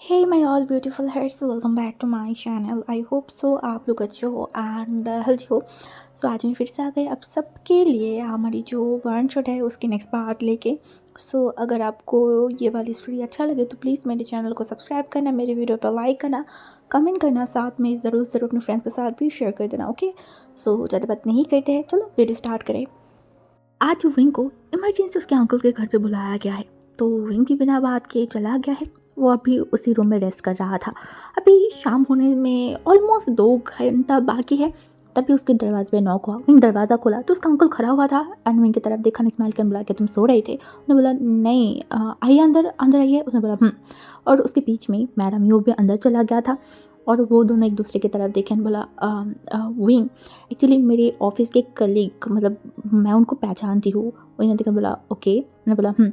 Hey my all beautiful hairs, welcome back to my channel. I hope so आप लोग अच्छे हो and healthy हो। सो आज मैं फिर से आ गई अब सबके लिए हमारी जो वन शॉट है उसकी नेक्स्ट पार्ट लेके। सो अगर आपको ये वाली स्टोरी अच्छा लगे तो प्लीज़ मेरे चैनल को सब्सक्राइब करना, मेरे वीडियो पर लाइक करना, कमेंट करना, साथ में ज़रूर अपने फ्रेंड्स के साथ भी शेयर कर देना। ओके, सो ज़्यादा बात नहीं करते हैं, चलो वीडियो स्टार्ट करें। आज विंग को इमरजेंसी उसके अंकल के घर पे बुलाया गया है, तो विंग भी बिना बात के चला गया है। वो अभी उसी रूम में रेस्ट कर रहा था। अभी शाम होने में ऑलमोस्ट 2 घंटा बाकी है, तभी उसके दरवाजे पे नॉक हुआ। विंग दरवाज़ा खोला तो उसका अंकल खड़ा हुआ था एंड विंग की तरफ देखा, स्माइल कर बोला कि तुम सो रहे थे? उसने बोला नहीं, आइए अंदर अंदर आइए। उसने बोला और उसके बीच में मैडम यू भी अंदर चला गया था और वो दोनों एक दूसरे की तरफ देखे और बोला विंग एक्चुअली मेरे ऑफिस के कलीग, मतलब मैं उनको पहचानती हूँ। उन्होंने देखा, बोला ओके। उन्होंने बोला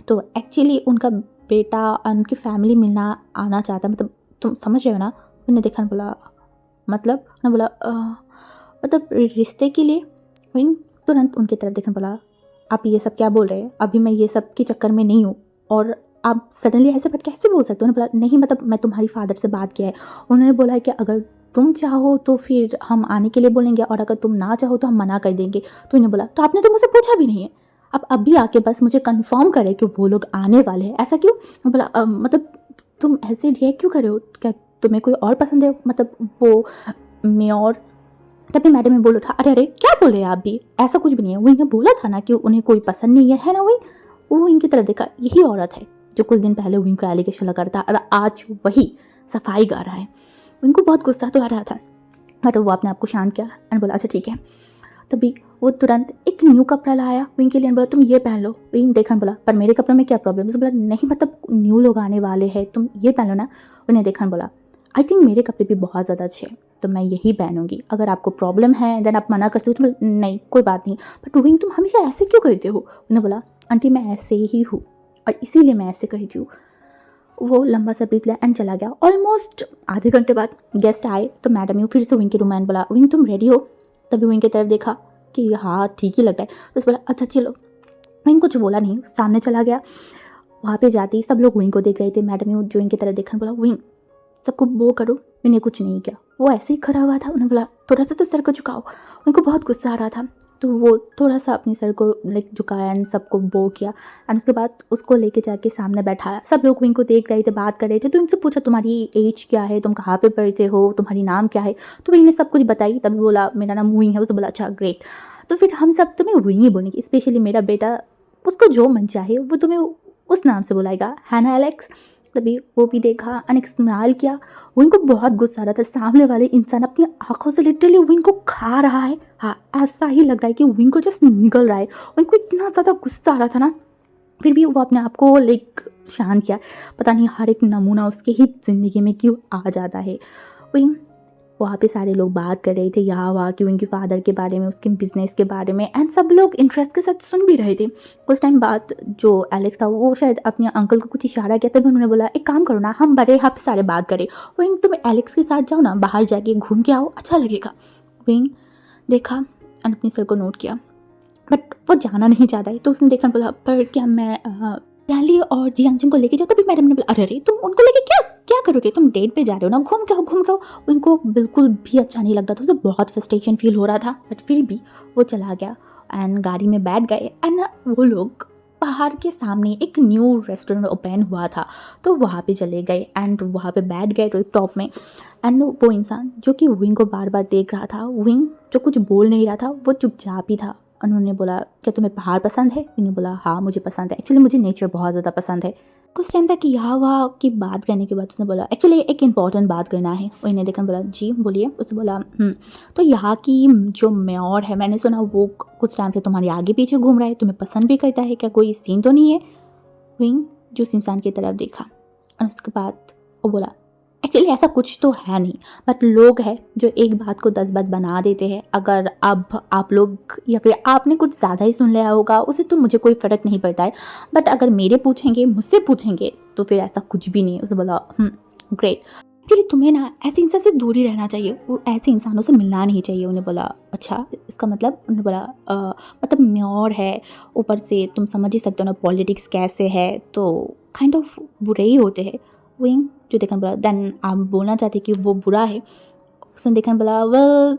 तो एक्चुअली उनका बेटा उनकी फैमिली मिलना आना चाहता, मतलब तुम समझ रहे हो ना? उन्होंने देखा, बोला मतलब? उन्होंने बोला मतलब रिश्ते के लिए। विंग तुरंत उनकी तरफ देखने बोला आप ये सब क्या बोल रहे हैं? अभी मैं ये सब के चक्कर में नहीं हूँ और आप सडनली ऐसे बात कैसे बोल सकते हो? उन्होंने बोला नहीं, मतलब मैं तुम्हारी फादर से बात किया है। उन्होंने बोला कि अगर तुम चाहो तो फिर हम आने के लिए बोलेंगे और अगर तुम ना चाहो तो हम मना कर देंगे। तो इन्हें बोला तो आपने तो मुझसे पूछा भी नहीं है, आप अभी आके बस मुझे कंफर्म करें कि वो लोग आने वाले हैं, ऐसा क्यों? बोला मतलब तुम ऐसे रिएक्ट क्यों कर रहे हो? क्या तुम्हें कोई और पसंद है? मतलब वो मेयर। तभी मैडम ने बोल उठा, अरे अरे क्या बोल रहे हैं आप भी? ऐसा कुछ भी नहीं है। वो इन्हें बोला था ना कि उन्हें कोई पसंद नहीं है ना? वो इनकी तरफ देखा, यही औरत है जो कुछ दिन पहले विंग को एलिगेशन लगा रहा था और आज वही सफाई गा रहा है। विंग को बहुत गुस्सा तो आ रहा था, बट वो अपने आप को शांत किया एंड बोला अच्छा ठीक है। तभी वो तुरंत एक न्यू कपड़ा लाया विंग के लिए, बोला तुम ये पहन लो। विंग देखा, बोला पर मेरे कपड़े में क्या प्रॉब्लम? उसने बोला नहीं, मतलब न्यू लोग आने वाले हैं, तुम ये पहन लो ना। उन्हें देखा, बोला आई थिंक मेरे कपड़े भी बहुत ज़्यादा अच्छे हैं तो मैं यही पहनूंगी, अगर आपको प्रॉब्लम है देन आप मना कर सकते हो। नहीं कोई बात नहीं, बट विंग तुम हमेशा ऐसे क्यों करते हो? उन्हें बोला आंटी मैं ऐसे ही हूँ और इसीलिए मैं ऐसे कहती हूँ। वो लंबा सा ब्रीथ लिया एंड चला गया। ऑलमोस्ट आधे घंटे बाद गेस्ट आए तो मैडम यू फिर से विंग के रूम में बोला विंग तुम रेडी हो? तभी विंग की तरफ देखा कि हाँ ठीक ही लग रहा है, तो उसने बोला अच्छा चलो। विंग कुछ बोला नहीं, सामने चला गया। वहाँ पे जाते ही सब लोग विंग को देख रहे थे। मैडम यू जो विंग की तरफ देखा, बोला विंग सबको वो करो। विंग ने कुछ नहीं किया, वो ऐसे ही खड़ा हुआ था। उन्होंने बोला थोड़ा सा तो सर को झुकाओ। उनको बहुत गुस्सा आ रहा था तो वो थोड़ा सा अपनी सर को लाइक झुकाया एंड सबको बो किया एंड उसके बाद उसको लेके जाके सामने बैठाया। सब लोग विंग को देख रहे थे, बात कर रहे थे। तो इनसे पूछा तुम्हारी एज क्या है, तुम कहाँ पे पढ़ते हो, तुम्हारी नाम क्या है? तो विंग ने सब कुछ बताई। तभी बोला मेरा नाम विंग है। उसने बोला अच्छा ग्रेट, तो फिर हम सब तुम्हें विंग ही बोलेंगे, स्पेशली मेरा बेटा, उसको जो मन चाहे वो तुम्हें उस नाम से बुलाएगा, है ना एलेक्स? तभी वो भी देखा एंड स्माइल किया। विंग को बहुत गुस्सा आ रहा था, सामने वाले इंसान अपनी आंखों से लिटरली विंग को खा रहा है। हाँ ऐसा ही लग रहा है कि विंग को जस्ट निगल रहा है। विंग को इतना ज़्यादा गुस्सा आ रहा था ना, फिर भी वो अपने आप को लाइक शांत किया। पता नहीं हर एक नमूना उसके ही ज़िंदगी में क्यों आ जाता है। विंग वहाँ पे सारे लोग बात कर रहे थे यहाँ वहाँ कि उनके फादर के बारे में, उसके बिजनेस के बारे में एंड सब लोग इंटरेस्ट के साथ सुन भी रहे थे। उस टाइम बाद जो एलेक्स था वो शायद अपने अंकल को कुछ इशारा किया, तभी उन्होंने बोला एक काम करो ना, हम बड़े हब सारे बात करें। विंग तुम एलेक्स के साथ जाओ ना, बाहर जाके घूम के आओ, अच्छा लगेगा। विंग देखा एंड अपनी सर को नोट किया, बट वो जाना नहीं चाहता है। तो उसने देखा, बोला पर क्या मैं रैली और जियांगजिंग को लेके जाओ? तभी मैडम ने बोला अरे अरे तुम उनको लेके क्या क्या करोगे? तुम डेट पे जा रहे हो ना, घूम के आओ घूम के आओ। उनको बिल्कुल भी अच्छा नहीं लग रहा था, उसे बहुत फ्रस्ट्रेशन फील हो रहा था, बट फिर भी वो चला गया एंड गाड़ी में बैठ गए एंड वो लोग पहाड़ के सामने एक न्यू रेस्टोरेंट ओपन हुआ था तो वहाँ पे चले गए एंड वहाँ पे बैठ गए टॉप में। एंड वो इंसान जो कि विंग को बार बार देख रहा था, विंग जो कुछ बोल नहीं रहा था, वो चुपचाप ही था। उन्होंने बोला क्या तुम्हें पहाड़ पसंद है? इन्हें बोला हाँ मुझे पसंद है, एक्चुअली मुझे नेचर बहुत ज़्यादा पसंद है। कुछ टाइम तक यहाँ वहाँ की बात करने के बाद उसने बोला एक्चुअली एक इंपॉर्टेंट बात करना है। वो इन्हें देखकर बोला जी बोलिए। उसने बोला तो यहाँ की जो मेयर है, मैंने सुना वो कुछ टाइम से तुम्हारे आगे पीछे घूम रहा है, तुम्हें पसंद भी करता है, क्या कोई सीन तो नहीं है? विंग जो उस इंसान की तरफ देखा और उसके बाद वो बोला एक्चुअली ऐसा कुछ तो है नहीं, बट लोग हैं जो एक बात को 10 बात बना देते हैं। अगर अब आप लोग या फिर आपने कुछ ज़्यादा ही सुन लिया होगा उसे तो मुझे कोई फ़र्क नहीं पड़ता है, बट अगर मुझसे पूछेंगे तो फिर ऐसा कुछ भी नहीं है। उसे बोला ग्रेट, एक्चुअली तुम्हें ना ऐसे इंसान से दूर ही रहना चाहिए, वो ऐसे इंसानों से मिलना नहीं चाहिए। उन्हें बोला अच्छा इसका मतलब? उन्हें बोला मतलब मेयर है, ऊपर से तुम समझ ही सकते हो ना पॉलिटिक्स कैसे है, तो काइंड ऑफ बुरे ही होते हैं। विंग जो देखने बोला देन आप बोलना चाहते कि वो बुरा है। उसने देखने बोला वेल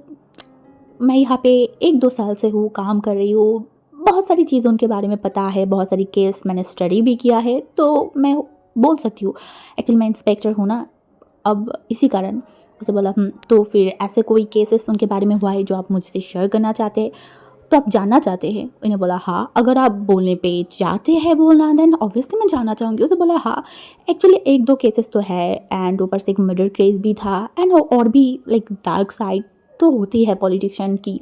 मैं यहाँ पे 1-2 साल से हूँ, काम कर रही हूँ, बहुत सारी चीज़ें उनके बारे में पता है, बहुत सारी केस मैंने स्टडी भी किया है, तो मैं बोल सकती हूँ। एक्चुअली मैं इंस्पेक्टर हूँ ना, अब इसी कारण। उसे बोला तो फिर ऐसे कोई केसेस उनके बारे में हुआ है जो आप मुझसे शेयर करना चाहते हैं, तो आप जानना चाहते हैं? उन्हें बोला हाँ, अगर आप बोलने पे चाहते हैं बोलना देन ऑब्वियसली मैं जानना चाहूँगी। उसे बोला हाँ, एक्चुअली 1-2 केसेस तो है एंड ऊपर से एक मर्डर केस भी था एंड और भी लाइक डार्क साइड तो होती है पॉलिटिशियन की,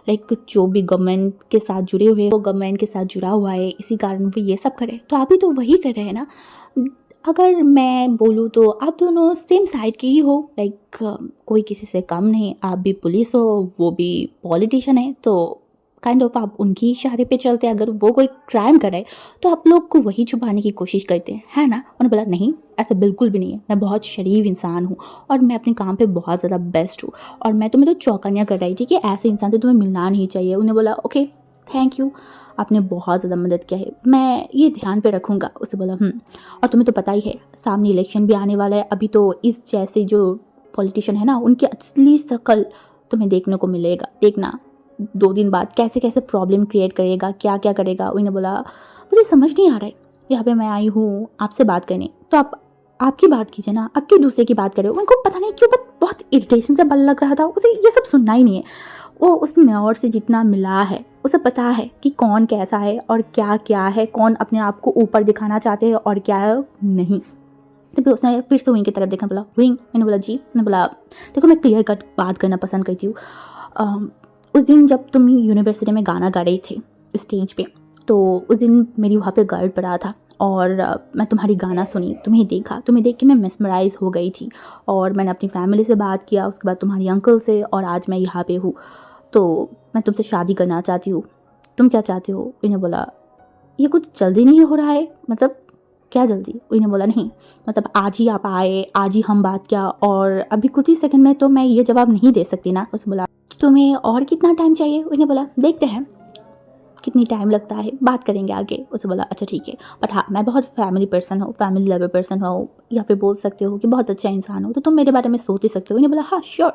लाइक जो भी गवर्नमेंट के साथ जुड़े हुए वो गवर्नमेंट के साथ जुड़ा हुआ है, इसी कारण वो ये सब करे। तो आप भी तो वही कर रहे हैं ना। अगर मैं बोलूँ तो आप दोनों सेम साइड के ही हो, लाइक कोई किसी से कम नहीं, आप भी पुलिस हो वो भी पॉलिटिशियन है, तो काइंड ऑफ आप उनकी इशारे पे चलते हैं। अगर वो कोई क्राइम करे तो आप लोग को वही छुपाने की कोशिश करते हैं, है ना? उन्होंने बोला नहीं, ऐसा बिल्कुल भी नहीं है, मैं बहुत शरीफ इंसान हूँ और मैं अपने काम पे बहुत ज़्यादा बेस्ट हूँ और मैं तुम्हें तो चौकन्ना कर रही थी कि ऐसे इंसान से तुम्हें मिलना नहीं चाहिए। उन्हें बोला ओके थैंक यू, आपने बहुत ज़्यादा मदद किया है, मैं ये ध्यान पे रखूँगा। उसे बोला और तुम्हें तो पता ही है सामने इलेक्शन भी आने वाला है, अभी तो इस जैसे जो पॉलिटिशियन है ना उनकी असली शक्ल तुम्हें देखने को मिलेगा, देखना 2 दिन बाद कैसे कैसे प्रॉब्लम क्रिएट करेगा, क्या क्या करेगा। उन्हें बोला मुझे समझ नहीं आ रहा है, यहाँ पे मैं आई हूँ आपसे बात करने, तो आप आपकी बात कीजिए ना, आप क्यों दूसरे की बात कर रहे हो? उनको पता नहीं क्यों बहुत इरिटेशन से बल लग रहा था, उसे ये सब सुनना ही नहीं है। वो उस मेयर से जितना मिला है उसे पता है कि कौन कैसा है और क्या क्या है, कौन अपने आप को ऊपर दिखाना चाहते हैं और क्या नहीं। तो फिर उसने फिर से विंग की तरफ देखना, बोला विंग। मैंने बोला जी। मैंने बोला देखो मैं क्लियर कट बात करना पसंद करती हूँ। उस दिन जब तुम यूनिवर्सिटी में गाना गा रही थी स्टेज पे, तो उस दिन मेरी वहाँ पे गार्ड पड़ा था और मैं तुम्हारी गाना सुनी, तुम्हें देखा, तुम्हें देख के मैं मिसमराइज़ हो गई थी और मैंने अपनी फैमिली से बात किया, उसके बाद तुम्हारी अंकल से, और आज मैं यहाँ पे हूँ, तो मैं तुमसे शादी करना चाहती हूँ, तुम क्या चाहते हो? इन्हें बोला ये कुछ जल्दी नहीं हो रहा है, मतलब क्या जल्दी? इन्हें बोला नहीं, मतलब आज ही आप आए, आज ही हम बात किया और अभी कुछ ही सेकंड में तो मैं ये जवाब नहीं दे सकती ना। उसने बोला तुम्हें और कितना टाइम चाहिए? इन्हें बोला देखते हैं कितनी टाइम लगता है, बात करेंगे आगे। उसे बोला अच्छा ठीक है, बट हाँ मैं बहुत फैमिली पर्सन हूँ, फैमिली लवर पर्सन हूँ, या फिर बोल सकते हो कि बहुत अच्छा इंसान हो, तो तुम मेरे बारे में सोच ही सकते हो। इन्हें बोला हाँ श्योर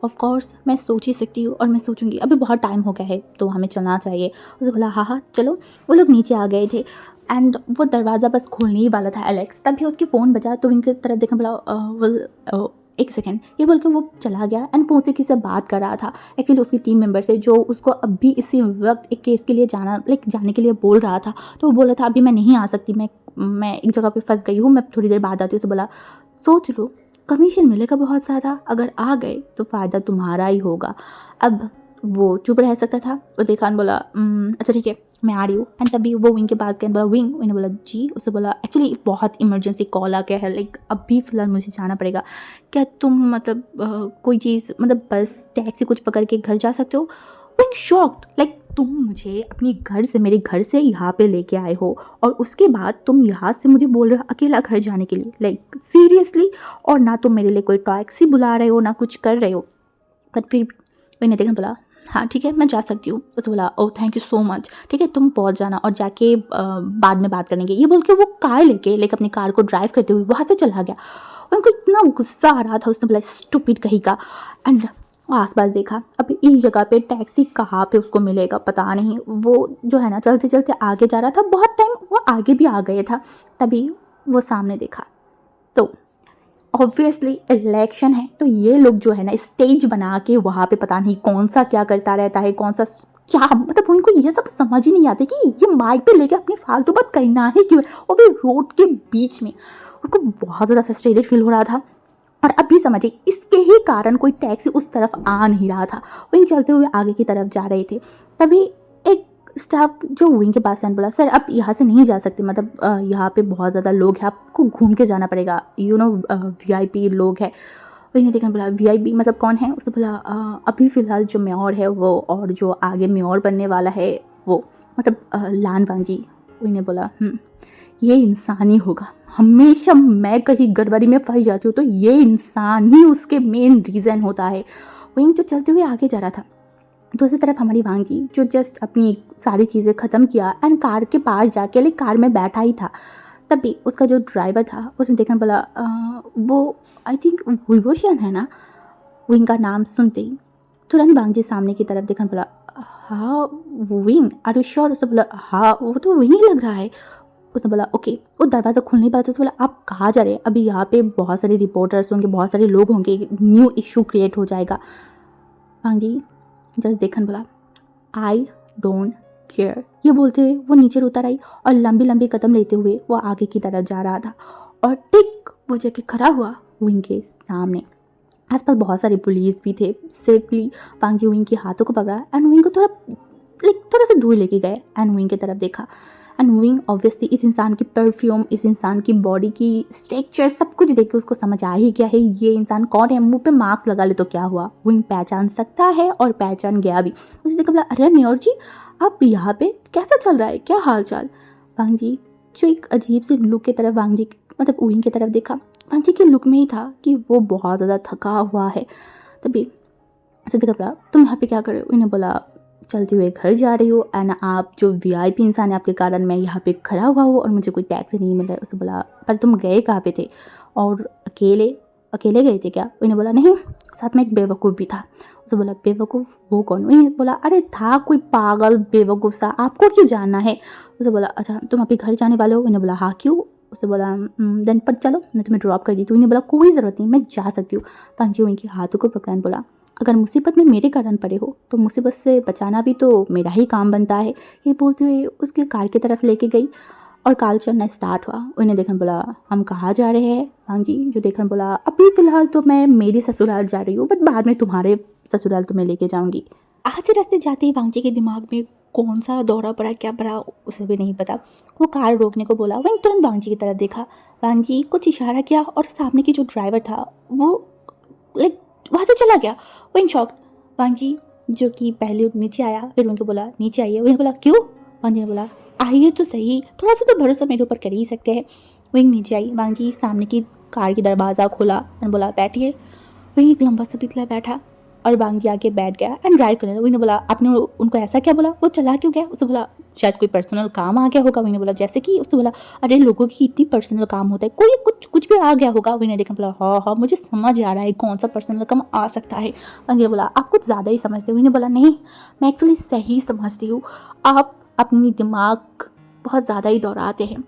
ऑफ कोर्स मैं सोच ही सकती हूँ और मैं सोचूंगी, अभी बहुत टाइम हो गया है तो हमें चलना चाहिए। उसे बोला हाँ हाँ चलो। वो लोग नीचे आ गए थे एंड वो दरवाज़ा बस खोलने ही वाला था एलेक्स, तभी उसकी फ़ोन बजा तो इनकी तरफ देखना बोला एक सेकेंड, ये बोल के वो चला गया एंड फोन से किसी से बात कर रहा था, एक्चुअली उसकी टीम मेंबर से, जो उसको अभी इसी वक्त एक केस के लिए जाने के लिए बोल रहा था। तो वो बोला था अभी मैं नहीं आ सकती, मैं एक जगह पे फंस गई हूँ, मैं थोड़ी देर बाद आती हूँ। उसे बोला सोच लो कमीशन मिलेगा बहुत ज़्यादा, अगर आ गए तो फ़ायदा तुम्हारा ही होगा। अब वो चुप रह सकता था, वो देखा बोला अच्छा ठीक है मैं आ रही हूँ। एंड तभी वो विंग के पास गया, बोला विंग। मैंने बोला जी। उसे बोला एक्चुअली बहुत इमरजेंसी कॉल आ गया है, लाइक अभी फ़िलहाल मुझे जाना पड़ेगा, क्या तुम मतलब कोई चीज़ मतलब बस टैक्सी कुछ पकड़ के घर जा सकते हो? विंग शॉक्ड, लाइक तुम मुझे अपने घर से, मेरे घर से यहाँ पे लेके आए हो और उसके बाद तुम यहाँ से मुझे बोल रहे हो अकेला घर जाने के लिए, लाइक सीरियसली? और ना तुम मेरे लिए कोई टैक्सी बुला रहे हो ना कुछ कर रहे हो, बट फिर भी मैंने देखा, बोला हाँ ठीक है मैं जा सकती हूँ। उसने बोला oh thank you so much, ठीक है तुम पहुँच जाना और जाके बाद में बात करेंगे। ये बोल के वो कार लेके लाइक अपनी कार को ड्राइव करते हुए वहाँ से चला गया। उनको इतना गुस्सा आ रहा था, उसने बोला स्टूपिड कहीं का। एंड आसपास देखा, अब इस जगह पे टैक्सी कहाँ पे उसको मिलेगा पता नहीं। वो जो है ना चलते चलते आगे जा रहा था, बहुत टाइम वो आगे भी आ गया था, तभी वो सामने देखा तो ऑब्वियसली इलेक्शन है, तो ये लोग जो है ना स्टेज बना के वहाँ पे पता नहीं कौन सा क्या करता रहता है, कौन सा क्या, मतलब उनको ये सब समझ ही नहीं आते कि ये माइक पे लेके अपनी फालतू बात करना ही क्यों है, और भी रोड के बीच में। उनको बहुत ज़्यादा फ्रस्ट्रेटेड फील हो रहा था। और अभी समझिए इसके ही कारण कोई टैक्सी उस तरफ आ नहीं रहा था, वहीं चलते हुए आगे की तरफ जा रहे थे। तभी एक स्टाफ जो विंग के पास आने बोला सर आप यहाँ से नहीं जा सकते, मतलब यहाँ पे बहुत ज़्यादा लोग हैं, आपको घूम के जाना पड़ेगा, यू नो वीआईपी लोग हैं। विंग ने देखा, बोला वीआईपी मतलब कौन है? उसने बोला अभी फ़िलहाल जो मेयर है वो, और जो आगे मेयर बनने वाला है वो, मतलब लान वांजी। विंग ने बोला ये इंसान ही होगा, हमेशा मैं कहीं गड़बड़ी में फंस जाती हूँ तो ये इंसान ही उसके मेन रीज़न होता है। विंग जो चलते हुए आगे जा रहा था, दूसरी तरफ हमारी वांगी जो जस्ट अपनी सारी चीज़ें ख़त्म किया एंड कार के पास जाके कार में बैठा ही था, तभी उसका जो ड्राइवर था उसने देखा, बोला वो आई थिंक विभूषण है ना। विंग का नाम सुनते ही तुरंत वांग जी सामने की तरफ देखा, बोला हाँ विंग, आर यू श्योर? उसने बोला हाँ वो तो विंग ही लग रहा है। उसने बोला ओके। वो दरवाज़ा खुल नहीं पा रहा था। उसने बोला आप कहाँ जा रहे हैं? अभी यहाँ पे बहुत सारे रिपोर्टर्स होंगे, बहुत सारे लोग होंगे, न्यू इशू क्रिएट हो जाएगा। वांग जी जस्ट देखन बोला आई डोंट केयर। ये बोलते हुए वो नीचे उतर आई और लंबी लंबी कदम लेते हुए वो आगे की तरफ जा रहा था और टिक वो जगह खड़ा हुआ विंग के सामने। आसपास बहुत सारे पुलिस भी थे। सेफली वांग जी विंग के हाथों को पकड़ा एंड विंग को थोड़ा सा दूर लेके गए एंड विंग की तरफ देखा। एंड विंग ऑब्वियसली इस इंसान की परफ्यूम, इस इंसान की बॉडी की स्ट्रक्चर सब कुछ देख के उसको समझ आ ही गया है ये इंसान कौन है। मुंह पे मास्क लगा ले तो क्या हुआ, विंग पहचान सकता है और पहचान गया भी। उसने देखा, बोला अरे मेयर जी आप यहाँ पे, कैसा चल रहा है, क्या हाल चाल? वांग जी जो एक अजीब सी लुक की तरफ वांग जी मतलब विंग की तरफ देखा, वांग जी के लुक में ही था कि वो बहुत ज़्यादा थका हुआ है। तभी उसे देखा, बोला तुम यहाँ पे क्या कर रहे हो? इन्हें बोला चलते हुए घर जा रही हो एंड आप जो वीआईपी इंसान है आपके कारण मैं यहाँ पे खड़ा हुआ हूँ और मुझे कोई टैक्सी नहीं मिल रहा है। उसे बोला पर तुम गए कहाँ पे थे और अकेले गए थे क्या? इन्हें बोला नहीं, साथ में एक बेवकूफ़ भी था। उसे बोला बेवकूफ़ वो कौन? इन्हें बोला अरे था कोई पागल बेवकूफ़ सा, आपको क्यों जानना है? उसे बोला अच्छा तुम अभी घर जाने वाले हो? इन्हें बोला हाँ क्यों? उसे बोला देन पर चलो मैं तुम्हें ड्रॉप कर दी। तो इन्हें बोला कोई ज़रूरत नहीं, मैं जा सकती हूँ। पांची उनके हाथों को पकड़ाने बोला अगर मुसीबत में मेरे कारण पड़े हो तो मुसीबत से बचाना भी तो मेरा ही काम बनता है। ये बोलते हुए उसके कार की तरफ लेके गई और कार चलना स्टार्ट हुआ। उन्हें देखन बोला हम कहाँ जा रहे हैं? हाँ जी जो देखन बोला अभी फ़िलहाल तो मैं मेरी ससुराल जा रही हूँ बट बाद में तुम्हारे ससुराल तुम्हें लेके जाऊँगी। आज रास्ते जाते ही वांग जी के दिमाग में कौन सा दौरा पड़ा क्या पड़ा उसे भी नहीं पता। वो कार रोकने को बोला, वहीं तुरंत वांग जी की तरफ देखा। वांग जी कुछ इशारा किया और सामने की जो ड्राइवर था वो लाइक वहाँ से चला गया। वो इन शॉक। वांग जी जो कि पहले नीचे आया फिर उनको बोला नीचे आइए। वहीं बोला क्यों? वांग जी ने बोला आइए तो सही, थोड़ा सा तो भरोसा मेरे ऊपर कर ही सकते हैं। वहीं नीचे आई। वांग जी सामने की कार की दरवाज़ा खोला एंड बोला बैठिए। वहीं एक लंबा सा पितला बैठा और वांग जी आके बैठ गया एंड ड्राइव करने लगा। वहीं ने बोला आपने उनको ऐसा क्या बोला? वो चला क्यों गया? उसे बोला शायद कोई पर्सनल काम आ गया होगा। वहीं ने बोला जैसे कि? उसने बोला अरे लोगों की इतनी पर्सनल काम होता है, कोई कुछ भी आ गया होगा। वहीं ने देखा, बोला हाँ मुझे समझ आ रहा है कौन सा पर्सनल काम आ सकता है। वांग जी ने बोला आप कुछ ज़्यादा ही समझते हो। वहीं ने बोला नहीं मैं एक्चुअली सही समझती हूँ, आप अपनी दिमाग बहुत ज़्यादा ही दोहराते हैं।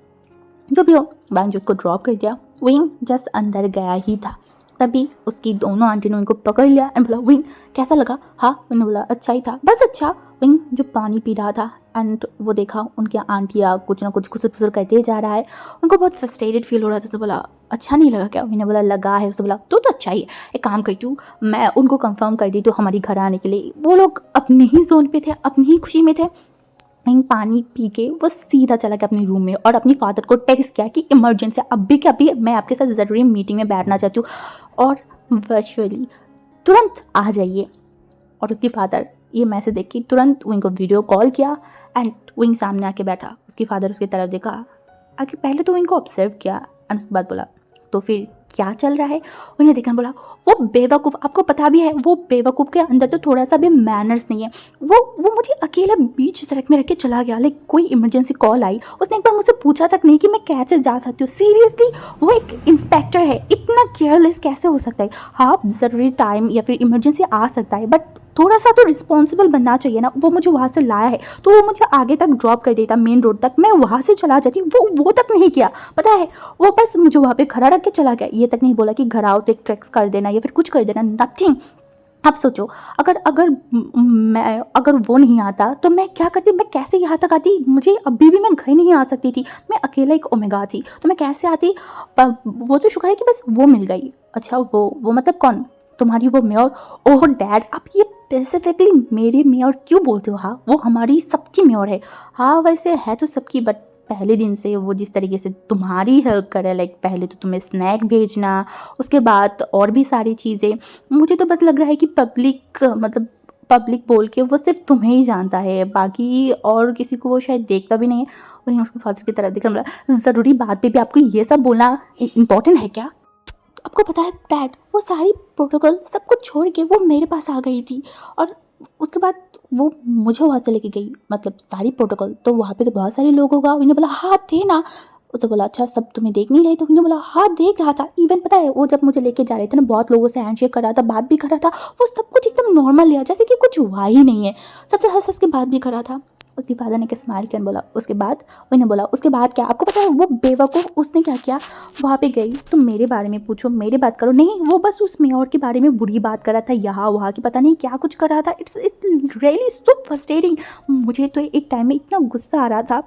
जो भी हो वांग जी उसको ड्रॉप कर दिया। विंग जस्ट अंदर गया ही था तभी उसकी दोनों आंटी ने उनको पकड़ लिया एंड बोला विंग कैसा लगा? हाँ उन्होंने बोला अच्छा ही था, बस अच्छा। विंग जो पानी पी रहा था एंड वो देखा उनकी आंटियाँ कुछ ना कुछ खुसर फुसर करते जा रहा है। उनको बहुत फ्रस्ट्रेटेड फील हो रहा था। उसने बोला अच्छा नहीं लगा क्या? उन्होंने बोला लगा है। उसने बोला तो अच्छा ही है, एक काम करती हूँ मैं उनको कंफर्म कर दी तो हमारी घर आने के लिए। वो लोग अपने ही जोन पे थे, अपनी ही खुशी में थे। वहीं पानी पी के वो सीधा चला गया अपने रूम में और अपनी फादर को टेक्स्ट किया कि इमरजेंसी अभी के अभी मैं आपके साथ ज़रूरी मीटिंग में बैठना चाहती हूँ और वर्चुअली तुरंत आ जाइए। और उसकी फादर ये मैसेज देख के तुरंत विंग को वीडियो कॉल किया एंड विंग सामने आके बैठा। उसकी फादर उसकी तरफ देखा, आगे पहले तो विंग को ऑब्जर्व किया एंड उसके बाद बोला तो फिर क्या चल रहा है? उन्हें देखकर बोला वो बेवकूफ़, आपको पता भी है वो बेवकूफ़ के अंदर तो थोड़ा सा भी मैनर्स नहीं है। वो मुझे अकेला बीच सड़क में रख के चला गया। लाइक कोई इमरजेंसी कॉल आई उसने एक बार मुझसे पूछा तक नहीं कि मैं कैसे जा सकती हूँ। सीरियसली वो एक इंस्पेक्टर है, इतना केयरलेस कैसे हो सकता है? हाँ ज़रूरी टाइम या फिर इमरजेंसी आ सकता है बट थोड़ा सा तो रिस्पॉन्सिबल बनना चाहिए ना। वो मुझे वहाँ से लाया है तो वो मुझे आगे तक ड्रॉप कर देता मेन रोड तक, मैं वहाँ से चला जाती। वो तक नहीं किया पता है, वो बस मुझे वहाँ पे खड़ा रख के चला गया। ये तक नहीं बोला कि घर आओ तो एक ट्रैक्स कर देना या फिर कुछ कर देना, नथिंग। आप सोचो अगर वो नहीं आता तो मैं क्या करती, मैं कैसे यहाँ तक आती? मुझे अभी भी मैं घर नहीं आ सकती थी, मैं अकेला एक ओमेगा थी तो मैं कैसे आती? वो तो शुक्र है कि बस वो मिल गई। अच्छा वो मतलब कौन? तुम्हारी वो मेयर? ओह डैड आप ये स्पेसिफिकली मेरी मेयर क्यों बोलते हो? हाँ वो हमारी सबकी मेयर है। हाँ वैसे है तो सबकी बट पहले दिन से वो जिस तरीके से तुम्हारी हेल्प करे, लाइक पहले तो तुम्हें स्नैक भेजना, उसके बाद और भी सारी चीज़ें, मुझे तो बस लग रहा है कि पब्लिक बोल के वो सिर्फ तुम्हें ही जानता है, बाकी और किसी को वो शायद देखता भी नहीं है। वहीं उसके फादर की तरफ देखना, बोला ज़रूरी बात पे भी आपको ये सब बोलना इम्पोर्टेंट है क्या? आपको पता है डैड वो सारी प्रोटोकॉल सब कुछ छोड़ के वो मेरे पास आ गई थी और उसके बाद वो मुझे वहाँ से लेके गई, मतलब सारी प्रोटोकॉल तो वहाँ पे तो बहुत सारे लोग होगा। उन्होंने बोला हाँ थे ना, उसने बोला अच्छा सब तुम्हें देख नहीं रहे? तो उन्होंने बोला हाँ देख रहा था, इवन पता है वो जब मुझे लेके जा रहे थे ना बहुत लोगों से हैंडशेक कर रहा था, बात भी कर रहा था, वो सब कुछ एकदम नॉर्मल लिया जैसे कि कुछ हुआ ही नहीं है, सबसे हंस हंस के बात भी कर रहा था। उसके फादर ने क्या स्माइल किया, बोला उसके बाद, उन्हें बोला उसके बाद क्या? आपको पता है वो बेवकूफ़ उसने क्या किया, वहाँ पे गई तुम मेरे बारे में पूछो, मेरी बात करो, नहीं वो बस उस मेयर के बारे में बुरी बात कर रहा था, यहाँ वहाँ की पता नहीं क्या कुछ कर रहा था। It's really so frustrating. मुझे तो एक टाइम में इतना गुस्सा आ रहा था,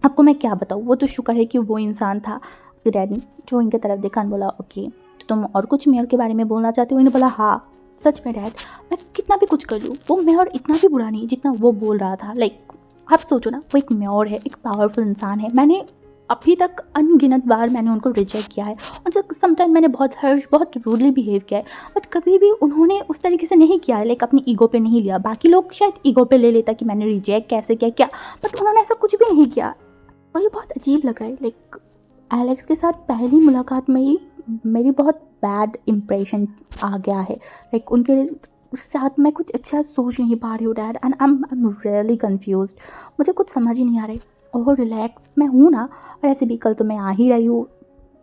आपको मैं क्या बताऊँ। वो तो शुक्र है कि वो इंसान था। उसके डैड ने जो इनके तरफ देखा और बोला ओके तो तुम और कुछ मेयर के बारे में बोलना चाहते हो? इन्होंने बोला हाँ सच में डैड, मैं कितना भी कुछ कर लूँ वो मेयर इतना भी बुरा नहीं जितना वो बोल रहा था। लाइक आप सोचो ना, वो एक मेयर है, एक पावरफुल इंसान है, मैंने अभी तक अनगिनत बार मैंने उनको रिजेक्ट किया है और जब समटाइम मैंने बहुत हर्ष बहुत रूडली बिहेव किया है, बट कभी भी उन्होंने उस तरीके से नहीं किया है। लाइक अपनी ईगो पे नहीं लिया। बाकी लोग शायद ईगो पे ले लेता कि मैंने रिजेक्ट कैसे किया क्या, बट उन्होंने ऐसा कुछ भी नहीं किया। मुझे बहुत अजीब लग रहा है। लाइक एलेक्स के साथ पहली मुलाकात में ही मेरी बहुत बैड इम्प्रेशन आ गया है। लाइक उनके साथ मैं कुछ अच्छा सोच नहीं पा रही हूँ dad, and I am really confused. मुझे कुछ समझ ही नहीं आ रही। और रिलैक्स मैं हूँ ना, और ऐसे भी कल तो मैं आ ही रही हूँ,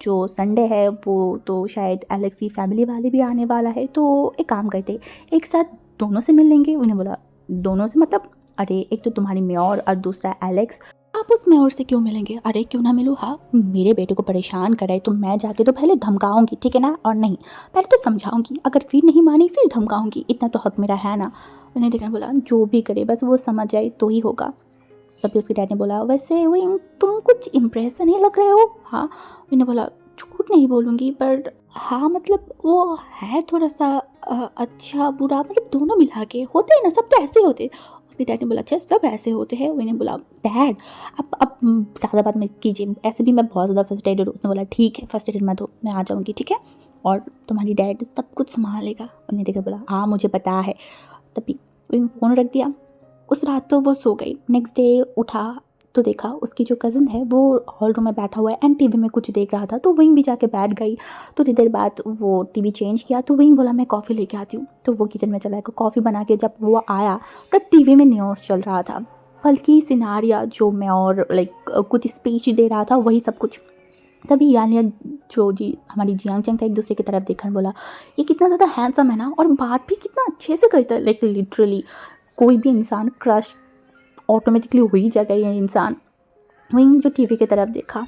जो संडे है वो तो शायद एलेक्स की फैमिली वाले भी आने वाला है, तो एक काम करते एक साथ दोनों से मिल लेंगे। उन्हें बोला दोनों से मतलब? अरे एक तो तुम्हारी मेयर और दूसरा एलेक्स, आप उस मेयर से क्यों मिलेंगे? अरे क्यों ना मिलूँ, हाँ मेरे बेटे को परेशान कर रहे तो मैं जाके तो पहले धमकाऊंगी, ठीक है ना? और नहीं पहले तो समझाऊंगी, अगर फिर नहीं मानी फिर धमकाऊंगी, इतना तो हक मेरा है ना। उन्हें देखना बोला जो भी करे बस वो समझ जाए तो ही होगा। तभी उसके डैड ने बोला वैसे वही तुम कुछ इम्प्रेस नहीं लग रहे हो। हाँ मैंने बोला झूठ नहीं बोलूँगी पर हाँ मतलब वो है थोड़ा सा अच्छा बुरा, मतलब दोनों मिला के होते हैं ना, सब तो ऐसे होते। उसके डैड ने बोला अच्छा सब ऐसे होते हैं? मैंने बोला डैड अब ज़्यादा बात मत कीजिए, ऐसे भी मैं बहुत ज़्यादा फर्स्ट्रेटेड हूँ। उसने बोला ठीक है फर्स्ट्रेटेड मत हो, मैं आ जाऊँगी ठीक है, और तुम्हारी डैड सब कुछ संभालेगा। उन्हें देखकर बोला हाँ मुझे पता है। तभी फ़ोन रख दिया। उस रात तो वो सो गई। नेक्स्ट डे उठा तो देखा उसकी जो कज़न है वो हॉल रूम में बैठा हुआ है एंड टीवी में कुछ देख रहा था, तो वहीं भी जाके बैठ गई। थोड़ी देर बाद वो टीवी चेंज किया तो वहीं बोला मैं कॉफ़ी लेके आती हूँ, तो वो किचन में चला गया कॉफ़ी बना के। जब वो आया तो टीवी में न्यूज़ चल रहा था, बल्कि सिनारिया जो मैं और लाइक कुछ स्पीच दे रहा था वही सब कुछ। तभी यानिया जो जी हमारी जियांग चंग था एक दूसरे की तरफ देखकर बोला ये कितना ज़्यादा हैंडसम है ना, और बात भी कितना अच्छे से करता है। लाइक लिटरली कोई भी इंसान क्रश ऑटोमेटिकली हो ही जाएगा ये इंसान। वहीं जो टीवी की तरफ देखा,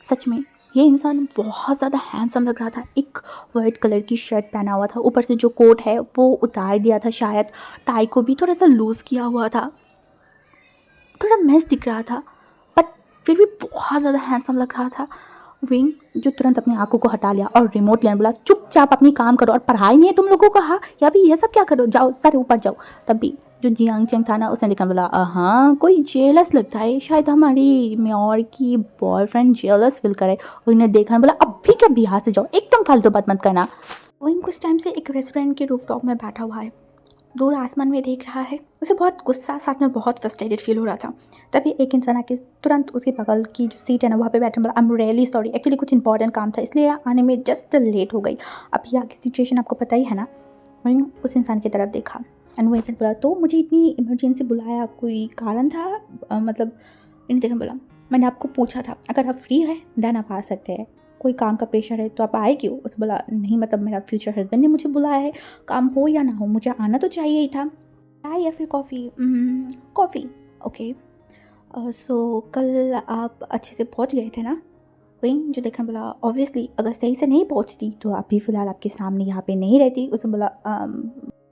सच में ये इंसान बहुत ज़्यादा हैंडसम लग रहा था। एक वाइट कलर की शर्ट पहना हुआ था, ऊपर से जो कोट है वो उतार दिया था शायद, टाई को भी थोड़ा सा लूज़ किया हुआ था, थोड़ा मैस दिख रहा था बट फिर भी बहुत ज़्यादा हैंडसम लग रहा था। विंग जो तुरंत अपनी आंखों को हटा लिया और रिमोट लेने बोला चुपचाप अपनी काम करो, और पढ़ाई नहीं है तुम लोगों को? हाँ या भी ये सब क्या करो, जाओ सारे ऊपर जाओ। तब भी जो जियांग चेंग था ना उसने देखा बोला हाँ कोई जेलस लगता है, शायद हमारी मेयर की बॉयफ्रेंड जेलस फील करे। और इन्हें देखा बोला अब भी क्या बिहार से जाओ, एकदम फालतू बात मत करना। विंग कुछ टाइम से एक रेस्टोरेंट के रूफटॉप में बैठा हुआ है, दूर आसमान में देख रहा है। उसे बहुत गुस्सा साथ में बहुत फ्रस्ट्रेटेड फील हो रहा था। तभी एक इंसान आके तुरंत उसके बगल की जो सीट है ना वहाँ पे बैठने बोला I am really sorry, actually कुछ इंपॉर्टेंट काम था इसलिए आने में जस्ट लेट हो गई। अब यहाँ की सिचुएशन आपको पता ही है ना। मैंने उस इंसान की तरफ देखा एंड वो इंसान बोला तो मुझे इतनी इमरजेंसी बुलाया, कोई कारण था? मतलब मैंने देखा बोला मैंने आपको पूछा था अगर आप फ्री है देन आप आ सकते हैं, कोई काम का प्रेशर है तो आप आए क्यों? उसे बोला नहीं मतलब मेरा फ्यूचर हस्बैंड ने मुझे बुलाया है, काम हो या ना हो मुझे आना तो चाहिए ही था। चाय या फिर कॉफ़ी? Coffee okay. सो कल आप अच्छे से पहुंच गए थे ना? वहीं जो देखने बोला ऑब्वियसली अगर सही से नहीं पहुंचती तो आप भी फ़िलहाल आपके सामने यहाँ पे नहीं रहती। उसे बोला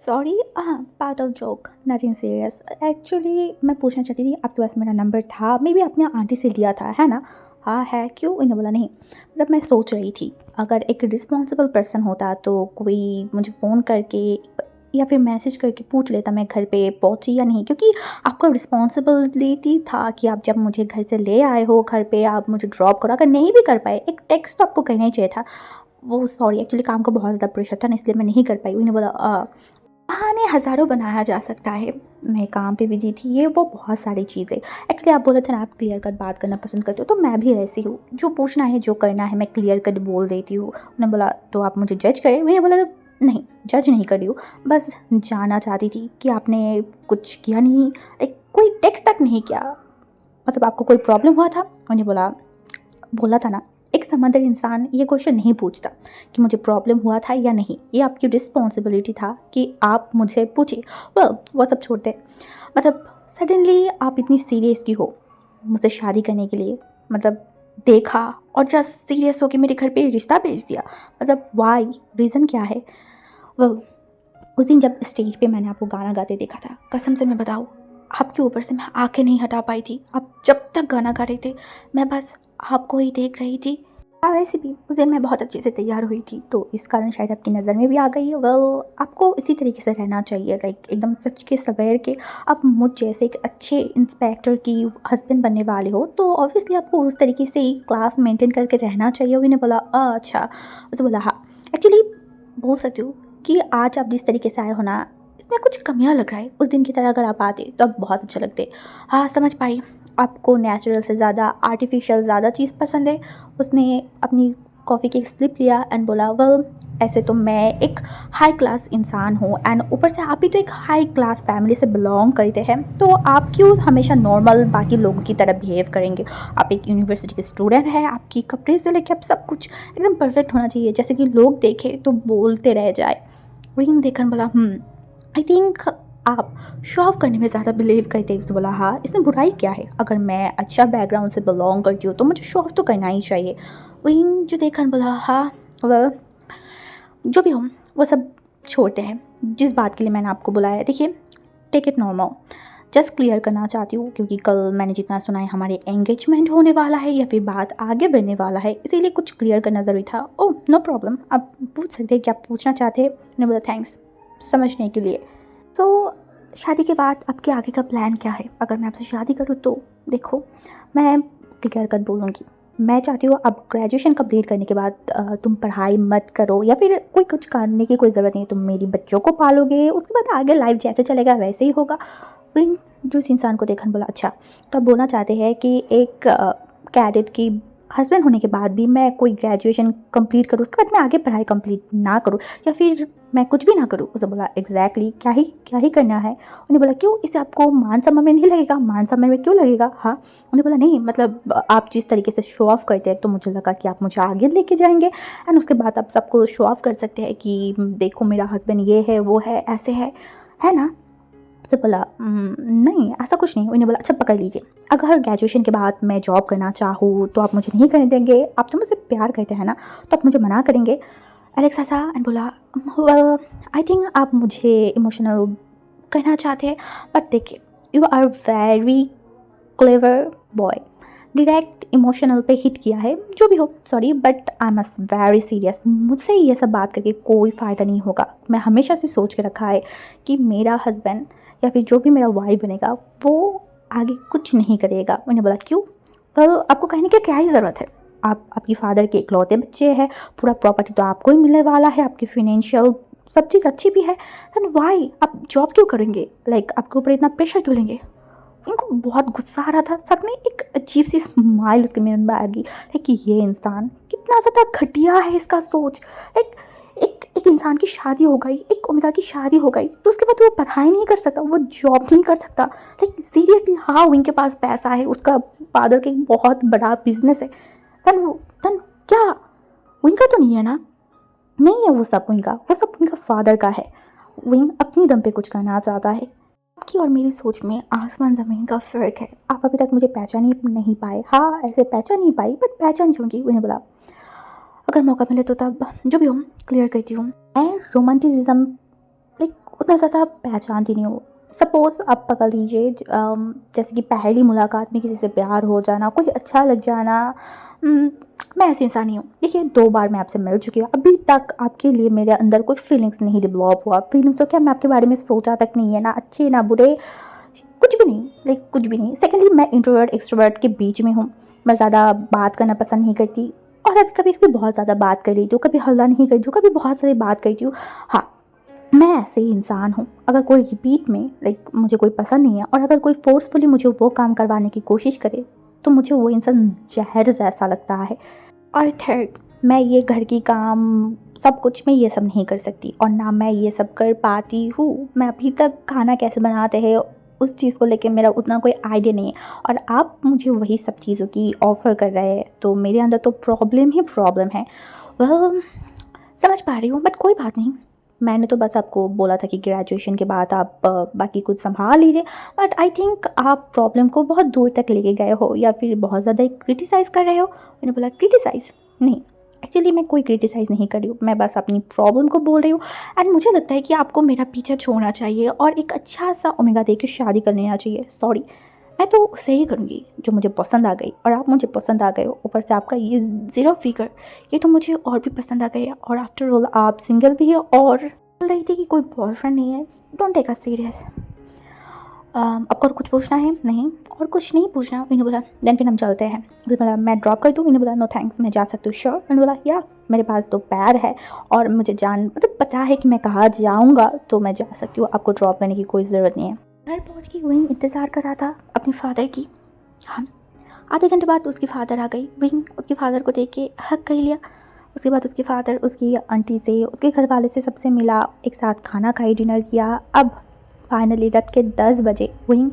सॉरी हाँ part of joke nothing serious, actually मैं पूछना चाहती थी आपके पास मेरा नंबर था, मे बी आपने आंटी से लिया था है ना? हाँ है, क्यों? इन्हें बोला नहीं मतलब मैं सोच रही थी अगर एक रिस्पॉन्सिबल पर्सन होता तो कोई मुझे फ़ोन करके या फिर मैसेज करके पूछ लेता मैं घर पे पहुंची या नहीं, क्योंकि आपका रिस्पॉन्सिबिलिटी था कि आप जब मुझे घर से ले आए हो घर पे आप मुझे ड्रॉप करो। अगर नहीं भी कर पाए एक टेक्स्ट तो आपको करना ही चाहिए था। वो सॉरी एक्चुअली काम का बहुत ज़्यादा प्रेशर था ना इसलिए मैं नहीं कर पाई। उन्हें बोला बहाने हज़ारों बनाया जा सकता है, मैं काम पे बिजी थी ये वो बहुत सारी चीज़ें। एक्चुअली आप बोले थे ना आप क्लियर कट बात करना पसंद करते हो, तो मैं भी ऐसी हूँ, जो पूछना है जो करना है मैं क्लियर कट बोल देती हूँ। उन्होंने बोला तो आप मुझे जज करें? मैंने बोला नहीं जज नहीं कर रही हूँ, बस जानना चाहती थी कि आपने कुछ किया नहीं, एक कोई टेक्स्ट तक नहीं किया, मतलब आपको कोई प्रॉब्लम हुआ था? उन्होंने बोला बोला था ना, एक समझदार इंसान ये क्वेश्चन नहीं पूछता कि मुझे प्रॉब्लम हुआ था या नहीं। ये आपकी रिस्पॉन्सिबिलिटी था कि आप मुझे पूछिए। वो सब छोड़ते, मतलब सडनली आप इतनी सीरियस क्यों हो मुझसे शादी करने के लिए? मतलब देखा और जस्ट सीरियस हो के मेरे घर पे रिश्ता भेज दिया, मतलब वाई, रीज़न क्या है? वेल, उस दिन जब स्टेज पे मैंने आपको गाना गाते देखा था, कसम से मैं बताऊँ, आपके ऊपर से मैं आंखें नहीं हटा पाई थी। आप जब तक गाना गा रहे थे मैं बस आपको ही देख रही थी। वैसे भी उस दिन मैं बहुत अच्छे से तैयार हुई थी, तो इस कारण शायद आपकी नज़र में भी आ गई। वेल, आपको इसी तरीके से रहना चाहिए, लाइक एकदम सच के सवेर के। आप मुझ जैसे एक अच्छे इंस्पेक्टर की हस्बैंड बनने वाले हो, तो ऑब्वियसली आपको उस तरीके से ही क्लास मेंटेन करके रहना चाहिए। उन्हें बोला अच्छा, उसे बोला हाँ, एक्चुअली बोल सकती हूँ कि आज आप जिस तरीके से आए हो ना, इसमें कुछ कमियां लग रहा है। उस दिन की तरह अगर आप आते तो आप बहुत अच्छा लगते। हाँ, समझ पाई, आपको नेचुरल से ज़्यादा आर्टिफिशियल ज़्यादा चीज़ पसंद है। उसने अपनी कॉफ़ी की एक स्लिप लिया एंड बोला, वेल, ऐसे तो मैं एक हाई क्लास इंसान हूँ एंड ऊपर से आप भी तो एक हाई क्लास फैमिली से बिलोंग करते हैं, तो आप क्यों हमेशा नॉर्मल बाकी लोगों की तरह बिहेव करेंगे? आप एक यूनिवर्सिटी के स्टूडेंट हैं, आपकी कपड़े से लेके आप सब कुछ एकदम परफेक्ट होना चाहिए, जैसे कि लोग देखे तो बोलते रह जाए। वही देखकर बोला, आई थिंक आप शो ऑफ करने में ज़्यादा बिलीव करते हैं। उसने बोला हाँ, इसमें बुराई क्या है? अगर मैं अच्छा बैकग्राउंड से बिलोंग करती हूँ तो मुझे शो ऑफ तो करना ही चाहिए। वही जो देखकर बोला हाँ, वेल, जो भी हो वो सब छोड़ते हैं। जिस बात के लिए मैंने आपको बुलाया, देखिए, take it normal. Just clear करना चाहती हूँ क्योंकि कल मैंने जितना सुना है हमारे एंगेजमेंट होने वाला है या फिर बात आगे बढ़ने वाला है, इसीलिए कुछ क्लियर करना ज़रूरी था। ओह, नो प्रॉब्लम, आप पूछ सकते हैं कि आप पूछना चाहते हैं। मैंने बोला थैंक्स समझने के लिए। तो शादी के बाद आपके आगे का प्लान क्या है? अगर मैं आपसे शादी करूँ तो देखो, मैं क्लियर कर बोलूँगी, मैं चाहती हूँ अब ग्रेजुएशन कंप्लीट करने के बाद तुम पढ़ाई मत करो या फिर कोई कुछ करने की कोई ज़रूरत नहीं है। तुम मेरी बच्चों को पालोगे, उसके बाद आगे लाइफ जैसे चलेगा वैसे ही होगा। फिर जो इस इंसान को देखा बोला अच्छा, तो आप बोलना चाहते हैं कि एक कैडेट की हस्बैंड होने के बाद भी मैं कोई ग्रेजुएशन कंप्लीट करूँ, उसके बाद मैं आगे पढ़ाई कंप्लीट ना करूँ या फिर मैं कुछ भी ना करूँ? उसे बोला एग्जैक्टली, क्या ही करना है? उन्हें बोला क्यों, इसे आपको मान सम्मान में नहीं लगेगा? मान सम्मान में क्यों लगेगा? हाँ। उन्हें बोला नहीं, मतलब आप जिस तरीके से शो ऑफ करते हैं तो मुझे लगा कि आप मुझे आगे लेके जाएंगे एंड उसके बाद आप सबको शो ऑफ कर सकते हैं कि देखो मेरा हस्बैंड ये है वो है ऐसे है ना? उससे बोला नहीं, ऐसा कुछ नहीं। उन्हें बोला अच्छा पकड़ लीजिए, अगर ग्रेजुएशन के बाद मैं जॉब करना चाहूँ तो आप मुझे नहीं करने देंगे? आप तो मुझसे प्यार करते हैं ना, तो आप मुझे मना करेंगे? एलेक्स हंसा एंड बोला, वेल, आई थिंक आप मुझे इमोशनल करना चाहते हैं, बट देखिए, you are very clever boy. Direct emotional पे हिट किया है, जो भी हो sorry, but I am very serious. मुझसे ये सब बात करके कोई फ़ायदा नहीं होगा। मैं हमेशा से सोच के रखा है कि मेरा हस्बैंड या फिर जो भी मेरा वाइफ बनेगा वो आगे कुछ नहीं करेगा। मैंने बोला क्यों? वेल, आपको कहने की क्या ही ज़रूरत है? आपकी फादर के इकलौते बच्चे हैं, पूरा प्रॉपर्टी तो आपको ही मिलने वाला है, आपकी फाइनेंशियल सब चीज़ अच्छी भी है, देन वाई आप जॉब क्यों करेंगे? लाइक आपके ऊपर इतना प्रेशर क्यों लेंगे? इनको बहुत गुस्सा आ रहा था। सच में एक अजीब सी स्माइल उसके मुंह में आ गई, लाइक ये इंसान कितना ज़्यादा घटिया है, इसका सोच। लाइक एक इंसान की शादी हो गई, एक उम्मीदा की शादी हो गई, तो उसके बाद वो पढ़ाई नहीं कर सकता, वो जॉब नहीं कर सकता। लाइक सीरियसली, हाँ उनके पास पैसा है, उसका फादर का एक बहुत बड़ा बिजनेस है, तन क्या उनका तो नहीं है ना? नहीं है वो सब उनका, वो सब उनका फादर का है। विंग अपनी दम पे कुछ करना चाहता है। आपकी और मेरी सोच में आसमान ज़मीन का फ़र्क है। आप अभी तक मुझे पहचान ही नहीं पाए। हाँ, ऐसे पहचान नहीं पाई, बट पहचान जाऊँगी। उन्हें बोला अगर मौका मिले तो तब जो भी हो क्लियर करती हूँ। मैं रोमांटिसिज्म लाइक उतना ज़्यादा पहचानती नहीं हूँ। सपोज़ आप पकड़ लीजिए जैसे कि पहली मुलाकात में किसी से प्यार हो जाना, कोई अच्छा लग जाना, मैं ऐसी इंसान नहीं हूँ। देखिए 2 बार मैं आपसे मिल चुकी हूँ, अभी तक आपके लिए मेरे अंदर कोई फीलिंग्स नहीं डेवलप हुआ। फीलिंग्स तो क्या, मैं आपके बारे में सोचा तक नहीं है, ना अच्छे ना बुरे, कुछ भी नहीं, लाइक कुछ भी नहीं। सेकेंडली, मैं इंट्रोवर्ट एक्सट्रोवर्ट के बीच में हूँ। मैं ज़्यादा बात करना पसंद नहीं करती और अभी कभी कभी बहुत ज़्यादा बात कर लेती हूँ, कभी हल्ला नहीं करती हूँ, कभी बहुत सारी बात करती हूँ। हाँ, मैं ऐसे ही इंसान हूँ। अगर कोई रिपीट में लाइक मुझे कोई पसंद नहीं है और अगर कोई फोर्सफुली मुझे वो काम करवाने की कोशिश करे तो मुझे वो इंसान जहर जैसा लगता है। और थर्ड, मैं ये घर की काम सब कुछ मैं ये सब नहीं कर सकती और ना मैं ये सब कर पाती हूँ। मैं अभी तक खाना कैसे बनाते हैं उस चीज़ को लेके मेरा उतना कोई आइडिया नहीं है और आप मुझे वही सब चीज़ों की ऑफ़र कर रहे हैं, तो मेरे अंदर तो प्रॉब्लम ही प्रॉब्लम है। वह समझ पा रही हूँ, बट कोई बात नहीं। मैंने तो बस आपको बोला था कि ग्रेजुएशन के बाद आप बाकी कुछ सँभाल लीजिए, बट आई थिंक आप प्रॉब्लम को बहुत दूर तक लेके गए हो या फिर बहुत ज़्यादा क्रिटिसाइज़ कर रहे हो। मैंने बोला क्रिटिसाइज़? नहीं, एक्चुअली मैं कोई क्रिटिसाइज़ नहीं कर रही हूँ, मैं बस अपनी प्रॉब्लम को बोल रही हूँ। एंड मुझे लगता है कि आपको मेरा पीछा छोड़ना चाहिए और एक अच्छा सा ओमेगा दे के शादी कर लेना चाहिए। सॉरी, मैं तो उससे ही करूँगी जो मुझे पसंद आ गई, और आप मुझे पसंद आ गए हो। ऊपर से आपका ये ज़ीरो फिगर, ये तो मुझे और भी पसंद आ गई है। और आफ्टर ऑल आप सिंगल भी हो और बोल रही थी कि कोई बॉयफ्रेंड नहीं है। Don't take us serious. आपको और कुछ पूछना है? नहीं, और कुछ नहीं पूछना। मैंने बोला देन फिर हम चलते हैं। उसने बोला मैं ड्रॉप कर दूँ? मैंने बोला नो थैंक्स, मैं जा सकती हूँ। श्योर? मैंने बोला या, मेरे पास तो पैर है और मुझे मतलब पता है कि मैं कहाँ जाऊँगा, तो मैं जा सकती हूँ। आपको ड्रॉप करने की कोई ज़रूरत नहीं है। घर पहुँच के विंग इंतज़ार कर रहा था अपने फादर की। हाँ, आधे घंटे बाद उसकी फादर आ गई। विंग उसके फादर को देख के हग कर लिया। उसके बाद उसके फादर उसकी आंटी से, उसके घर वाले से, सबसे मिला, एक साथ खाना खाई, डिनर किया। अब फाइनली रात के 10 बजे विंग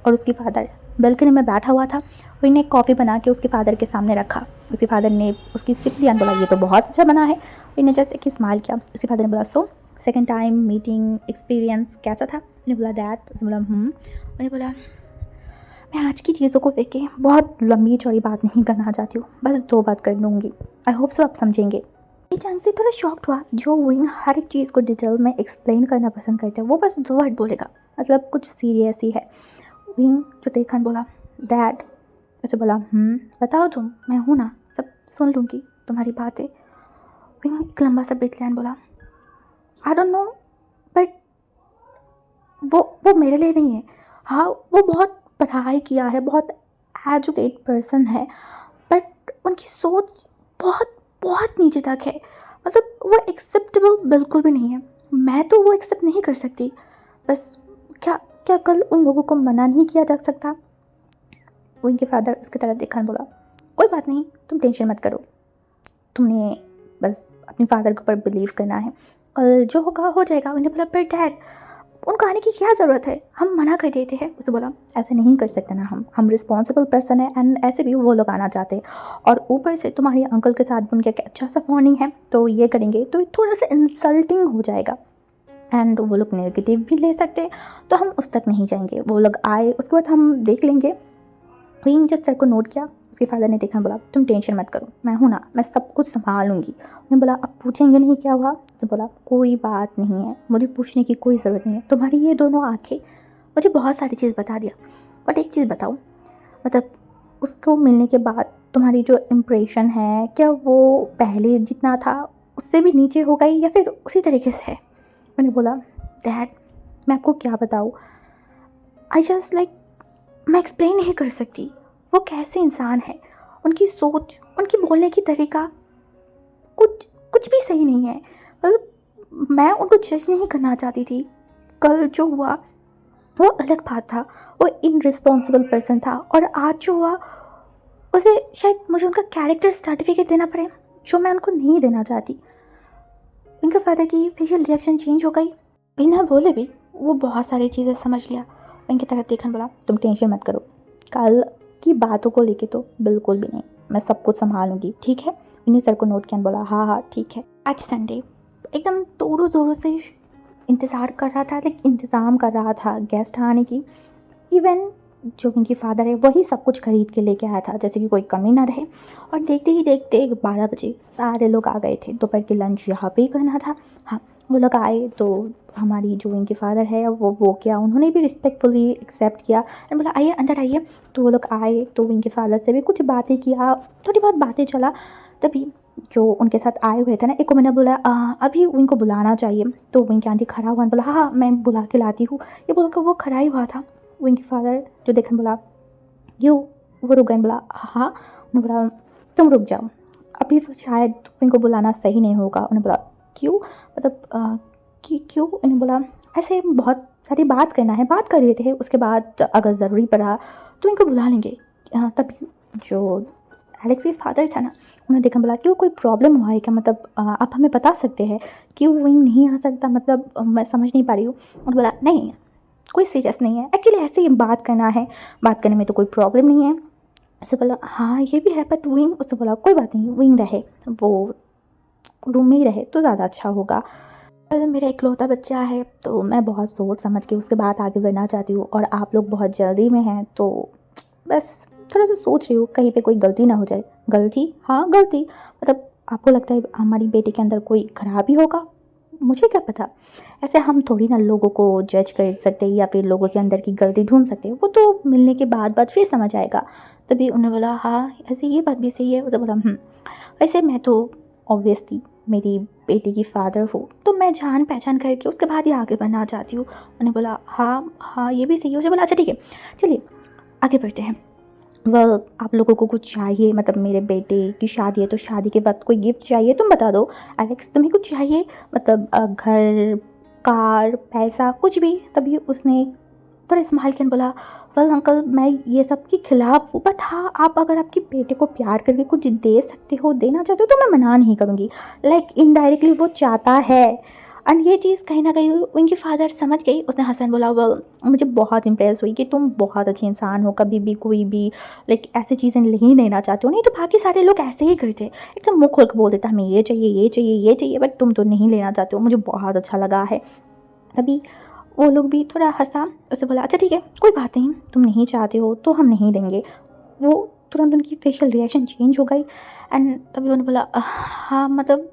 और उसकी फादर बालकनी में बैठा हुआ था। विंग ने कॉफ़ी बना के उसके फादर के सामने रखा। उसके फादर ने उसकी सिप लिया, बोला ये तो बहुत अच्छा बना है। विंग ने जैसे कि स्माइल किया। उसके फादर ने बोला so second time meeting experience कैसा था? मैंने बोला डैड। उसने बोला मैंने बोला मैं आज की चीज़ों को लेके बहुत लंबी चौड़ी बात नहीं करना चाहती हूँ, बस 2 बात कर लूँगी। आई होप सो आप समझेंगे। ये चांस से थोड़ा शॉक्ड हुआ। जो विंग हर एक चीज़ को डिटेल में एक्सप्लेन करना पसंद करते हैं, वो बस 2 वर्ड बोलेगा, मतलब कुछ सीरियस ही है। विंग जो देखा बोला डैड। उसे बोला बताओ तुम, मैं हूँ ना, सब सुन लूँगी तुम्हारी बातें। विंग एक लंबा सा ब्रेथ लिया, बोला आई डोंट नो, बट वो मेरे लिए नहीं है। हाँ, वो बहुत पढ़ाई किया है, बहुत एजुकेट पर्सन है, बट उनकी सोच बहुत बहुत नीचे तक है। मतलब वो एक्सेप्टेबल बिल्कुल भी नहीं है। मैं तो वो एक्सेप्ट नहीं कर सकती। बस क्या क्या कल उन लोगों को मना नहीं किया जा सकता? वो इनके फादर उसकी तरफ देखा, बोला कोई बात नहीं, तुम टेंशन मत करो, तुमने बस अपने फादर के ऊपर बिलीव करना है, और जो होगा हो जाएगा। उन्हें बोला पर डैड, उनको आने की क्या ज़रूरत है, हम मना कर देते हैं। उसे बोला ऐसे नहीं कर सकते ना, हम रिस्पॉन्सिबल पर्सन है, एंड ऐसे भी वो लोग आना चाहते हैं, और ऊपर से तुम्हारे अंकल के साथ उनका अच्छा सा बॉन्डिंग है, तो ये करेंगे तो थोड़ा सा इंसल्टिंग हो जाएगा, एंड वो लोग नेगेटिव भी ले सकते हैं, तो हम उस तक नहीं जाएंगे। वो लोग आए उसके बाद हम देख लेंगे। विंग जस्ट सर को नोट किया। उसके फादर ने देखा, बोला तुम टेंशन मत करो, मैं हूँ ना, मैं सब कुछ संभालूंगी। उन्होंने बोला अब पूछेंगे नहीं क्या हुआ? तो बोला कोई बात नहीं है, मुझे पूछने की कोई ज़रूरत नहीं है, तुम्हारी ये दोनों आँखें मुझे बहुत सारी चीज़ बता दिया, बट एक चीज़ बताओ, मतलब उसको मिलने के बाद तुम्हारी जो इम्प्रेशन है, क्या वो पहले जितना था उससे भी नीचे हो गई या फिर उसी तरीके से है? मैंने बोला डैड, मैं आपको क्या बताऊँ, आई जस्ट लाइक, मैं एक्सप्लेन नहीं कर सकती। वो कैसे इंसान है, उनकी सोच, उनकी बोलने की तरीका कुछ कुछ भी सही नहीं है। मतलब मैं उनको जज नहीं करना चाहती थी। कल जो हुआ वो अलग बात था, वो इनरिस्पॉन्सिबल पर्सन था, और आज जो हुआ उसे शायद मुझे उनका कैरेक्टर सर्टिफिकेट देना पड़े, जो मैं उनको नहीं देना चाहती। उनके फादर की फेशियल रिएक्शन चेंज हो गई। बिना बोले भी वो बहुत सारी चीज़ें समझ लिया। उनकी तरफ देखने बोला तुम टेंशन मत करो, कल की बातों को लेके तो बिल्कुल भी नहीं, मैं सब कुछ संभालूंगी, ठीक है? इन्हीं सर को नोट किया, बोला हाँ हाँ ठीक है। आज संडे, एकदम तोड़ों ज़ोरों से इंतज़ार कर रहा था, लाइक इंतज़ाम कर रहा था गेस्ट आने की। इवन जो इनकी फादर है वही सब कुछ खरीद के लेके आया था, जैसे कि कोई कमी ना रहे। और देखते ही देखते 12 बजे सारे लोग आ गए थे। दोपहर की लंच यहाँ पे ही करना था। हाँ, वो लोग आए तो हमारी जो इनके फादर है वो क्या, उन्होंने भी रिस्पेक्टफुली एक्सेप्ट किया एंड बोला आइए अंदर आइए। तो वो लोग आए तो इनके फादर से भी कुछ बातें किया, थोड़ी बहुत बातें चला। तभी जो उनके साथ आए हुए थे ना, एक को मैंने बोला अभी इनको बुलाना चाहिए। तो इनकी आंटी खड़ा हुआ, बोला हाँ मैं बुला के लाती हूँ। ये बोलकर वो खड़ा ही हुआ था। इनके फादर जो देखने बोला क्यों, वो रुक गए, बोला हाँ। उन्होंने बोला तुम रुक जाओ, अभी शायद इनको बुलाना सही नहीं होगा। उन्होंने बोला क्यों, मतलब क्यों? उन्होंने बोला ऐसे बहुत सारी बात करना है, बात कर रहे थे, उसके बाद अगर ज़रूरी पड़ा तो इनको बुला लेंगे। तभी जो एलेक्स के फादर था ना, उन्होंने देखा, बोला क्यों, कोई प्रॉब्लम हुआ है क्या, मतलब आप हमें बता सकते हैं क्यों विंग नहीं आ सकता, मतलब मैं समझ नहीं पा रही हूँ। उन्होंने बोला नहीं, कोई सीरियस नहीं है, एक्चुअली ऐसे ही बात करना है, बात करने में तो कोई प्रॉब्लम नहीं है। उससे बोला हाँ ये भी है, बट विंग, उससे बोला कोई बात नहीं, विंग रहे, वो रूम में ही रहे तो ज़्यादा अच्छा होगा। मेरा इकलौता बच्चा है तो मैं बहुत सोच समझ के उसके बाद आगे बढ़ना चाहती हूँ, और आप लोग बहुत जल्दी में हैं तो बस थोड़ा सा सोच रही हूँ कहीं पे कोई गलती ना हो जाए। गलती? हाँ गलती, मतलब आपको लगता है हमारी बेटी के अंदर कोई खराबी होगा? मुझे क्या पता। ऐसे हम थोड़ी ना लोगों को जज कर सकते या फिर लोगों के अंदर की गलती ढूंढ सकते, वो तो मिलने के बाद फिर समझ आएगा। तभी उन्होंने बोला हाँ ऐसे ये बात भी सही है। उसे बोला वैसे मैं तो ऑब्वियसली मेरी बेटी की फादर हूँ, तो मैं जान पहचान करके उसके बाद ही आगे बढ़ना चाहती हूँ। उन्होंने बोला हाँ हाँ ये भी सही है। उसे बोला अच्छा ठीक है, चलिए आगे बढ़ते हैं। वह आप लोगों को कुछ चाहिए, मतलब मेरे बेटे की शादी है तो शादी के बाद कोई गिफ्ट चाहिए तुम बता दो। एलेक्स तुम्हें कुछ चाहिए, मतलब घर, कार, पैसा, कुछ भी? तभी उसने थोड़ा स्माइल के बोला वेल अंकल मैं ये सब के खिलाफ हूँ, बट हाँ आप अगर आपके बेटे को प्यार करके कुछ दे सकते हो, देना चाहते हो तो मैं मना नहीं करूँगी। लाइक इनडायरेक्टली वो चाहता है, एंड ये चीज़ कहीं ना कहीं उनकी फादर समझ गई। उसने हसन बोला वेल मुझे बहुत इंप्रेस हुई कि तुम बहुत अच्छे इंसान हो, कभी भी कोई भी लाइक ऐसी चीज़ें नहीं लेना चाहते हो। नहीं तो बाकी सारे लोग ऐसे ही करते, एकदम मुँह खोल के बोल देता हमें ये चाहिए ये चाहिए ये चाहिए, बट तुम तो नहीं लेना चाहते हो। मुझे बहुत अच्छा लगा है। तभी वो लोग भी थोड़ा हंसा। उसे बोला अच्छा ठीक है कोई बात नहीं, तुम नहीं चाहते हो तो हम नहीं देंगे। वो तुरंत उनकी फेशियल रिएक्शन चेंज हो गई, एंड तभी उन्होंने बोला हाँ मतलब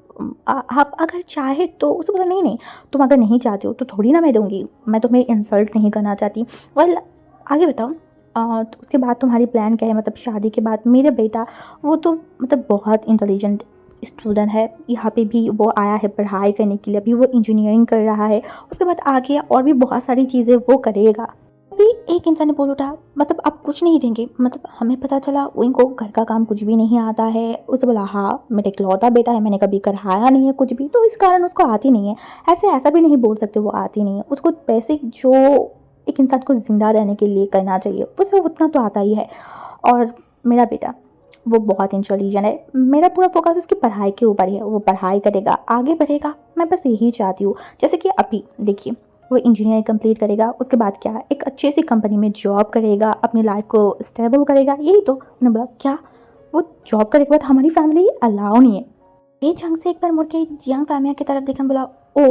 आप अगर चाहे तो। उसे बोला नहीं नहीं, तुम अगर नहीं चाहते हो तो थोड़ी ना मैं दूंगी, मैं तुम्हें इंसल्ट नहीं करना चाहती। वेल आगे बताओ। तो उसके बाद तुम्हारी प्लान क्या है, मतलब शादी के बाद? मेरा बेटा वो तो मतलब बहुत इंटेलिजेंट स्टूडेंट है, यहाँ पे भी वो आया है पढ़ाई करने के लिए, अभी वो इंजीनियरिंग कर रहा है, उसके बाद आगे और भी बहुत सारी चीज़ें वो करेगा। अभी एक इंसान ने बोल उठा मतलब आप कुछ नहीं देंगे? मतलब हमें पता चला उनको घर का काम कुछ भी नहीं आता है। उसे बोला हाँ मेरा इकलौता बेटा है, मैंने कभी कराया नहीं है कुछ भी, तो इस कारण उसको आती नहीं है। ऐसे ऐसा भी नहीं बोल सकते वो आती नहीं है, उसको बेसिक जो एक इंसान को ज़िंदा रहने के लिए करना चाहिए उसे उतना तो आता ही है। और मेरा बेटा वो बहुत इंटेलिजेंट है, मेरा पूरा फोकस उसकी पढ़ाई के ऊपर ही है, वो पढ़ाई करेगा आगे बढ़ेगा, मैं बस यही चाहती हूँ। जैसे कि अभी देखिए वो इंजीनियरिंग कंप्लीट करेगा, उसके बाद क्या एक अच्छी सी कंपनी में जॉब करेगा, अपनी लाइफ को स्टेबल करेगा, यही तो। उन्होंने बोला क्या वो जॉब करे के बाद हमारी फैमिली अलाउ नहीं है? ये जंग से एक बार मुड़ के यंग फैमिली की तरफ देखने बोला ओ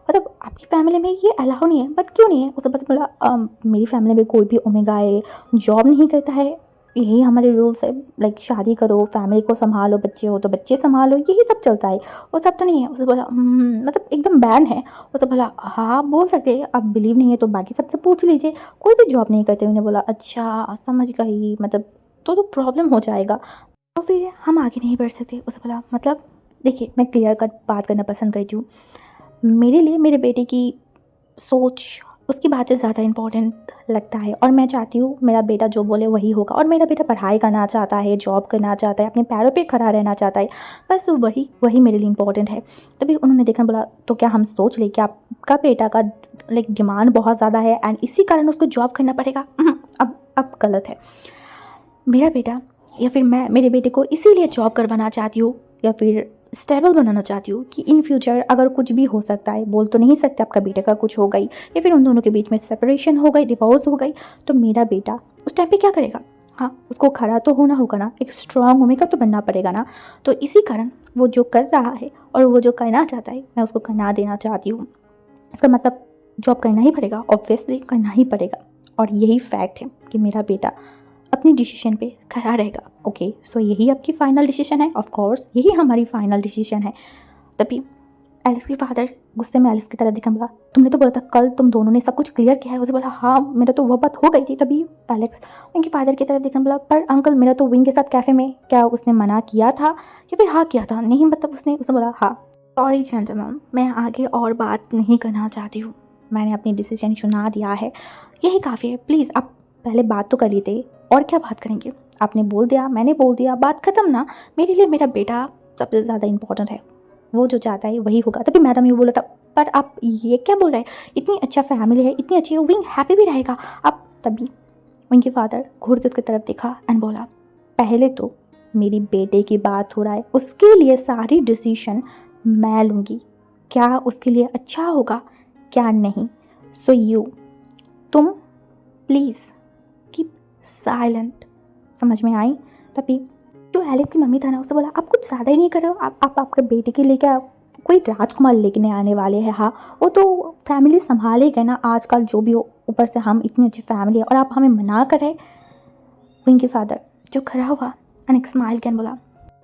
मतलब आपकी फैमिली में ये अलाउ नहीं है, बट क्यों नहीं है? उसे पता बोला मेरी फैमिली में कोई भी ओमेगा है जॉब नहीं करता है, यही हमारे रूल्स है, लाइक शादी करो, फैमिली को संभालो, बच्चे हो तो बच्चे संभालो, यही सब चलता है, वो सब तो नहीं है। उसे बोला मतलब एकदम बैन है। उसे बोला हाँ बोल सकते हैं, आप बिलीव नहीं है तो बाकी सबसे पूछ लीजिए, कोई भी जॉब नहीं करते। उन्हें बोला अच्छा समझ गई, मतलब तो प्रॉब्लम हो जाएगा, तो फिर हम आगे नहीं बढ़ सकते। उसे बोला मतलब देखिए मैं क्लियर कट बात करना पसंद करती हूँ, मेरे लिए मेरे बेटे की सोच, उसकी बातें ज़्यादा इम्पोर्टेंट लगता है, और मैं चाहती हूँ मेरा बेटा जो बोले वही होगा। और मेरा बेटा पढ़ाई करना चाहता है, जॉब करना चाहता है, अपने पैरों पे खड़ा रहना चाहता है, बस वही वही मेरे लिए इम्पोर्टेंट है। तभी उन्होंने देखा बोला तो क्या हम सोच लें कि आपका बेटा का लाइक डिमांड बहुत ज़्यादा है एंड इसी कारण उसको जॉब करना पड़ेगा? अब गलत है। मेरा बेटा या फिर मैं मेरे बेटे को इसीलिए जॉब करवाना चाहती हूँ या फिर स्टेबल बनाना चाहती हूँ कि इन फ्यूचर अगर कुछ भी हो सकता है, बोल तो नहीं सकते आपका बेटे का कुछ हो गई या फिर उन दोनों के बीच में सेपरेशन हो गई, डिवोर्स हो गई, तो मेरा बेटा उस टाइम पे क्या करेगा? हाँ उसको खड़ा तो होना होगा ना, एक स्ट्रांग ओमेगा तो बनना पड़ेगा ना। तो इसी कारण वो जो कर रहा है और वो जो करना चाहता है मैं उसको करना देना चाहती हूँ। इसका मतलब जॉब करना ही पड़ेगा, ऑब्वियसली करना ही पड़ेगा, और यही फैक्ट है कि मेरा बेटा अपनी डिसीजन पे खड़ा रहेगा। ओके सो यही आपकी फाइनल डिसीजन है? ऑफ कोर्स यही हमारी फाइनल डिसीजन है। तभी एलेक्स के फादर गुस्से में एलेक्स की तरफ देखा, बोला तुमने तो बोला था कल तुम दोनों ने सब कुछ क्लियर किया है। उसे बोला हाँ मेरा तो वो बात हो गई थी। तभी एलेक्स उनके फादर की तरफ देखना, बोला पर अंकल मेरा तो विंग के साथ कैफ़े में, क्या उसने मना किया था या फिर हाँ किया था? नहीं मतलब उसने। उसे बोला हाँ सॉरी जेंटलमैन, मैं आगे और बात नहीं करना चाहती हूँ, मैंने अपनी डिसीजन सुना दिया है, यही काफ़ी है। प्लीज़ आप पहले बात तो कर लेते, और क्या बात करेंगे? आपने बोल दिया, मैंने बोल दिया, बात ख़त्म ना। मेरे लिए मेरा बेटा सबसे ज़्यादा इंपॉर्टेंट है, वो जो चाहता है वही होगा। तभी मैडम ये बोला था पर आप ये क्या बोल रहे हैं, इतनी अच्छा फैमिली है, इतनी अच्छी विंग हैप्पी भी रहेगा आप। तभी उनके फादर घूर के उसकी तरफ देखा एंड बोला पहले तो मेरी बेटे की बात हो रहा है, उसके लिए सारी डिसीजन मैं लूँगी, क्या उसके लिए अच्छा होगा क्या नहीं। सो यू तुम प्लीज़ कीप साइलेंट। समझ में आई? तभी जो एलेक्स की मम्मी था ना, उससे बोला आप कुछ ज़्यादा ही नहीं कर रहे हो, आप आपके बेटे के लिए क्या कोई राजकुमार लेके आने वाले हैं? हाँ, वो तो फैमिली संभालेगा ना आजकल जो भी हो, ऊपर से हम इतनी अच्छी फैमिली है और आप हमें मना कर रहे। विंग के फादर जो खड़ा हुआ एंड एक स्माइल कैन बोला,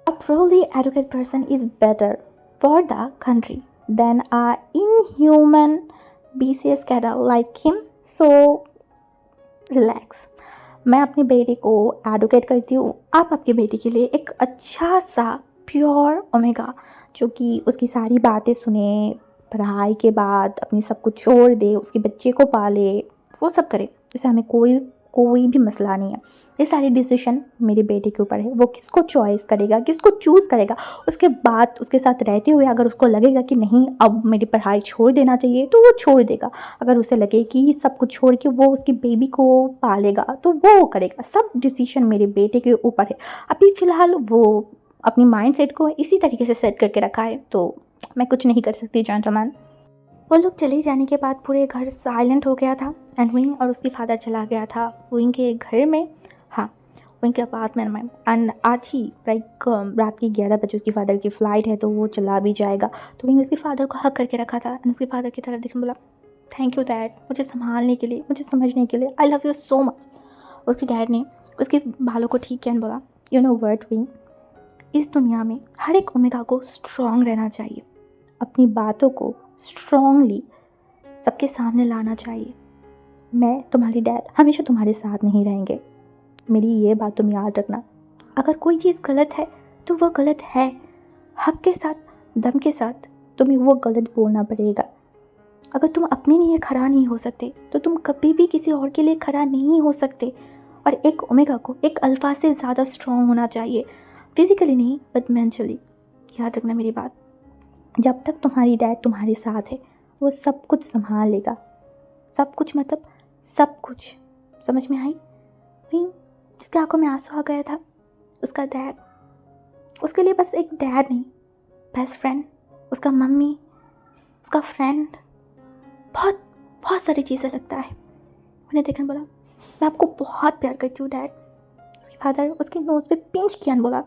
a truly educated person is better for the country than a inhuman BCS cadre like him. So relax. मैं अपने बेटे को एडवोकेट करती हूँ, आप आपके बेटे के लिए एक अच्छा सा प्योर ओमेगा जो कि उसकी सारी बातें सुने, पढ़ाई के बाद अपनी सब कुछ छोड़ दे, उसके बच्चे को पाले, वो सब करे, इससे हमें कोई भी मसला नहीं है। ये सारी डिसीजन मेरे बेटे के ऊपर है, वो किसको चॉइस करेगा, किसको चूज़ करेगा। उसके बाद उसके साथ रहते हुए अगर उसको लगेगा कि नहीं अब मेरी पढ़ाई छोड़ देना चाहिए तो वो छोड़ देगा। अगर उसे लगे कि सब कुछ छोड़ के वो उसकी बेबी को पालेगा तो वो करेगा। सब डिसीजन मेरे बेटे के ऊपर है। अभी फ़िलहाल वो अपनी माइंड सेट को इसी तरीके से सेट करके रखा है, तो मैं कुछ नहीं कर सकती जेंटलमैन। वो लोग चले जाने के बाद पूरे घर साइलेंट हो गया था एंड विंग और उसकी फादर चला गया था विंग के घर में। हाँ, विंग के अपार्टमेंट में। एंड आज ही रात की 11 बजे उसकी फादर की फ़्लाइट है तो वो चला भी जाएगा। तो विंग उसके फादर को हक करके रखा था एंड उसके फादर की तरफ देखने बोला, थैंक यू डैड, मुझे संभालने के लिए, मुझे समझने के लिए, I love you so much. उसके डैड ने उसके बालों को ठीक किया एंड बोला, यू नो व्हाट विंग, इस दुनिया में हर एक ओमेगा को स्ट्रॉन्ग रहना चाहिए, अपनी बातों को स्ट्रॉन्गली सबके सामने लाना चाहिए। मैं तुम्हारी डैड हमेशा तुम्हारे साथ नहीं रहेंगे, मेरी ये बात तुम याद रखना। अगर कोई चीज़ गलत है तो वो गलत है, हक के साथ, दम के साथ तुम्हें वो गलत बोलना पड़ेगा। अगर तुम अपने लिए खड़ा नहीं हो सकते तो तुम कभी भी किसी और के लिए खड़ा नहीं हो सकते। और एक ओमेगा को एक अल्फा से ज़्यादा स्ट्रॉन्ग होना चाहिए, फिजिकली नहीं बट मेंटली। याद रखना मेरी बात, जब तक तुम्हारी डैड तुम्हारे साथ है वो सब कुछ संभाल लेगा। सब कुछ मतलब सब कुछ। समझ में आई? वहीं जिसके आंखों में आंसू आ गया था, उसका डैड, उसके लिए बस एक डैड नहीं, बेस्ट फ्रेंड, उसका मम्मी, उसका फ्रेंड, बहुत बहुत सारी चीज़ें लगता है। उन्हें देखने बोला, मैं आपको बहुत प्यार करती हूँ डैड। उसके फादर उसके नोज़ पे पिंच किया और बोला,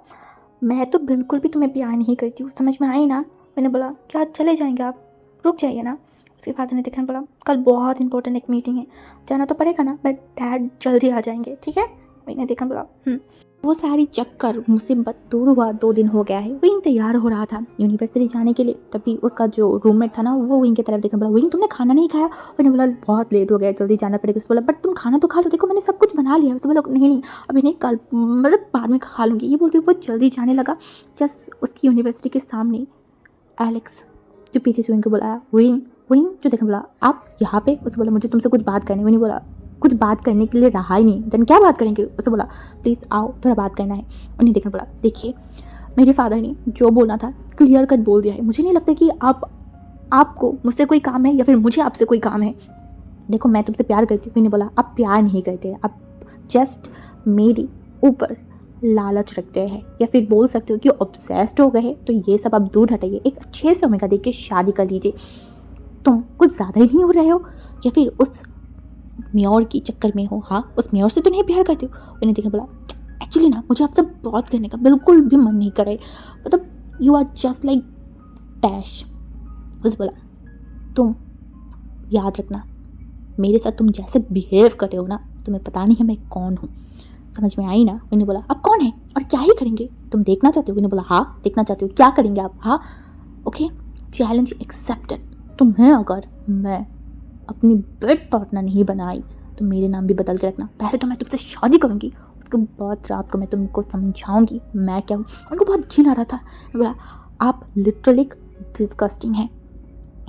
मैं तो बिल्कुल भी तुम्हें प्यार नहीं करती हूँ, समझ में आई ना? मैंने बोला, क्या चले जाएंगे आप, रुक जाइए ना। उसके फादर ने देखने बोला, कल बहुत इंपॉर्टेंट एक मीटिंग है, जाना तो पड़ेगा ना, बट डैड जल्दी आ जाएंगे, ठीक है? मैंने देखने बोला वो सारी चक्कर मुसीबत दूर हुआ 2 दिन हो गया है। विंग तैयार हो रहा था यूनिवर्सिटी जाने के लिए, तभी उसका जो रूममेट था ना वो विंग की तरफ देखने बोला, विंग तुमने खाना नहीं खाया? मैंने बोला बहुत लेट हो गया, जल्दी जाना पड़ेगा। उसने बोला बट तुम खाना तो खा लो, देखो मैंने सब कुछ बना लिया। उसने बोला नहीं अभी नहीं, कल मतलब बाद में खा लूँगी। ये बोलते वो जल्दी जाने लगा। जस्ट उसकी यूनिवर्सिटी के सामने एलेक्स जो पीछे से विंग को बुलाया, विंग जो देखने बोला, आप यहाँ पे? उसने बोला मुझे तुमसे कुछ बात करनी। मैंने बोला कुछ बात करने के लिए रहा ही नहीं, देन क्या बात करेंगे? उसे बोला प्लीज़ आओ, थोड़ा बात करना है। उन्हें देखने बोला, देखिए मेरे फादर ने जो बोलना था क्लियर कट बोल दिया है, मुझे नहीं लगता कि आपको मुझसे कोई काम है या फिर मुझे आपसे कोई काम है। देखो मैं तुमसे प्यार करती हूँ। मैंने बोला आप प्यार नहीं करते, आप जस्ट मेरे ऊपर लालच रखते हैं या फिर बोल सकते हो कि ऑब्सेस्ड हो गए हैं। तो ये सब आप दूर हटाइए, एक अच्छे से ओमेगा देख के शादी कर लीजिए। तुम कुछ ज़्यादा ही नहीं हो रहे हो या फिर उस म्योर की चक्कर में हो? हाँ, उस म्योर से तो नहीं प्यार करती हो। उन्हें देखने बोला एक्चुअली ना मुझे आपसे बात करने का बिल्कुल भी मन नहीं करे, मतलब you are just like dash. उस बोला तुम याद रखना मेरे साथ तुम जैसे बिहेव कर रहे हो ना, तुम्हें पता नहीं है मैं कौन हूँ। समझ में आई ना? मैंने बोला आप कौन है और क्या ही करेंगे, तुम देखना चाहते हो? मैंने बोला हाँ देखना चाहती हो, क्या करेंगे आप? हाँ ओके, चैलेंज एक्सेप्टेड। तुम्हें अगर मैं अपनी बेड पार्टनर नहीं बनाई तो मेरे नाम भी बदल के रखना। पहले तो मैं तुमसे शादी करूँगी, उसके बाद रात को मैं तुमको समझाऊंगी मैं क्या हूँ। उनको बहुत घिन आ रहा था। बोला आप लिटरली डिस्गस्टिंग हैं।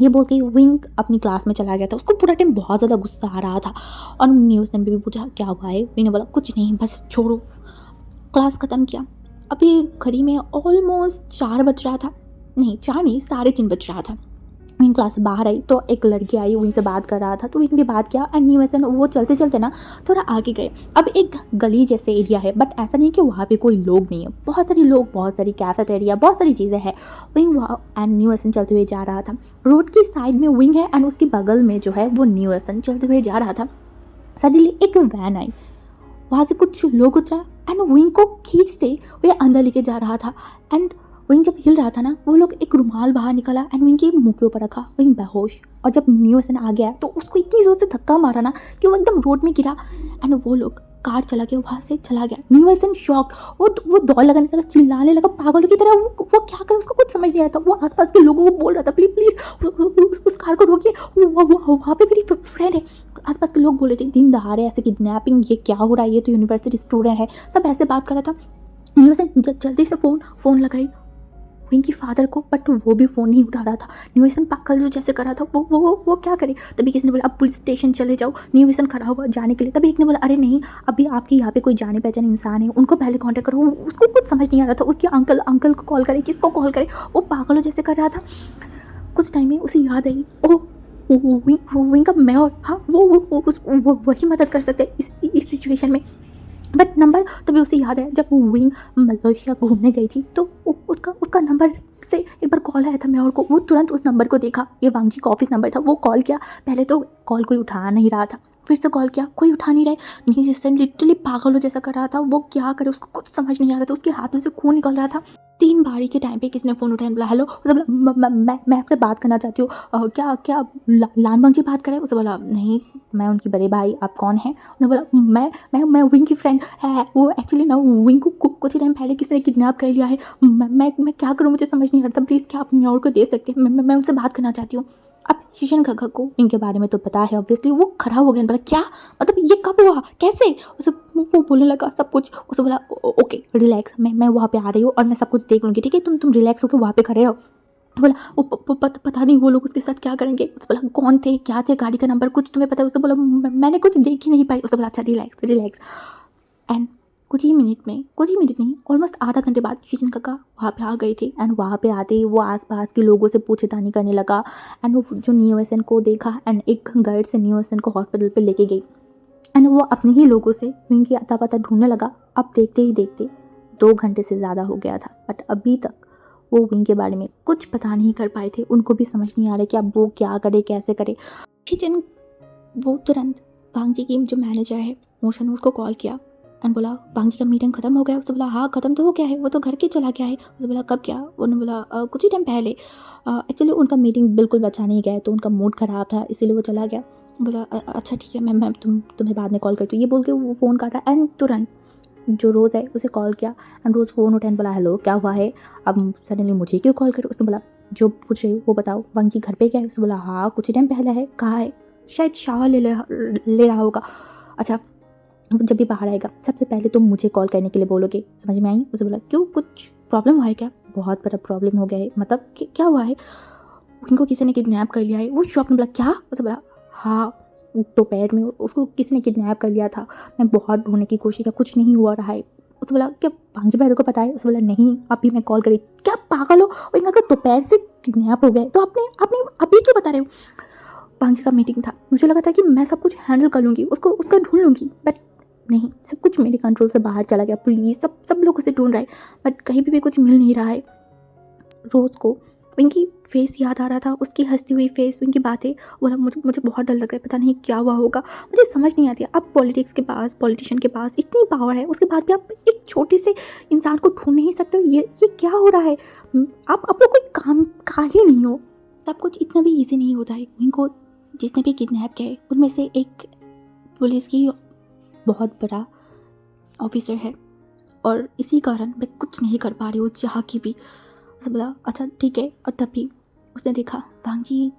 ये बोल के विंग अपनी क्लास में चला गया था। उसको पूरा टाइम बहुत ज़्यादा गुस्सा आ रहा था और न्यूज़ ने भी पूछा क्या हुआ है। विंग ने बोला कुछ नहीं, बस छोड़ो। क्लास ख़त्म किया। अभी घड़ी में ऑलमोस्ट 4 बज रहा था, नहीं 4 नहीं 3:30 बज रहा था। विंग क्लास से बाहर आई तो एक लड़की आई, विंग से बात कर रहा था तो विंग भी बात किया एंड वैसे वो चलते चलते ना थोड़ा आगे गए। अब एक गली जैसे एरिया है बट ऐसा नहीं कि वहाँ पे कोई लोग नहीं है, बहुत सारे लोग, बहुत सारी कैफेटेरिया, बहुत सारी चीज़ें हैं। विंग वहाँ एंड न्यू एसन चलते हुए जा रहा था। रोड की साइड में विंग है एंड उसके बगल में जो है वो न्यू एसन चलते हुए जा रहा था। सडनली एक वैन आई, वहाँ से कुछ लोग उतरा एंड विंग को खींचते वो अंदर लेके जा रहा था। एंड विंग जब हिल रहा था ना, वो लोग एक रुमाल बाहर निकाला एंड विंग के मुंह के ऊपर रखा, विंग बेहोश। और जब न्यूसन आ गया तो उसको इतनी जोर से धक्का मारा ना कि वो एकदम रोड में गिरा एंड वो लोग कार चला गया, वहाँ से चला गया। न्यूसन शॉक्ड, वो दौड़ लगाने लगा, चिल्लाने लगा पागलों की तरह। वो क्या करे, उसको कुछ समझ नहीं आया था। वो आसपास के लोगों को बोल रहा था, प्लीज प्लीज उस कार को रोकिए, वहाँ पे मेरी फ्रेंड है। आसपास के लोग बोले थे दिन दहाड़े ऐसे किडनैपिंग, ये क्या हो रहा है, ये तो यूनिवर्सिटी स्टूडेंट है, सब ऐसे बात कर रहा था। न्यूसन जल्दी से फ़ोन लगाई विंग की फादर को, बट वो भी फ़ोन नहीं उठा रहा था। न्यूसन पागल जो जैसे कर रहा था, वो क्या करे। तभी किसी ने बोला अब पुलिस स्टेशन चले जाओ। न्यूसन खड़ा हुआ जाने के लिए, तभी एक ने बोला अरे नहीं, अभी आपकी यहाँ पे कोई जाने पहचाने इंसान है, उनको पहले कांटेक्ट करो। उसको कुछ समझ नहीं आ रहा था, उसके अंकल को कॉल करे, किसको कॉल करे, वो पागलों जैसे कर रहा था। कुछ टाइम में उसे याद आई, विंग का मेयर, हाँ वो वही मदद कर सकते हैं इस सिचुएशन में। बट नंबर तभी उसे याद है, जब विंग मलेशिया घूमने गई थी तो उसका नंबर से एक बार कॉल आया था मेयर को। वो तुरंत उस नंबर को देखा, ये वांगजी का ऑफिस नंबर था। वो कॉल किया, पहले तो कॉल कोई उठा नहीं रहा था, फिर से कॉल किया, कोई उठा नहीं रहा। न्यूसन लिटरली पागलों जैसा कर रहा था। वो क्या करे, उसको कुछ समझ नहीं आ रहा था, उसके हाथों से खून निकल रहा था। 3 बारी के टाइम पे किसने फ़ोन उठाया, बोला हेलो। उसे बोला मैं आपसे बात करना चाहती हूँ। क्या लान वांगजी बात करें। उसे बोला नहीं, मैं उनकी बड़े भाई, आप कौन हैं। उन्होंने बोला मैं विंग की फ्रेंड है। वो एक्चुअली ना विंग को कुछ ही टाइम पहले किसी ने किडनैप कर लिया है। मैं क्या करूँ, मुझे समझ नहीं आ रहा था, प्लीज़ क्या आप मेयर को दे सकते हैं, मैं उनसे बात करना चाहती हूँ। अब शीशन खगा को इनके बारे में तो पता है ऑब्वियसली। वो खड़ा हो गया, बोला क्या मतलब, ये कब हुआ, कैसे। उसे वो बोलने लगा सब कुछ। उसे बोला ओके रिलैक्स, मैं वहाँ पे आ रही हूँ और मैं सब कुछ देख लूँगी, ठीक है, तुम रिलैक्स होकर वहाँ पे खड़े रहो। बोला वो पता नहीं वो लोग उसके साथ क्या करेंगे। उसे बोला कौन थे, क्या थे, गाड़ी का नंबर कुछ तुम्हें पता है। उसे बोला मैंने कुछ देख ही नहीं पाई। उसे बोला अच्छा रिलैक्स। एंड कुछ ही मिनट नहीं, ऑलमोस्ट आधा घंटे बाद शीशन काका वहाँ पे आ गए थे। एंड वहाँ पे आते ही वो आसपास के लोगों से पूछतानी करने लगा। एंड वो जो न्यूसन को देखा एंड एक गाइड से न्यूसन को हॉस्पिटल पे लेके गई। एंड वो अपने ही लोगों से विंग की अता पता ढूंढने लगा। अब देखते ही देखते 2 घंटे से ज़्यादा हो गया था, बट अभी तक वो विंग के बारे में कुछ पता नहीं कर पाए थे। उनको भी समझ नहीं आ रहा कि अब वो क्या करे, कैसे करे। किचन वो तुरंत वांगजी की जो मैनेजर है मोशन, उसको कॉल किया एंड बोला वांगजी का मीटिंग ख़त्म हो गया। उसने बोला हाँ ख़त्म तो हो गया है, वो तो घर के चला गया है। उसने बोला कब क्या। उन्होंने बोला कुछ ही टाइम पहले। एक्चुअली उनका मीटिंग बिल्कुल बचा नहीं गया, तो उनका मूड ख़राब था इसीलिए वो चला गया। बोला अच्छा ठीक है, मैं तुम्हें बाद में कॉल करती हूँ। ये बोल के वो फ़ोन काटा एंड तुरंत जो रोज़ है उसे कॉल किया एंड रोज़ फ़ोन उठाने बोला हेलो क्या हुआ है, अब सडनली मुझे क्यों कॉल करो। उसने बोला जो पूछ रही हो वो बताओ, वांगजी घर पे क्या है। उसने बोला हाँ कुछ ही टाइम पहले है, कहाँ है, शायद शावर ले रहा होगा। अच्छा जब भी बाहर आएगा सबसे पहले तुम मुझे कॉल करने के लिए बोलोगे, समझ में आई। उसे बोला क्यों, कुछ प्रॉब्लम हुआ है क्या। बहुत बड़ा प्रॉब्लम हो गया है, मतलब क्या हुआ है। उनको किसी ने किडनैप कर लिया है। वो शॉक में बोला क्या। उसे बोला हाँ दोपहर में उसको किसी ने किडनैप कर लिया था, मैं बहुत ढूंढने की कोशिश किया, कुछ नहीं हुआ रहा है। उसे बोला क्या वांगजी भाई को पता है। उसे बोला नहीं, अभी मैं कॉल करी। क्या पागल हो, और अगर दोपहर से किडनैप हो गए तो आपने अभी क्यों बता रहे हो। वांगजी का मीटिंग था, मुझे लगा था कि मैं सब कुछ हैंडल कर लूँगी, उसका ढूंढ लूँगी, बट नहीं, सब कुछ मेरे कंट्रोल से बाहर चला गया। पुलिस सब लोग उसे ढूंढ रहा है, बट कहीं भी कुछ मिल नहीं रहा है। रोज़ को उनकी फेस याद आ रहा था, उसकी हंसती हुई फेस, उनकी बातें। बोला मुझे बहुत डर लग रहा है, पता नहीं क्या हुआ होगा, मुझे समझ नहीं आती। अब पॉलिटिशियन के पास इतनी पावर है, उसके बाद भी आप एक छोटे से इंसान को ढूंढ नहीं सकते हो। ये क्या हो रहा है। आप लोग कोई काम का ही नहीं हो। सब कुछ इतना भी ईजी नहीं होता है। उनको जिसने भी किडनैप किया है उनमें से एक पुलिस की बहुत बड़ा ऑफिसर है, और इसी कारण मैं कुछ नहीं कर पा रही हूँ चाह की भी। उसने बोला अच्छा ठीक है। और तभी उसने देखा वांगजी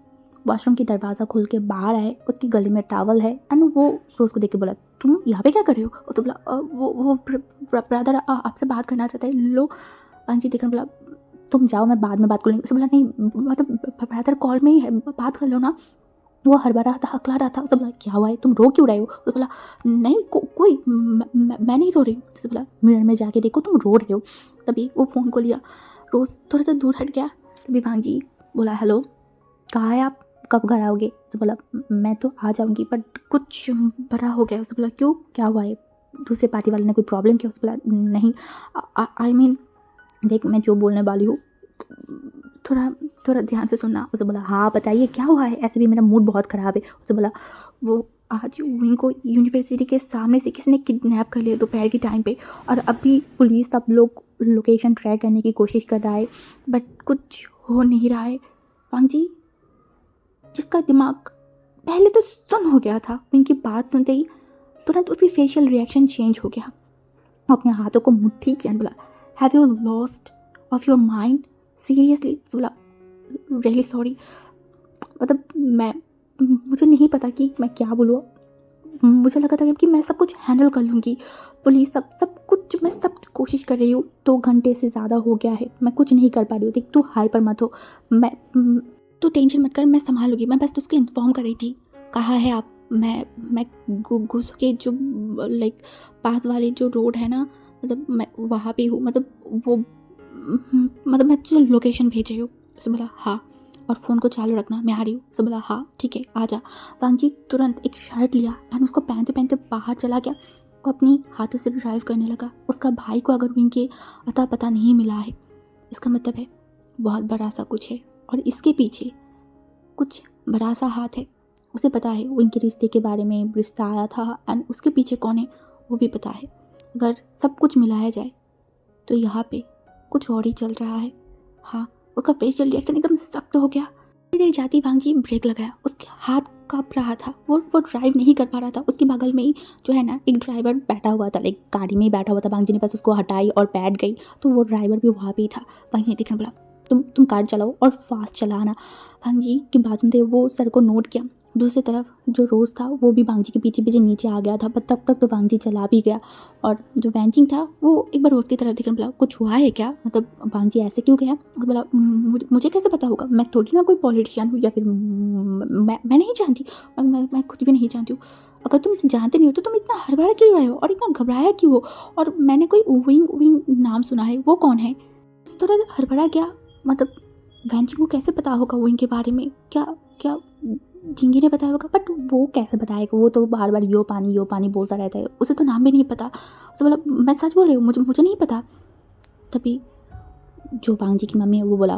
वॉशरूम की दरवाज़ा खोल के बाहर आए, उसकी गले में टावल है एंड वो रोज़ को देख के बोला तुम यहाँ पे क्या कर रहे हो। उसने बोला वो ब्रदर आपसे बात करना चाहता है। लो वांगजी देखकर बोला तुम जाओ, मैं बाद में बात कर लूँगी। उसने बोला नहीं मतलब ब्रदर कॉल में ही है, बात कर लो ना। वो हड़बड़ा था, हकला रहा था। उसने बोला क्या हुआ है, तुम रो क्यों रहे हो। उसने बोला नहीं कोई मैं नहीं रो रही। उसने बोला मिरर में जाके देखो तुम रो रहे हो। तभी वो फ़ोन को लिया, रोज़ थोड़ा सा दूर हट गया। तभी वांगजी बोला हेलो कहाँ है आप, कब घर आओगे। उसने बोला मैं तो आ जाऊँगी, बट कुछ बड़ा हो गया। उसने बोला क्यों, क्या हुआ है, दूसरे पार्टी वाले ने कोई प्रॉब्लम किया। उसने बोला नहीं आई मीन देख मैं जो बोलने वाली हूँ थोड़ा ध्यान से सुनना। उसे बोला हाँ बताइए क्या हुआ है, ऐसे भी मेरा मूड बहुत ख़राब है। उसे बोला वो आज विंग को यूनिवर्सिटी के सामने से किसी ने किडनैप कर लिया दोपहर के टाइम पे, और अभी पुलिस सब लोग लोकेशन ट्रैक करने की कोशिश कर रहा है, बट कुछ हो नहीं रहा है। वांग जी, जिसका दिमाग पहले तो सुन हो गया था, विंग की बात सुनते ही तुरंत उसकी फेशियल रिएक्शन चेंज हो गया। वो अपने हाथों को मुट्ठी किया, बोला, have you lost of your mind, seriously? बोला, रियली सॉरी, मतलब मुझे नहीं पता कि मैं क्या बोलूँ। मुझे लगा था कि मैं सब कुछ हैंडल कर लूँगी, पुलिस सब कुछ मैं सब कोशिश कर रही हूँ। 2 घंटे से ज़्यादा हो गया है, मैं कुछ नहीं कर पा रही हूँ। देख, तू हाइपर मत हो, तू टेंशन मत कर, मैं संभाल लूँगी। मैं बस उसको इन्फॉर्म कर रही थी। कहाँ है आप? मैं घुस के जो लाइक पास वाली जो रोड है ना, मतलब मैं वहाँ पे हूँ, मतलब वो मतलब मैं तुझे लोकेशन भेज रही हूँ। उसने बोला हाँ, और फ़ोन को चालू रखना, मैं आ रही हूँ। उसने बोला हाँ ठीक है, आ जा। वांग जी तुरंत एक शर्ट लिया एंड उसको पहनते पहनते बाहर चला गया। वो अपनी हाथों से ड्राइव करने लगा। उसका भाई को अगर विंग के अता पता नहीं मिला है, इसका मतलब है बहुत बड़ा सा कुछ है, और इसके पीछे कुछ बड़ा सा हाथ है। उसे पता है विंग के रिश्ते के बारे में, रिश्ता आया था एंड उसके पीछे कौन है वो भी पता है। अगर सब कुछ मिलाया जाए तो यहाँ पे कुछ और ही चल रहा है। हाँ, उसका फेशियल रिएक्शन एकदम सख्त हो गया। धीरे धीरे जाती वांग जी ब्रेक लगाया, उसके हाथ काँप रहा था, वो ड्राइव नहीं कर पा रहा था। उसके बगल में ही जो है ना एक ड्राइवर बैठा हुआ था, लाइक गाड़ी में ही बैठा हुआ था। वांग जी ने बस उसको हटाई और बैठ गई, तो वो ड्राइवर भी वहाँ पे ही था। वांग जी ने देखने बोला, तुम कार चलाओ और फास्ट चलाना। वांग जी की बात सुनते वो सर को नोट किया। दूसरी तरफ जो रोज़ था वो भी वांग जी के पीछे पीछे नीचे आ गया था, पर तब तक तो वांग जी चला भी गया। और जो वैंचिंग था वो एक बार रोज़ की तरफ देखने बोला, कुछ हुआ है क्या? मतलब वांग जी ऐसे क्यों गया? बोला, मुझे कैसे पता होगा, मैं थोड़ी ना कोई पॉलिटिशियन हूँ, या फिर मैं नहीं जानती, मैं खुद भी नहीं जानती हूँ। अगर तुम जानते नहीं हो तो तुम इतना हड़बड़ा क्यों रहे हो और इतना घबराया क्यों हो? और मैंने कोई विंग नाम सुना है, वो कौन है? इस तरह हड़बड़ा गया। मतलब वैंचिंग को कैसे पता होगा विंग के बारे में? क्या जिंगी ने बताया होगा? बट वो कैसे बताएगा? वो तो बार बार यो पानी बोलता रहता है, उसे तो नाम भी नहीं पता। उसे बोला, मैं सच बोल रही हूँ, मुझे नहीं पता। तभी जो वांग जी की मम्मी है वो बोला,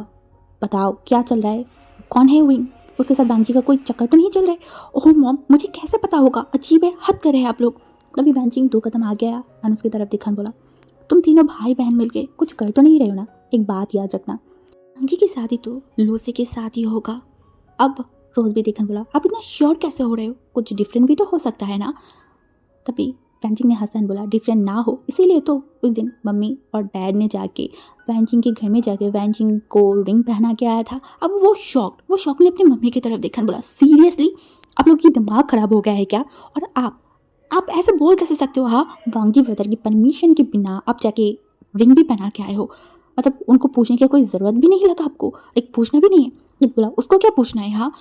बताओ क्या चल रहा है, कौन है विंग? उसके साथ वांग जी का कोई चक्कर तो नहीं चल रहा है? ओह मॉम, मुझे कैसे पता होगा, अजीब है, हद कर रहे हैं आप लोग। तभी वैंचिंग 2 कदम आ गया और उसकी तरफ देखा, बोला, तुम तीनों भाई बहन मिलके कुछ कर तो नहीं रहे हो ना? एक बात याद रखना, वांग जी की शादी तो लूसी के साथ ही होगा। अब रोज़ भी देखने बोला, आप इतना श्योर कैसे हो रहे हो? कुछ डिफरेंट भी तो हो सकता है ना? तभी वैंचिंग ने हंसन बोला, डिफरेंट ना हो इसीलिए तो उस दिन मम्मी और डैड ने जाके वैंचिंग के घर में जाके वैंचिंग को रिंग पहना के आया था। अब वो शौक ने अपनी मम्मी की तरफ देखा, बोला, सीरियसली आप लोग की दिमाग ख़राब हो गया है क्या? और आप ऐसे बोल कैसे सकते हो? हाँ, वांग जी ब्रदर की परमिशन के बिना आप जाके रिंग भी पहना के आए हो, मतलब उनको पूछने की कोई ज़रूरत भी नहीं लगा आपको? एक पूछना भी नहीं है? बोला, उसको क्या पूछना है? हाँ,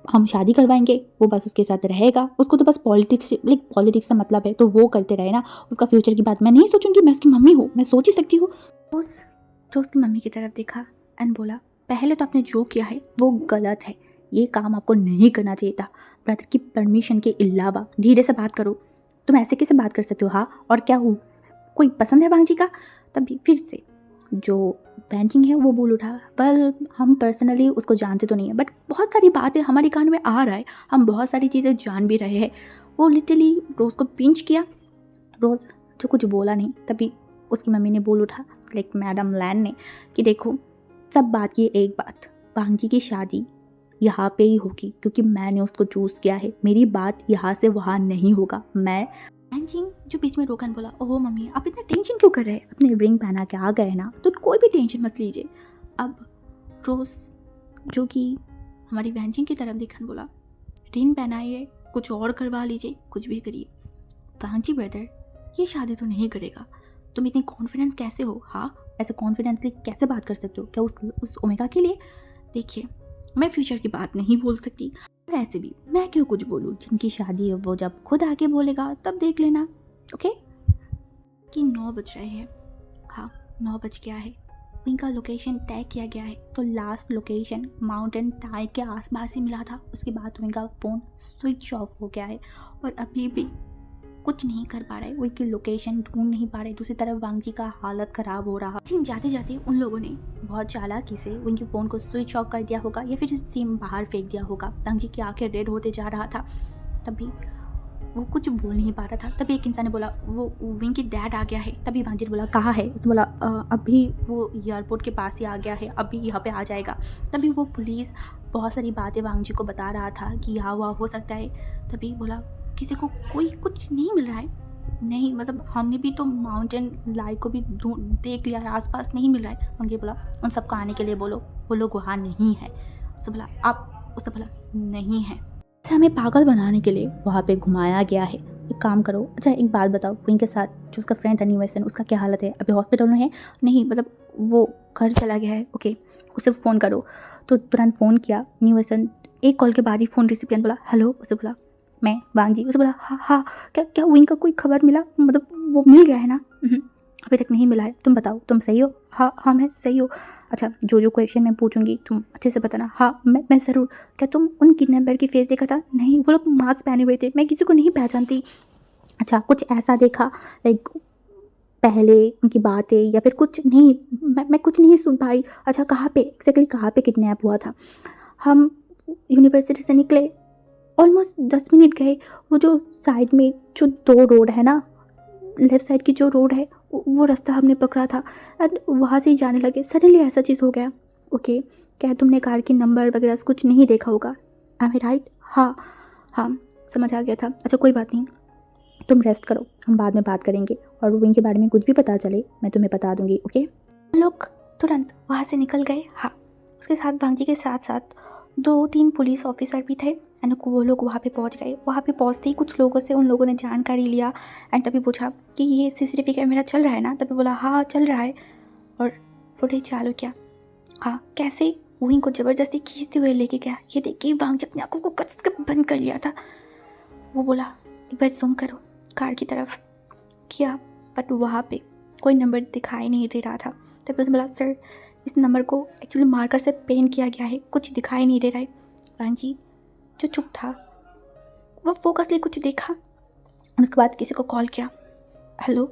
हम शादी करवाएंगे, वो बस उसके साथ रहेगा, उसको तो बस पॉलिटिक्स से मतलब है, तो वो करते रहे ना। उसका फ्यूचर की बात मैं नहीं सोचूंगी, मैं उसकी मम्मी हूँ, मैं सोच ही सकती हूँ। जो उसकी मम्मी की तरफ देखा एंड बोला, पहले तो आपने जो किया है वो गलत है, ये काम आपको नहीं करना चाहिए था। ब्रदर की परमिशन के अलावा धीरे से बात करो, तुम ऐसे कैसे बात कर सकते हो? हाँ, और क्या हो, कोई पसंद है वांग जी का? तभी फिर से जो वैंचिंग है वो बोल उठा, वेल हम पर्सनली उसको जानते तो नहीं है, बट बहुत सारी बातें हमारे कान में आ रहा है, हम बहुत सारी चीज़ें जान भी रहे हैं। वो लिटरली रोज़ को पिंच किया। रोज़ जो कुछ बोला नहीं। तभी उसकी मम्मी ने बोल उठा, लाइक मैडम लैन ने, कि देखो सब बात की एक बात, वांग जी की शादी यहाँ पे ही होगी क्योंकि मैंने उसको चूज़ किया है, मेरी बात यहाँ से वहाँ नहीं होगा। मैं वैंचिंग जो बीच में रोकन बोला, ओह मम्मी आप इतना टेंशन क्यों कर रहे हैं? अपने रिंग पहना के आ गए ना, तो कोई भी टेंशन मत लीजिए। अब रोज़ जो कि हमारी वैंचिंग की तरफ देखन बोला, रिंग पहनाइए, कुछ और करवा लीजिए, कुछ भी करिए, वांग जी ब्रदर ये शादी तो नहीं करेगा। तुम इतनी कॉन्फिडेंस कैसे हो? हाँ, ऐसे कॉन्फिडेंटली कैसे बात कर सकते हो? क्या उस ओमेगा के लिए? देखिए, मैं फ्यूचर की बात नहीं बोल सकती, और ऐसे भी मैं क्यों कुछ बोलूँ, जिनकी शादी है वो जब खुद आके बोलेगा तब देख लेना। ओके? कि 9 बज रहे हैं। हाँ, 9 बज गया है। इनका लोकेशन तय किया गया है, तो लास्ट लोकेशन माउंटेन टाइड के आसपास ही मिला था। उसके बाद उनका फ़ोन स्विच ऑफ हो गया है और अभी भी कुछ नहीं कर पा रहे, उनकी लोकेशन ढूंढ नहीं पा रहे। दूसरी तरफ वांग जी का हालत ख़राब हो रहा। लेकिन जाते जाते उन लोगों ने बहुत चालाकी से उनके फ़ोन को स्विच ऑफ कर दिया होगा या फिर सिम बाहर फेंक दिया होगा। वांग जी की आंखें रेड होते जा रहा था। तभी वो कुछ बोल नहीं पा रहा था। तभी एक इंसान ने बोला वो विंग की डैड आ गया है। तभी वांजी ने बोला कहाँ है? उसने बोला अभी वो एयरपोर्ट के पास ही आ गया है, अभी यहाँ पे आ जाएगा। तभी वो पुलिस बहुत सारी बातें वांजी को बता रहा था कि यहाँ वहाँ हो सकता है। तभी बोला किसी को कोई कुछ नहीं मिल रहा है? नहीं, मतलब हमने भी तो माउंटेन लाइट को भी देख लिया है, आसपास नहीं मिल रहा है। वांजी बोला उन सबको आने के लिए बोलो, वो लोग वहाँ नहीं है। उसने बोला आप? उसने बोला नहीं है। से हमें पागल बनाने के लिए वहाँ पे घुमाया गया है। एक काम करो, अच्छा एक बात बताओ, विंग के साथ जो उसका फ्रेंड था न्यूवेसन, उसका क्या हालत है? अभी हॉस्पिटल में है? नहीं, मतलब वो घर चला गया है। ओके, उसे फ़ोन करो। तो तुरंत फ़ोन किया न्यूवेसन। एक कॉल के बाद ही फ़ोन रिसिपिएंट बोला हेलो। उसे बोला मैं वांजी। उसे बोला हाँ हाँ, क्या क्या विंग का कोई खबर मिला? मतलब वो मिल गया है ना? अभी तक नहीं मिला है। तुम बताओ तुम सही हो? हाँ हाँ मैं सही हूँ। अच्छा जो क्वेश्चन मैं पूछूंगी तुम अच्छे से बताना। हाँ मैं ज़रूर। क्या तुम उन किडनैपर की फेस देखा था? नहीं, वो लोग मास्क पहने हुए थे, मैं किसी को नहीं पहचानती। अच्छा कुछ ऐसा देखा लाइक पहले उनकी बातें या फिर कुछ नहीं? मैं कुछ नहीं सुन पाई। अच्छा कहाँ पे एक्जैक्टली कहाँ पे किडनैप हुआ था? हम यूनिवर्सिटी से निकले, ऑलमोस्ट 10 मिनट गए। वो जो साइड में जो 2 रोड है ना, लेफ़्ट साइड की जो रोड है वो रास्ता हमने पकड़ा था एंड वहाँ से ही जाने लगे। सडनली ऐसा चीज़ हो गया। ओके, क्या तुमने कार की नंबर वगैरह कुछ नहीं देखा होगा? एम आई राइट? हाँ हाँ समझ आ गया था। अच्छा कोई बात नहीं, तुम रेस्ट करो, हम बाद में बात करेंगे और विंग के बारे में कुछ भी पता चले मैं तुम्हें बता दूंगी। ओके। हम लोग तुरंत वहाँ से निकल गए। हाँ, उसके साथ भांजी के साथ साथ 2-3 पुलिस ऑफिसर भी थे एंड वो लोग वहाँ पे पहुँच गए। वहाँ पे पहुँचते ही कुछ लोगों से उन लोगों ने जानकारी लिया एंड तभी पूछा कि ये CCTV कैमरा चल रहा है ना? तभी बोला हाँ चल रहा है। और फुटेज चालू किया। हाँ, कैसे विंग को ज़बरदस्ती खींचते हुए लेके गया ये देखिए। भांजी अपनी आंखों को कस के बंद कर लिया था। वो बोला एक बार जूम करो कार की तरफ किया, बट वहाँ पे कोई नंबर दिखाई नहीं दे रहा था। तभी उसने बोला सर इस नंबर को एक्चुअली मार्कर से पेन किया गया है, कुछ दिखाई नहीं दे रहा है। वांजी जो चुप था वो फोकसली कुछ देखा और उसके बाद किसी को कॉल किया। हेलो,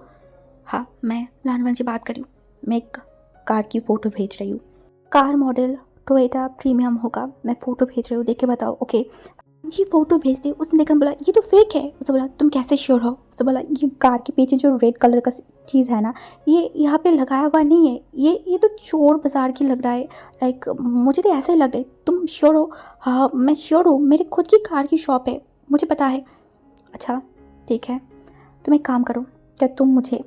हाँ मैं लानवांजी बात कर रही हूँ, मैं एक कार की फ़ोटो भेज रही हूँ। कार मॉडल टोयोटा प्रीमियम होगा, मैं फ़ोटो भेज रही हूँ, देख के बताओ। ओके जी फ़ोटो भेज दी। उसने देखकर बोला ये तो फेक है। उसने बोला तुम कैसे श्योर हो? उसने बोला ये कार के पीछे जो रेड कलर का चीज़ है ना, ये यहाँ पे लगाया हुआ नहीं है, ये तो चोर बाज़ार की लग रहा है। लाइक मुझे तो ऐसा ही लग रहा है। तुम श्योर हो? हाँ मैं श्योर हूँ, मेरे खुद की कार की शॉप है, मुझे पता है। अच्छा ठीक है, तुम एक काम करो, क्या तुम मुझे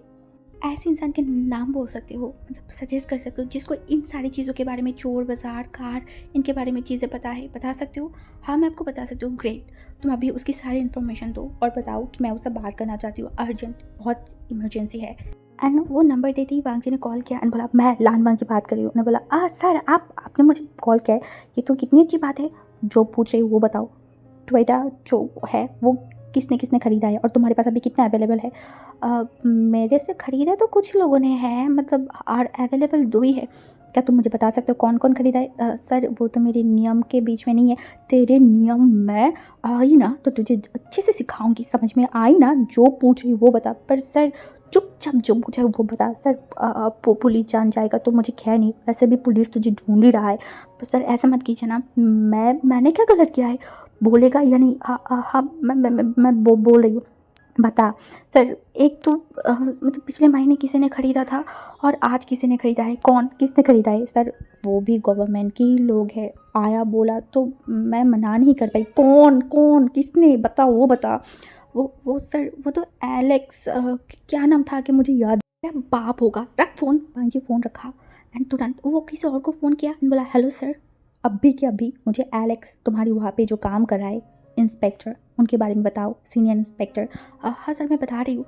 ऐसे इंसान के नाम बोल सकते हो, मतलब सजेस्ट कर सकते हो जिसको इन सारी चीज़ों के बारे में, चोर बाज़ार कार इनके बारे में चीज़ें पता है, बता सकते हो? हाँ मैं आपको बता सकती हूँ। ग्रेट, तुम अभी उसकी सारी इन्फॉर्मेशन दो और बताओ कि मैं उससे बात करना चाहती हूँ, अर्जेंट बहुत इमरजेंसी है। एंड वो नंबर देती ही वांगजी ने कॉल किया एंड बोला मैं लान वांगजी बात कर रही हूँ। उन्होंने बोला सर आपने मुझे कॉल किया है, ये तो कितनी अच्छी बात है। जो पूछ रही हो वो बताओ, टोयोटा जो है वो किसने किसने ख़रीदा है और तुम्हारे पास अभी कितना अवेलेबल है? मेरे से ख़रीदा तो कुछ लोगों ने है, मतलब और अवेलेबल 2 ही है। क्या तुम मुझे बता सकते हो कौन कौन ख़रीदा है? सर वो तो मेरे नियम के बीच में नहीं है। तेरे नियम में आई ना तो तुझे अच्छे से सिखाऊंगी, समझ में आई ना? जो पूछ रही वो बता। पर सर चुपचाप जो पूछा वो बता। सर पुलिस जान जाएगा तो मुझे खैर नहीं, वैसे भी पुलिस तुझे ढूंढ ही रहा है। पर सर ऐसा मत कीजिए ना, मैंने क्या गलत किया है? बोलेगा या नहीं? हाँ मैं बोल रही हूँ, बता। सर एक तो मतलब पिछले महीने किसी ने ख़रीदा था और आज किसी ने ख़रीदा है। कौन किसने ख़रीदा है? सर वो भी गवर्नमेंट की लोग है, आया बोला तो मैं मना नहीं कर पाई। कौन कौन किसने बता, वो बता। वो सर वो तो एलेक्स क्या नाम था कि मुझे याद, मेरा बाप होगा। रख फ़ोन। भांजी फ़ोन रखा एंड तुरंत वो किसी और को फ़ोन किया एंड बोला हेलो सर, अभी के अभी मुझे एलेक्स तुम्हारी वहाँ पे जो काम कर रहा है इंस्पेक्टर, उनके बारे में बताओ, सीनियर इंस्पेक्टर। हाँ सर मैं बता रही हूँ,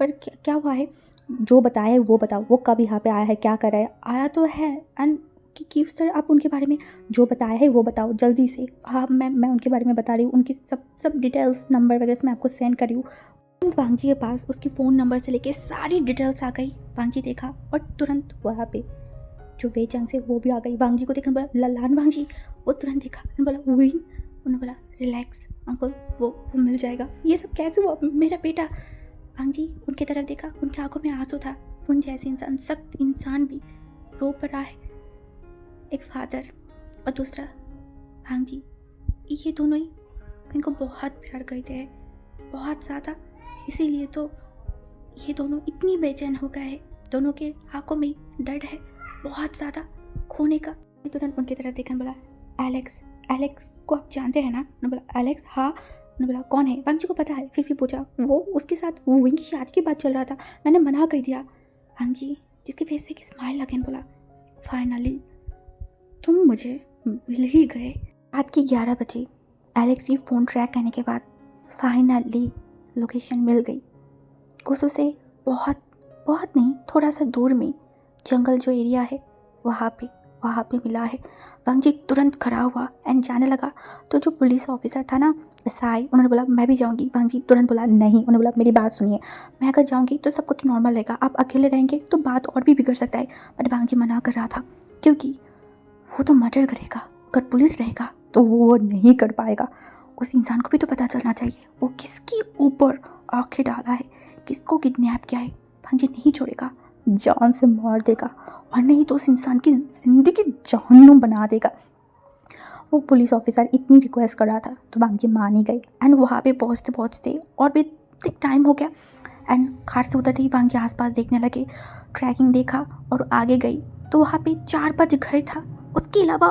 पर क्या हुआ है? जो बताया है वो बताओ, वो कब यहाँ पे आया है, क्या कर रहा है? आया तो है एंड कि सर आप उनके बारे में जो बताया है वो बताओ जल्दी से। हाँ मैं उनके बारे में बता रही हूँ, उनकी सब डिटेल्स नंबर वगैरह से मैं आपको सेंड कर रही हूँ। वांगजी के पास उसकी फ़ोन नंबर से लेके सारी डिटेल्स आ गई। वांगजी देखा और तुरंत वहाँ पे जो वेचंग से वो भी आ गई। वांगजी को देखकर बोला ललान वांगजी। वो तुरंत देखा बोला विंग। उन्होंने बोला रिलैक्स अंकल, वो मिल जाएगा। ये सब कैसे हुआ? मेरा बेटा। वांगजी उनकी तरफ देखा, उनकी आंखों में आंसू था। उन जैसे इंसान, सख्त इंसान भी रो पड़ा है। एक फादर और दूसरा वांगजी, ये दोनों ही इनको बहुत प्यार करते हैं। बहुत ज़्यादा। इसीलिए तो ये दोनों इतनी बेचैन हो गए हैं, दोनों के आंखों में डर है बहुत ज़्यादा खोने का। तुरंत उनकी तरफ देखकर बोला, एलेक्स, एलेक्स को आप जानते हैं ना? उन्होंने बोला, एलेक्स हाँ। उन्होंने बोला, कौन है? वांग जी को पता है। फिर भी पूछा, वो उसके साथ वो विंग की शादी की बात चल रहा था, मैंने मना कर दिया। वांग जी जिसके फेस पे एक स्माइल लगे बोला, फाइनली तुम मुझे मिल ही गए। रात के 11 बजे एलेक्स की फ़ोन ट्रैक करने के बाद फाइनली लोकेशन मिल गई। कुछ से बहुत बहुत नहीं, थोड़ा सा दूर में जंगल जो एरिया है वहाँ पे मिला है। वांग जी तुरंत खड़ा हुआ एंड जाने लगा। तो जो पुलिस ऑफिसर था ना साई, उन्होंने बोला मैं भी जाऊँगी। वांग जी तुरंत बोला नहीं। उन्होंने बोला मेरी बात सुनिए, मैं अगर जाऊँगी तो सब कुछ नॉर्मल रहेगा, आप अकेले रहेंगे तो बात और भी बिगड़ सकता है। बट वांग जी मना कर रहा था क्योंकि वो तो मर्डर करेगा, अगर पुलिस रहेगा तो वो नहीं कर पाएगा। उस इंसान को भी तो पता चलना चाहिए वो किसके ऊपर आंखें डाला है, किसको किडनैप किया है। वांग जी नहीं छोड़ेगा, जान से मार देगा और नहीं तो उस इंसान की ज़िंदगी जहन्नुम बना देगा। वो पुलिस ऑफिसर इतनी रिक्वेस्ट कर रहा था तो वांग जी मान ही गई। एंड वहाँ पे पहुँचते पहुँचते और भी टाइम हो गया एंड कार से उतरते ही वांग जी आसपास देखने लगे, ट्रैकिंग देखा और आगे गई तो वहाँ पे 4-5 घर था। उसके अलावा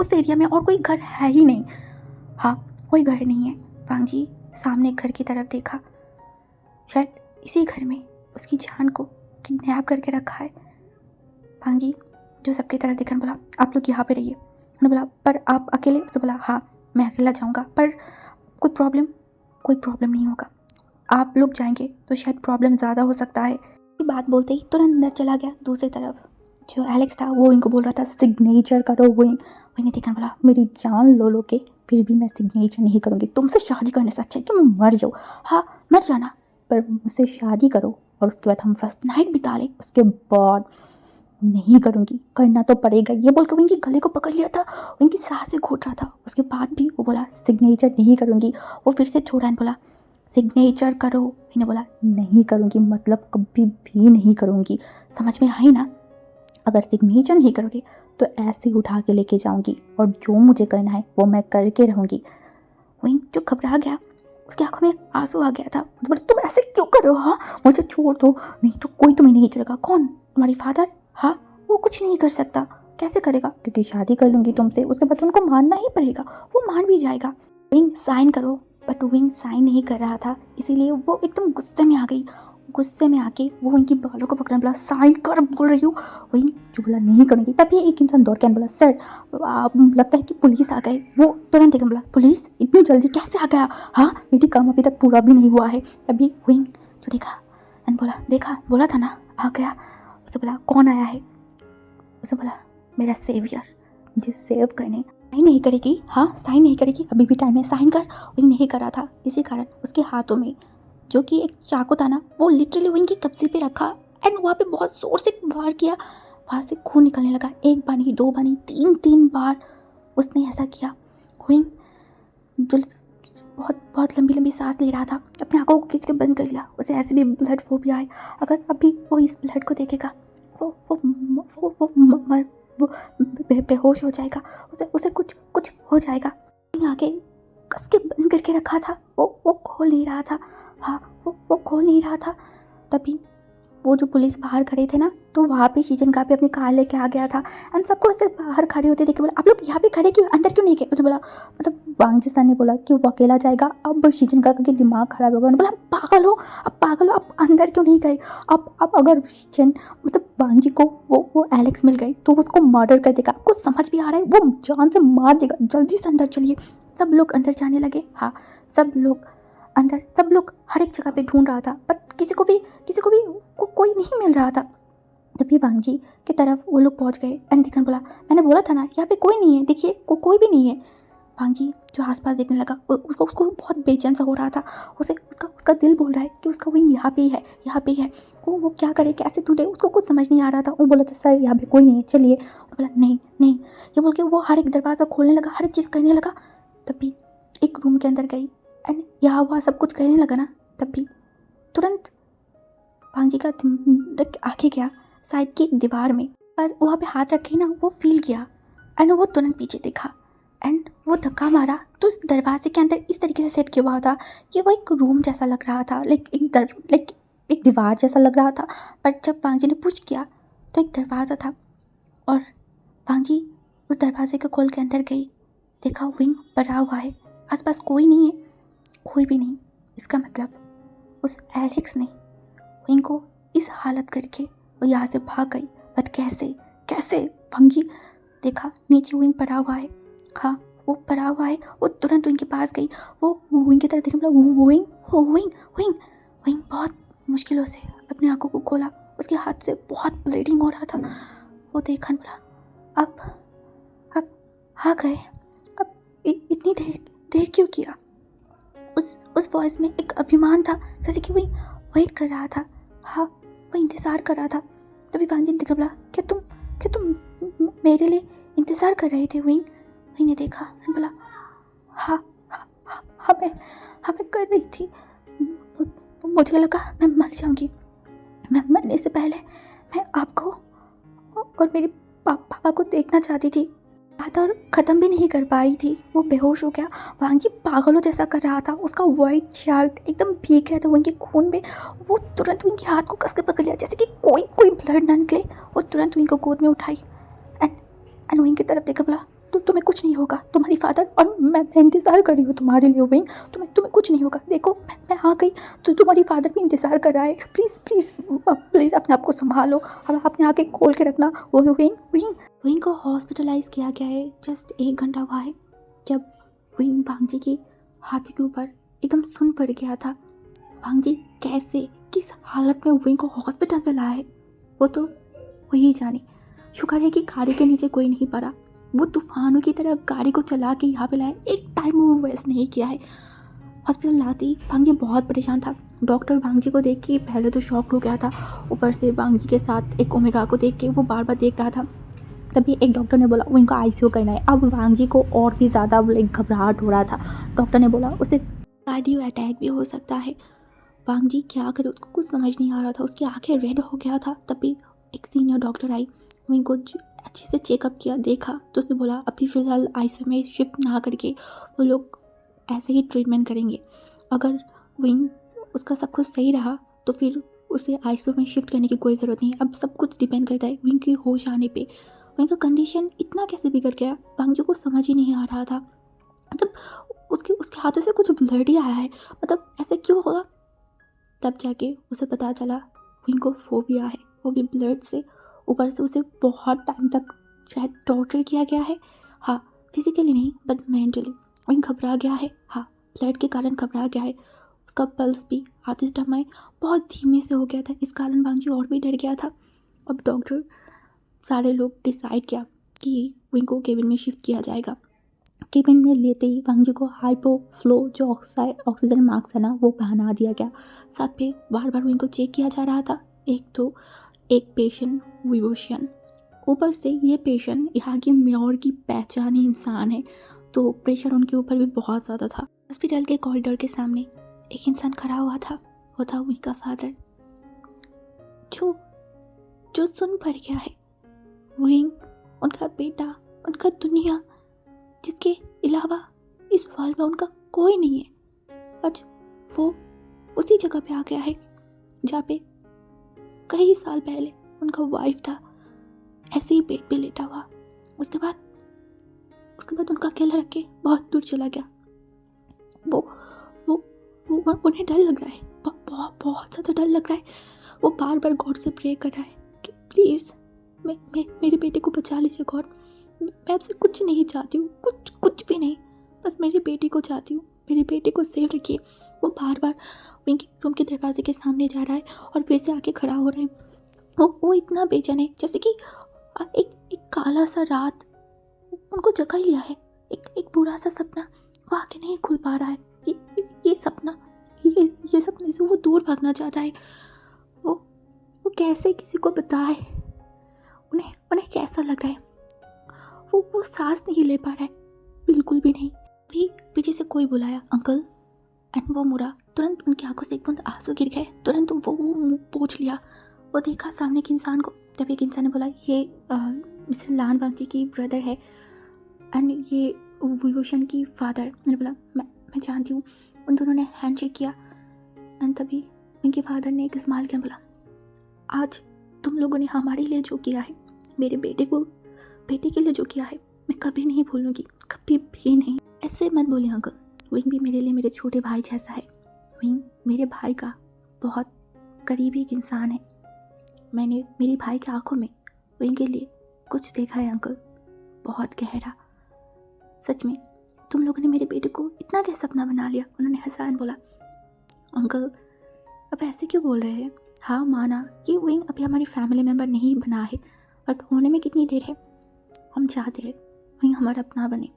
उस एरिया में और कोई घर है ही नहीं। हाँ, कोई घर नहीं है। वांग जी सामने घर की तरफ देखा, शायद इसी घर में उसकी जान को किडनैप करके रखा है। वांग जी जो सबकी तरफ देखकर बोला, आप लोग यहाँ पे रहिए। उन्होंने बोला, पर आप अकेले? उसने बोला, हाँ मैं अकेला जाऊँगा, पर कोई प्रॉब्लम नहीं होगा, आप लोग जाएंगे तो शायद प्रॉब्लम ज़्यादा हो सकता है। ये बात बोलते ही तुरंत अंदर चला गया। दूसरी तरफ जो एलेक्स था वो इनको बोल रहा था सिग्नेचर करो। वो ने देखकर बोला, मेरी जान लो के फिर भी मैं सिग्नेचर नहीं करूँगी, तुमसे शादी करने से अच्छा है कि मैं मर जाऊँ। हाँ मर जाना, पर मुझसे शादी करो और उसके बाद हम फर्स्ट नाइट बिता लें, उसके बाद नहीं करूँगी, करना तो पड़ेगा। ये बोलकर वो इनके गले को पकड़ लिया था, इनकी सांसें घूट रहा था। उसके बाद भी वो बोला सिग्नेचर नहीं करूँगी। वो फिर से छोड़ा और बोला सिग्नेचर करो। मैंने बोला नहीं करूँगी, मतलब कभी भी नहीं करूँगी, समझ में आई ना? अगर सिग्नेचर नहीं करोगे तो ऐसे ही उठा के लेके जाऊँगी और जो मुझे करना है वो मैं करके रहूँगी। वहीं जो घबरा गया, उसकी आंखों में आंसू आ गया था। बोले तुम ऐसे क्यों कर रहे हो? हाँ मुझे छोड़ दो, नहीं तो कोई तुम्हें नहीं छोड़ेगा। कौन? तुम्हारी फादर? हाँ वो कुछ नहीं कर सकता। कैसे करेगा? क्योंकि शादी कर लूँगी तुमसे, उसके बाद उनको मानना ही पड़ेगा, वो मान भी जाएगा। विंग साइन करो। बट विंग साइन नहीं कर रहा था, इसीलिए वो एकदम गुस्से में आ गई। गुस्से में आके वो इनकी बालों को पकड़ने बोला, साइन कर बोल रही हूँ। वही जो बोला नहीं करूँगी। तभी एक इंसान दौड़ के बोला, सर आप लगता है कि पुलिस आ गए। वो तुरंत देखकर बोला, पुलिस इतनी जल्दी कैसे आ गया? हाँ मेरी काम अभी तक पूरा भी नहीं हुआ है। तभी विंग जो देखा एंड बोला, देखा बोला था ना आ गया। उसे बोला कौन आया है? उसे बोला मेरा सेवियर, मुझे सेव करने। साइन नहीं करेगी? हाँ साइन नहीं करेगी, अभी भी टाइम है, साइन कर। विंग नहीं करा था, इसी कारण उसके हाथों में जो कि एक चाकू था ना वो लिटरली विंग की कब्जे पे रखा एंड वहाँ पे बहुत जोर से वार किया। वहाँ से खून निकलने लगा, एक बार नहीं, दो बार नहीं, 3 बार उसने ऐसा किया। विंग जो बहुत लंबी लंबी सांस ले रहा था, अपने आंखों को खींच के बंद कर लिया। उसे ऐसे भी ब्लड फोबिया है, अगर अभी वो इस ब्लड को देखेगा वो बेहोश हो जाएगा, उसे कुछ हो जाएगा। आगे कस के बंद करके रखा था, वो खोल नहीं रहा था। हाँ वो खोल नहीं रहा था। तभी वो जो पुलिस बाहर खड़े थे ना, तो वहाँ पे शीजन का भी अपनी कार लेके आ गया था एंड सबको ऐसे बाहर खड़े होते देखे बोला, आप लोग यहाँ पे खड़े क्यों, अंदर क्यों नहीं गए? उसने बोला, मतलब वांग जी सर ने बोला कि वो अकेला जाएगा। अब शीजन का दिमाग खराब हो गया। उन्होंने बोला पागल हो, आप अंदर क्यों नहीं गए? अब अगर शीजन मतलब वांग जी को वो एलेक्स मिल गई तो उसको मर्डर कर देगा। आपको समझ भी आ रहा है? वो जान से मार देगा, जल्दी से अंदर चलिए। सब लोग अंदर जाने लगे। हाँ सब लोग हर एक जगह पे ढूंढ रहा था, बट किसी को भी कोई नहीं मिल रहा था। तभी वांग जी की तरफ वो लोग पहुंच गए एंड दिखन बोला, मैंने बोला था ना यहाँ पे कोई नहीं है, देखिए कोई भी नहीं है। वांग जी जो आसपास देखने लगा, उसको बहुत बेचैन सा हो रहा था। उसका दिल बोल रहा है कि उसका विंग यहाँ पे ही है। वो क्या करे, कैसे ढूंढे, उसको कुछ समझ नहीं आ रहा था। वो बोला था सर यहाँ पे कोई नहीं है, चलिए। बोला नहीं ये बोल के वो हर एक दरवाज़ा खोलने लगा, हर एक चीज़ करने लगा। तभी एक रूम के अंदर गई एंड यहाँ वहाँ सब कुछ करने लगा ना, तभी तुरंत वांग जी का आंखें गया साइड की एक दीवार में, बस वहाँ पे हाथ रखे ना, वो फील किया एंड वो तुरंत पीछे देखा एंड वो धक्का मारा तो उस दरवाजे के अंदर इस तरीके से सेट किया हुआ था कि वो एक रूम जैसा लग रहा था, लाइक एक दीवार जैसा लग रहा था। बट जब वांग जी ने पुश किया तो एक दरवाज़ा था और वांग जी उस दरवाजे को खोल के अंदर गई। देखा विंग भरा हुआ है, आसपास कोई नहीं है, कोई भी नहीं। इसका मतलब उस एलेक्स ने विंग को इस हालत करके वो यहाँ से भाग गई। बट कैसे कैसे? वांग जी देखा नीचे विंग पड़ा हुआ है। हाँ, वो पड़ा हुआ है। वो तुरंत विंग के पास गई। वो विंग की तरफ देखने लगा। विंग विंग विंग विंग बहुत मुश्किलों से अपनी आंखों को खोला। उसके हाथ से बहुत ब्लीडिंग हो रहा था। वो देखा बोला, अब आ गए। अब इतनी देर क्यों किया? उस वॉइस में एक अभिमान था, जैसे कि वही वेट कर रहा था। हाँ, वो इंतज़ार कर रहा था। तभी वांग जी ने बोला, क्या तुम मेरे लिए इंतज़ार कर रहे थे विंग? विंग ने देखा और बोला, हाँ हाँ हाँ हाँ, मैं कर रही थी। मुझे लगा मैं मर जाऊंगी। मैं मरने से पहले मैं आपको और मेरे पापा को देखना चाहती थी। बात और ख़त्म भी नहीं कर पा रही थी। वो बेहोश हो गया। वांग जी पागलों जैसा कर रहा था। उसका वाइट शर्ट एकदम भीग गया था उनके खून में। वो तुरंत उनके हाथ को कस के पकड़ लिया, जैसे कि कोई ब्लड ना निकले। वो तुरंत उनको गोद में उठाई एंड विंग की तरफ देखकर बोला, तुम्हें कुछ नहीं होगा। तुम्हारी फादर और मैं इंतज़ार कर रही हूँ तुम्हारे लिए विंग। तुम्हें कुछ नहीं होगा। देखो मैं आ गई तो तुम्हारी फादर भी इंतज़ार कर रहा है। प्लीज़ अपने आप को संभालो। अब अपने आँखें खोल के रखना। वो विंग को हॉस्पिटलाइज किया गया है। जस्ट 1 घंटा हुआ है जब विंग वांग जी की हाथी के ऊपर एकदम सुन पड़ गया था। वांग जी कैसे किस हालत में विंग को हॉस्पिटल में लाया है वो तो वही जाने। शुक्र है कि गाड़ी के नीचे कोई नहीं पड़ा। वो तूफानों की तरह गाड़ी को चला के यहाँ पे लाया। एक टाइम वो वेस्ट नहीं किया है। हॉस्पिटल लाती वांग जी बहुत परेशान था। डॉक्टर वांग जी को देख के पहले तो शॉक हो गया था। ऊपर से वांग जी के साथ एक ओमेगा को देख के वो बार बार देख रहा था। तभी एक डॉक्टर ने बोला वो इनको आईसीयू करना है। अब वांग जी को और भी ज़्यादा लाइक घबराहट हो रहा था। डॉक्टर ने बोला उसे कार्डियो अटैक भी हो सकता है। वांग जी क्या करे, उसको कुछ समझ नहीं आ रहा था। उसकी आंखें रेड हो गया था। तभी एक सीनियर डॉक्टर आई, वो इनको अच्छे से चेकअप किया, देखा तो उसने बोला अभी फ़िलहाल आईसीयू में शिफ्ट ना करके वो लोग ऐसे ही ट्रीटमेंट करेंगे। अगर विंग उसका सब कुछ सही रहा तो फिर उसे आईसीयू में शिफ्ट करने की कोई ज़रूरत नहीं है। अब सब कुछ डिपेंड करता है विंग की होश आने पे। विंग का कंडीशन इतना कैसे बिगड़ गया, वांग जी को समझ ही नहीं आ रहा था। मतलब उसके हाथों से कुछ ब्लड ही आया है, मतलब ऐसे क्यों होगा? तब जाके उसे पता चला विंग को फोबिया है, वो भी ब्लड से। ऊपर से उसे बहुत टाइम तक शायद टॉर्चर किया गया है। हाँ, फिजिकली नहीं बट मेंटली। विंग घबरा गया है। हाँ, ब्लड के कारण घबरा गया है। उसका पल्स भी आतिश दमाई बहुत धीमे से हो गया था। इस कारण वांग जी और भी डर गया था। अब डॉक्टर सारे लोग डिसाइड किया कि विंग को केबिन में शिफ्ट किया जाएगा। केबिन में लेते ही वांग जी को हाइपोफ्लो जो ऑक्सीजन मास्क है ना वो पहना दिया गया। साथ में बार बार उनको चेक किया जा रहा था। एक पेशेंट विवोशियन, ऊपर से ये पेशेंट यहाँ की मेयर की पहचानी इंसान है, तो प्रेशर उनके ऊपर भी बहुत ज़्यादा था। हॉस्पिटल के कॉरिडोर के सामने एक इंसान खड़ा हुआ था। वो था उनका फादर, जो सुन पड़ गया है। विंग उनका बेटा, उनका दुनिया, जिसके अलावा इस वर्ल्ड में उनका कोई नहीं है। आज वो उसी जगह पे आ गया है जहाँ पे कई साल पहले उनका वाइफ था, ऐसे ही बेड पे लेटा हुआ। उसके बाद उनका अकेला रख के बहुत दूर चला गया। वो उन्हें डर लग रहा है, बहुत ज़्यादा डर लग रहा है। वो बार बार गॉड से प्रे कर रहा है कि प्लीज़ मेरे बेटे को बचा लीजिए गॉड। मैं आपसे कुछ नहीं चाहती हूँ, कुछ भी नहीं, बस मेरे बेटे को चाहती हूँ, मेरे बेटे को सेफ रखिए। वो बार बार उनके रूम के दरवाजे के सामने जा रहा है और फिर से आके खड़ा हो रहा है। वो इतना बेचैन है जैसे कि एक काला सा रात उनको जगा ही लिया है। एक बुरा सा सपना वो आके नहीं खुल पा रहा है। ये सपना, ये सपने से वो दूर भागना चाहता है। वो कैसे किसी को बताए उन्हें कैसा लग रहा है। वो सांस नहीं ले पा रहा है, बिल्कुल भी नहीं। भी पीछे से कोई बुलाया, अंकल, एंड वो मुड़ा। तुरंत उनकी आंखों से एक बूंद आंसू गिर गए। तुरंत वो मुंह पोंछ लिया। वो देखा सामने के इंसान को। तब एक इंसान ने बोला ये मिस्टर लान वांग जी की ब्रदर है एंड ये विभूषण की फादर। मैंने बोला मैं जानती हूँ। उन दोनों ने हैंडशेक किया एंड तभी उनके फादर ने एक स्माइल किया, बोला आज तुम लोगों ने हमारे लिए जो किया है, मेरे बेटे के लिए जो किया है, मैं कभी नहीं भूलूंगी, कभी भी नहीं। ऐसे मत बोलिए अंकल, विंग भी मेरे लिए मेरे छोटे भाई जैसा है। विंग मेरे भाई का बहुत करीबी एक इंसान है। मैंने मेरे भाई की आंखों में विंग के लिए कुछ देखा है अंकल, बहुत गहरा। सच में तुम लोगों ने मेरे बेटे को इतना कैसा सपना बना लिया। उन्होंने हंसान बोला, अंकल अब ऐसे क्यों बोल रहे हैं। हाँ माना कि विंग अभी हमारी फैमिली मेम्बर नहीं बना है, बट होने में कितनी देर है। हम चाहते हैं विंग हमारा अपना बने।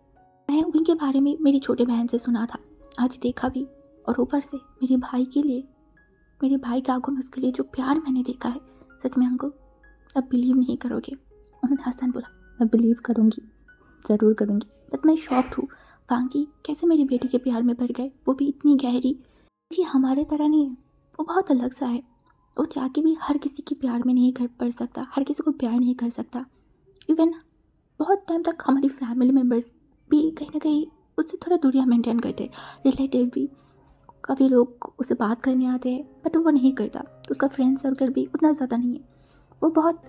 मैं विंग के बारे में मेरी छोटे बहन से सुना था, आज देखा भी, और ऊपर से मेरे भाई के लिए, मेरे भाई की आंखों में उसके लिए जो प्यार मैंने देखा है, सच में अंकल अब बिलीव नहीं करोगे। उन्होंने हंसन बोला, मैं बिलीव करूँगी, ज़रूर करूँगी, बट मैं शॉक्ड हूँ वांगी कैसे मेरे बेटे के प्यार में पड़ गए, वो भी इतनी गहरी। जी हमारे तरह नहीं है, वो बहुत अलग सा है। वो चाह के भी हर किसी के प्यार में नहीं कर पड़ सकता, हर किसी को प्यार नहीं कर सकता। इवन बहुत टाइम तक हमारी फैमिली मेम्बर्स भी कहीं ना कहीं उससे थोड़ा दूरियाँ मेंटेन करते, रिलेटिव भी। कभी लोग उसे बात करने आते हैं बट वो नहीं करता, तो उसका फ्रेंड सर्कल भी उतना ज़्यादा नहीं है। वो बहुत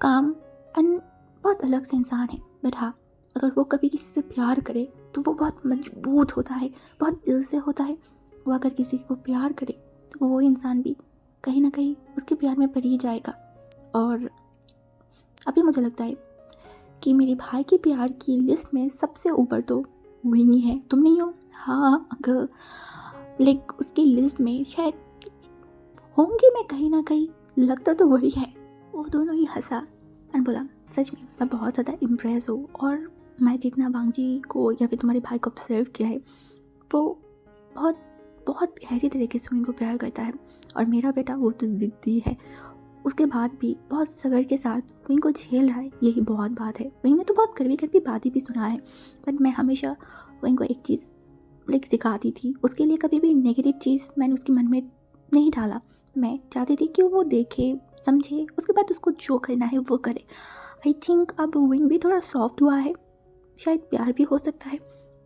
काम एंड बहुत अलग से इंसान है। बट हाँ, अगर वो कभी किसी से प्यार करे तो वो बहुत मजबूत होता है, बहुत दिल से होता है। वो अगर किसी को प्यार करे तो वो इंसान भी कहीं ना कहीं उसके प्यार में पड़ ही जाएगा। और अभी मुझे लगता है कि मेरे भाई के प्यार की लिस्ट में सबसे ऊपर तो विंग ही है, तुम नहीं हो। हाँ अंकल, लाइक उसकी लिस्ट में शायद होंगे मैं कहीं ना कहीं, लगता तो वही है। वो दोनों ही हंसा और बोला, सच में मैं बहुत ज़्यादा इम्प्रेस हूँ, और मैं जितना वांगजी को या फिर तुम्हारे भाई को ऑब्जर्व किया है, वो बहुत बहुत गहरी तरीके से उनको प्यार करता है। और मेरा बेटा वो तो ज़िद्दी है, उसके बाद भी बहुत सब्र के साथ विंग को झेल रहा है, यही बहुत बात है। विंग ने तो बहुत कड़वी बातें भी सुना है, बट मैं हमेशा विंग को एक चीज़ लाइक सिखाती थी, उसके लिए कभी भी नेगेटिव चीज़ मैंने उसके मन में नहीं डाला। मैं चाहती थी कि वो देखे समझे, उसके बाद उसको जो करना है वो करे। आई थिंक अब विंग भी थोड़ा सॉफ्ट हुआ है, शायद प्यार भी हो सकता है।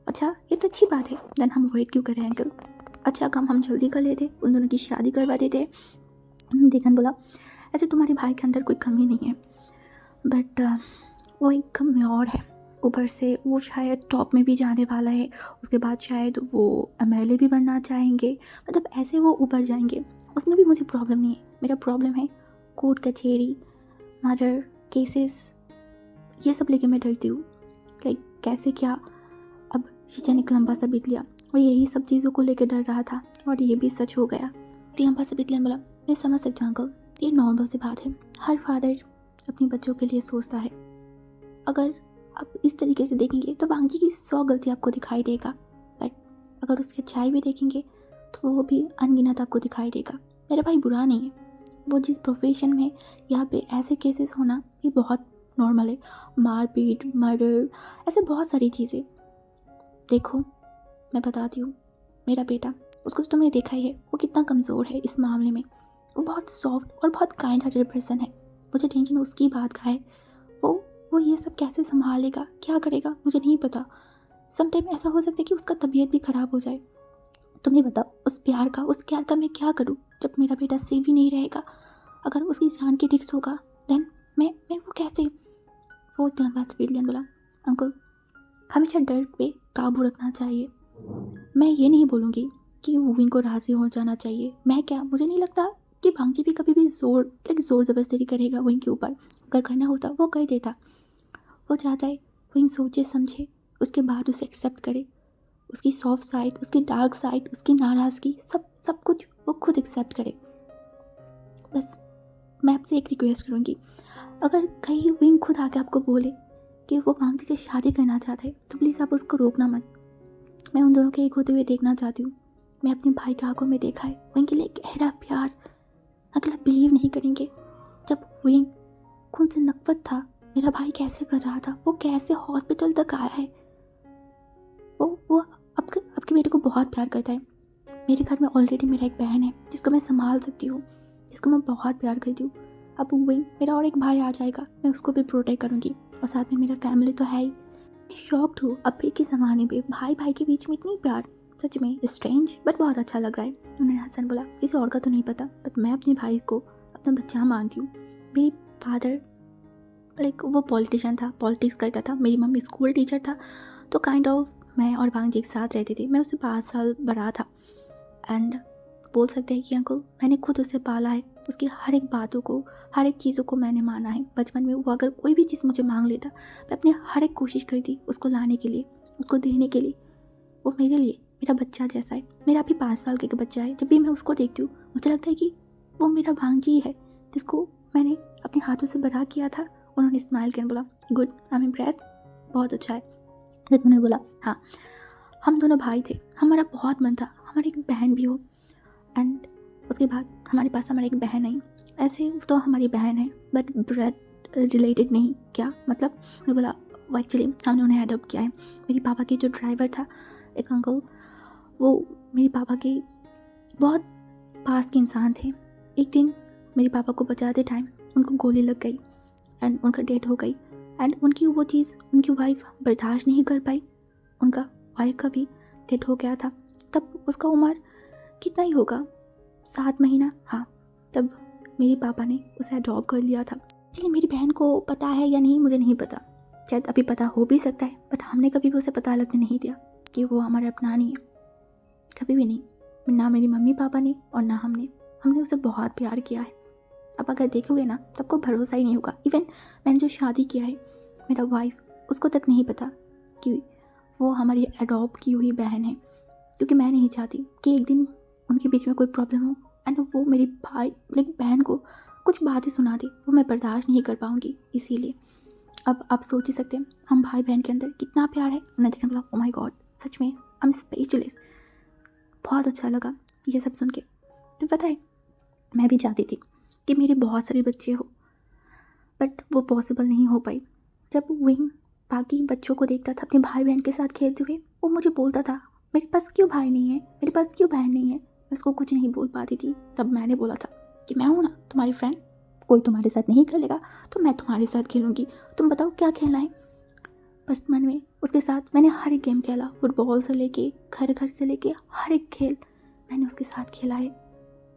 अच्छा ये तो अच्छी बात है, देन हम वेट क्यों करें अंकल, अच्छा काम हम जल्दी कर लेते, उन दोनों की शादी करवा देते। देखन बोला, ऐसे तुम्हारे भाई के अंदर कोई कमी नहीं है, बट वो एक कमी और है। ऊपर से वो शायद टॉप में भी जाने वाला है, उसके बाद शायद वो MLA भी बनना चाहेंगे, मतलब ऐसे वो ऊपर जाएंगे। उसमें भी मुझे प्रॉब्लम नहीं है, मेरा प्रॉब्लम है कोर्ट कचहरी, मर्डर केसेस, ये सब लेके मैं डरती हूँ। लाइक कैसे क्या, अब शीशा ने लंबा सा बीत लिया, और यही सब चीज़ों को लेकर डर रहा था, और ये भी सच हो गया। लंबा सा बीत लिया, बोला मैं समझ सकती हूँ अंकल, ये नॉर्मल सी बात है, हर फादर अपने बच्चों के लिए सोचता है। अगर आप इस तरीके से देखेंगे तो वांगजी की 100 गलती आपको दिखाई देगा, बट अगर उसकी अच्छाई भी देखेंगे तो वो भी अनगिनत आपको दिखाई देगा। मेरा भाई बुरा नहीं है, वो जिस प्रोफेशन में यहाँ पे ऐसे केसेस होना ये बहुत नॉर्मल है, मारपीट, मर्डर, ऐसे बहुत सारी चीज़ें। देखो मैं बताती हूँ, मेरा बेटा, उसको तो तुमने देखा ही है वो कितना कमज़ोर है इस मामले में। वो बहुत सॉफ्ट और बहुत काइंड हार्टेड पर्सन है, मुझे टेंशन उसकी बात का है। वो ये सब कैसे संभालेगा, क्या करेगा, मुझे नहीं पता। समटाइम ऐसा हो सकता है कि उसका तबीयत भी ख़राब हो जाए। तुम्हें बताओ उस प्यार का मैं क्या करूँ जब मेरा बेटा सेफ ही नहीं रहेगा। अगर उसकी जान की रिस्क होगा देन मैं वो कैसे। वो एक लंबा बिलियन बोला, अंकल हमेशा डर पे काबू रखना चाहिए। मैं ये नहीं बोलूँगी कि विंग को राज़ी हो जाना चाहिए, मैं क्या, मुझे नहीं लगता कि वांगजी भी कभी भी ज़ोर ज़बरदस्ती करेगा विंग के ऊपर। अगर करना होता वो कर देता। वो चाहता है विंग सोचे समझे, उसके बाद उसे एक्सेप्ट करे, उसकी सॉफ्ट साइड, उसकी डार्क साइड, उसकी नाराज़गी, सब कुछ वो खुद एक्सेप्ट करे। बस मैं आपसे एक रिक्वेस्ट करूँगी, अगर कहीं विंग खुद आके आपको बोले कि वो वांगजी से शादी करना चाहता है तो प्लीज़ आप उसको रोकना मत। मैं उन दोनों के एक होते हुए देखना चाहती हूँ। मैं अपने भाई के आंखों में देखा है विंग के लिए गहरा प्यार। अगर आप बिलीव नहीं करेंगे, जब विंग खून से नकवत था, मेरा भाई कैसे कर रहा था, वो कैसे हॉस्पिटल तक आया है। वो आपके बेटे को बहुत प्यार करता है। मेरे घर में ऑलरेडी मेरा एक बहन है जिसको मैं संभाल सकती हूँ, जिसको मैं बहुत प्यार करती हूँ। अब विंग मेरा और एक भाई आ जाएगा, मैं उसको भी प्रोटेक्ट करूँगी, और साथ में मेरा फैमिली तो है ही। शॉक्ड हूँ, अभी के ज़माने पे भाई भाई के बीच में इतनी प्यार, सच में स्ट्रेंज बट बहुत अच्छा लग रहा है। उन्होंने हसन बोला, किसी और का तो नहीं पता बट मैं अपने भाई को अपना बच्चा मानती हूँ। मेरी फादर लाइक वो पॉलिटिशियन था, पॉलिटिक्स करता था, मेरी मम्मी स्कूल टीचर था, तो काइंड ऑफ मैं और भांजी एक साथ रहते थे। मैं उससे 5 साल बड़ा था एंड बोल सकते हैं कि अंकल मैंने खुद उसे पाला है, उसकी हर एक बातों को, हर एक चीज़ों को मैंने माना है। बचपन में वो अगर कोई भी चीज़ मुझे मांग लेता, मैं अपनी हर एक कोशिश करती उसको लाने के लिए, उसको देने के लिए। वो मेरे लिए मेरा बच्चा जैसा है। मेरा अभी 5 साल का बच्चा है। जब भी मैं उसको देखती हूँ मुझे लगता है कि वो मेरा भांजी है, जिसको मैंने अपने हाथों से बड़ा किया था। उन्होंने स्माइल करके बोला, गुड, आई एम इम्प्रेस्ड, बहुत अच्छा है। जब उन्होंने बोला, हाँ हम दोनों भाई थे, हमारा बहुत मन था हमारी एक बहन भी हो। एंड उसके बाद हमारे पास हमारी एक बहन आई। ऐसे तो हमारी बहन है बट ब्लड रिलेटेड नहीं। क्या मतलब? उन्होंने बोला, वो एक्चुअली हमने उन्हें अडॉप्ट किया है। मेरे पापा के जो ड्राइवर था एक अंकल, वो मेरे पापा के बहुत पास के इंसान थे। एक दिन मेरे पापा को बचाते टाइम उनको गोली लग गई एंड उनका डेथ हो गई। एंड उनकी वो चीज़ उनकी वाइफ बर्दाश्त नहीं कर पाई। उनका वाइफ का भी डेथ हो गया था। तब उसका उम्र कितना ही होगा, 7 महीना। हाँ, तब मेरे पापा ने उसे अडॉप्ट कर लिया था। इसलिए मेरी बहन को पता है या नहीं मुझे नहीं पता, शायद अभी पता हो भी सकता है, बट हमने कभी भी उसे पता लगने नहीं दिया कि वो हमारा अपना नहीं है, कभी भी नहीं। ना मेरी मम्मी पापा ने और ना हमने उसे बहुत प्यार किया है। अब अगर देखोगे ना तो आपको भरोसा ही नहीं होगा। इवन मैंने जो शादी किया है, मेरा वाइफ, उसको तक नहीं पता कि वो हमारी अडॉप्ट की हुई बहन है, क्योंकि मैं नहीं चाहती कि एक दिन उनके बीच में कोई प्रॉब्लम हो एंड वो मेरी भाई लाइक बहन को कुछ बातें सुना दी, वो मैं बर्दाश्त नहीं कर पाऊँगी। इसीलिए अब आप सोच ही सकते हैं हम भाई बहन के अंदर कितना प्यार है। उन्हें देखने बोला, ओ माय गॉड, सच में आई एम स्पीचलेस। बहुत अच्छा लगा ये सब सुन के। तो पता है, मैं भी चाहती थी कि मेरे बहुत सारे बच्चे हो, बट वो पॉसिबल नहीं हो पाई। जब विंग बाकी बच्चों को देखता था अपने भाई बहन के साथ खेलते हुए, वो मुझे बोलता था, मेरे पास क्यों भाई नहीं है, मेरे पास क्यों बहन नहीं है। मैं उसको कुछ नहीं बोल पाती थी। तब मैंने बोला था कि मैं हूँ ना तुम्हारी फ्रेंड, कोई तुम्हारे साथ नहीं खेलेगा तो मैं तुम्हारे साथ खेलूँगी, तुम बताओ क्या खेलना है। बस मन में उसके साथ मैंने हर एक गेम खेला, फुटबॉल से लेके घर घर से लेके हर एक खेल मैंने उसके साथ खेला है।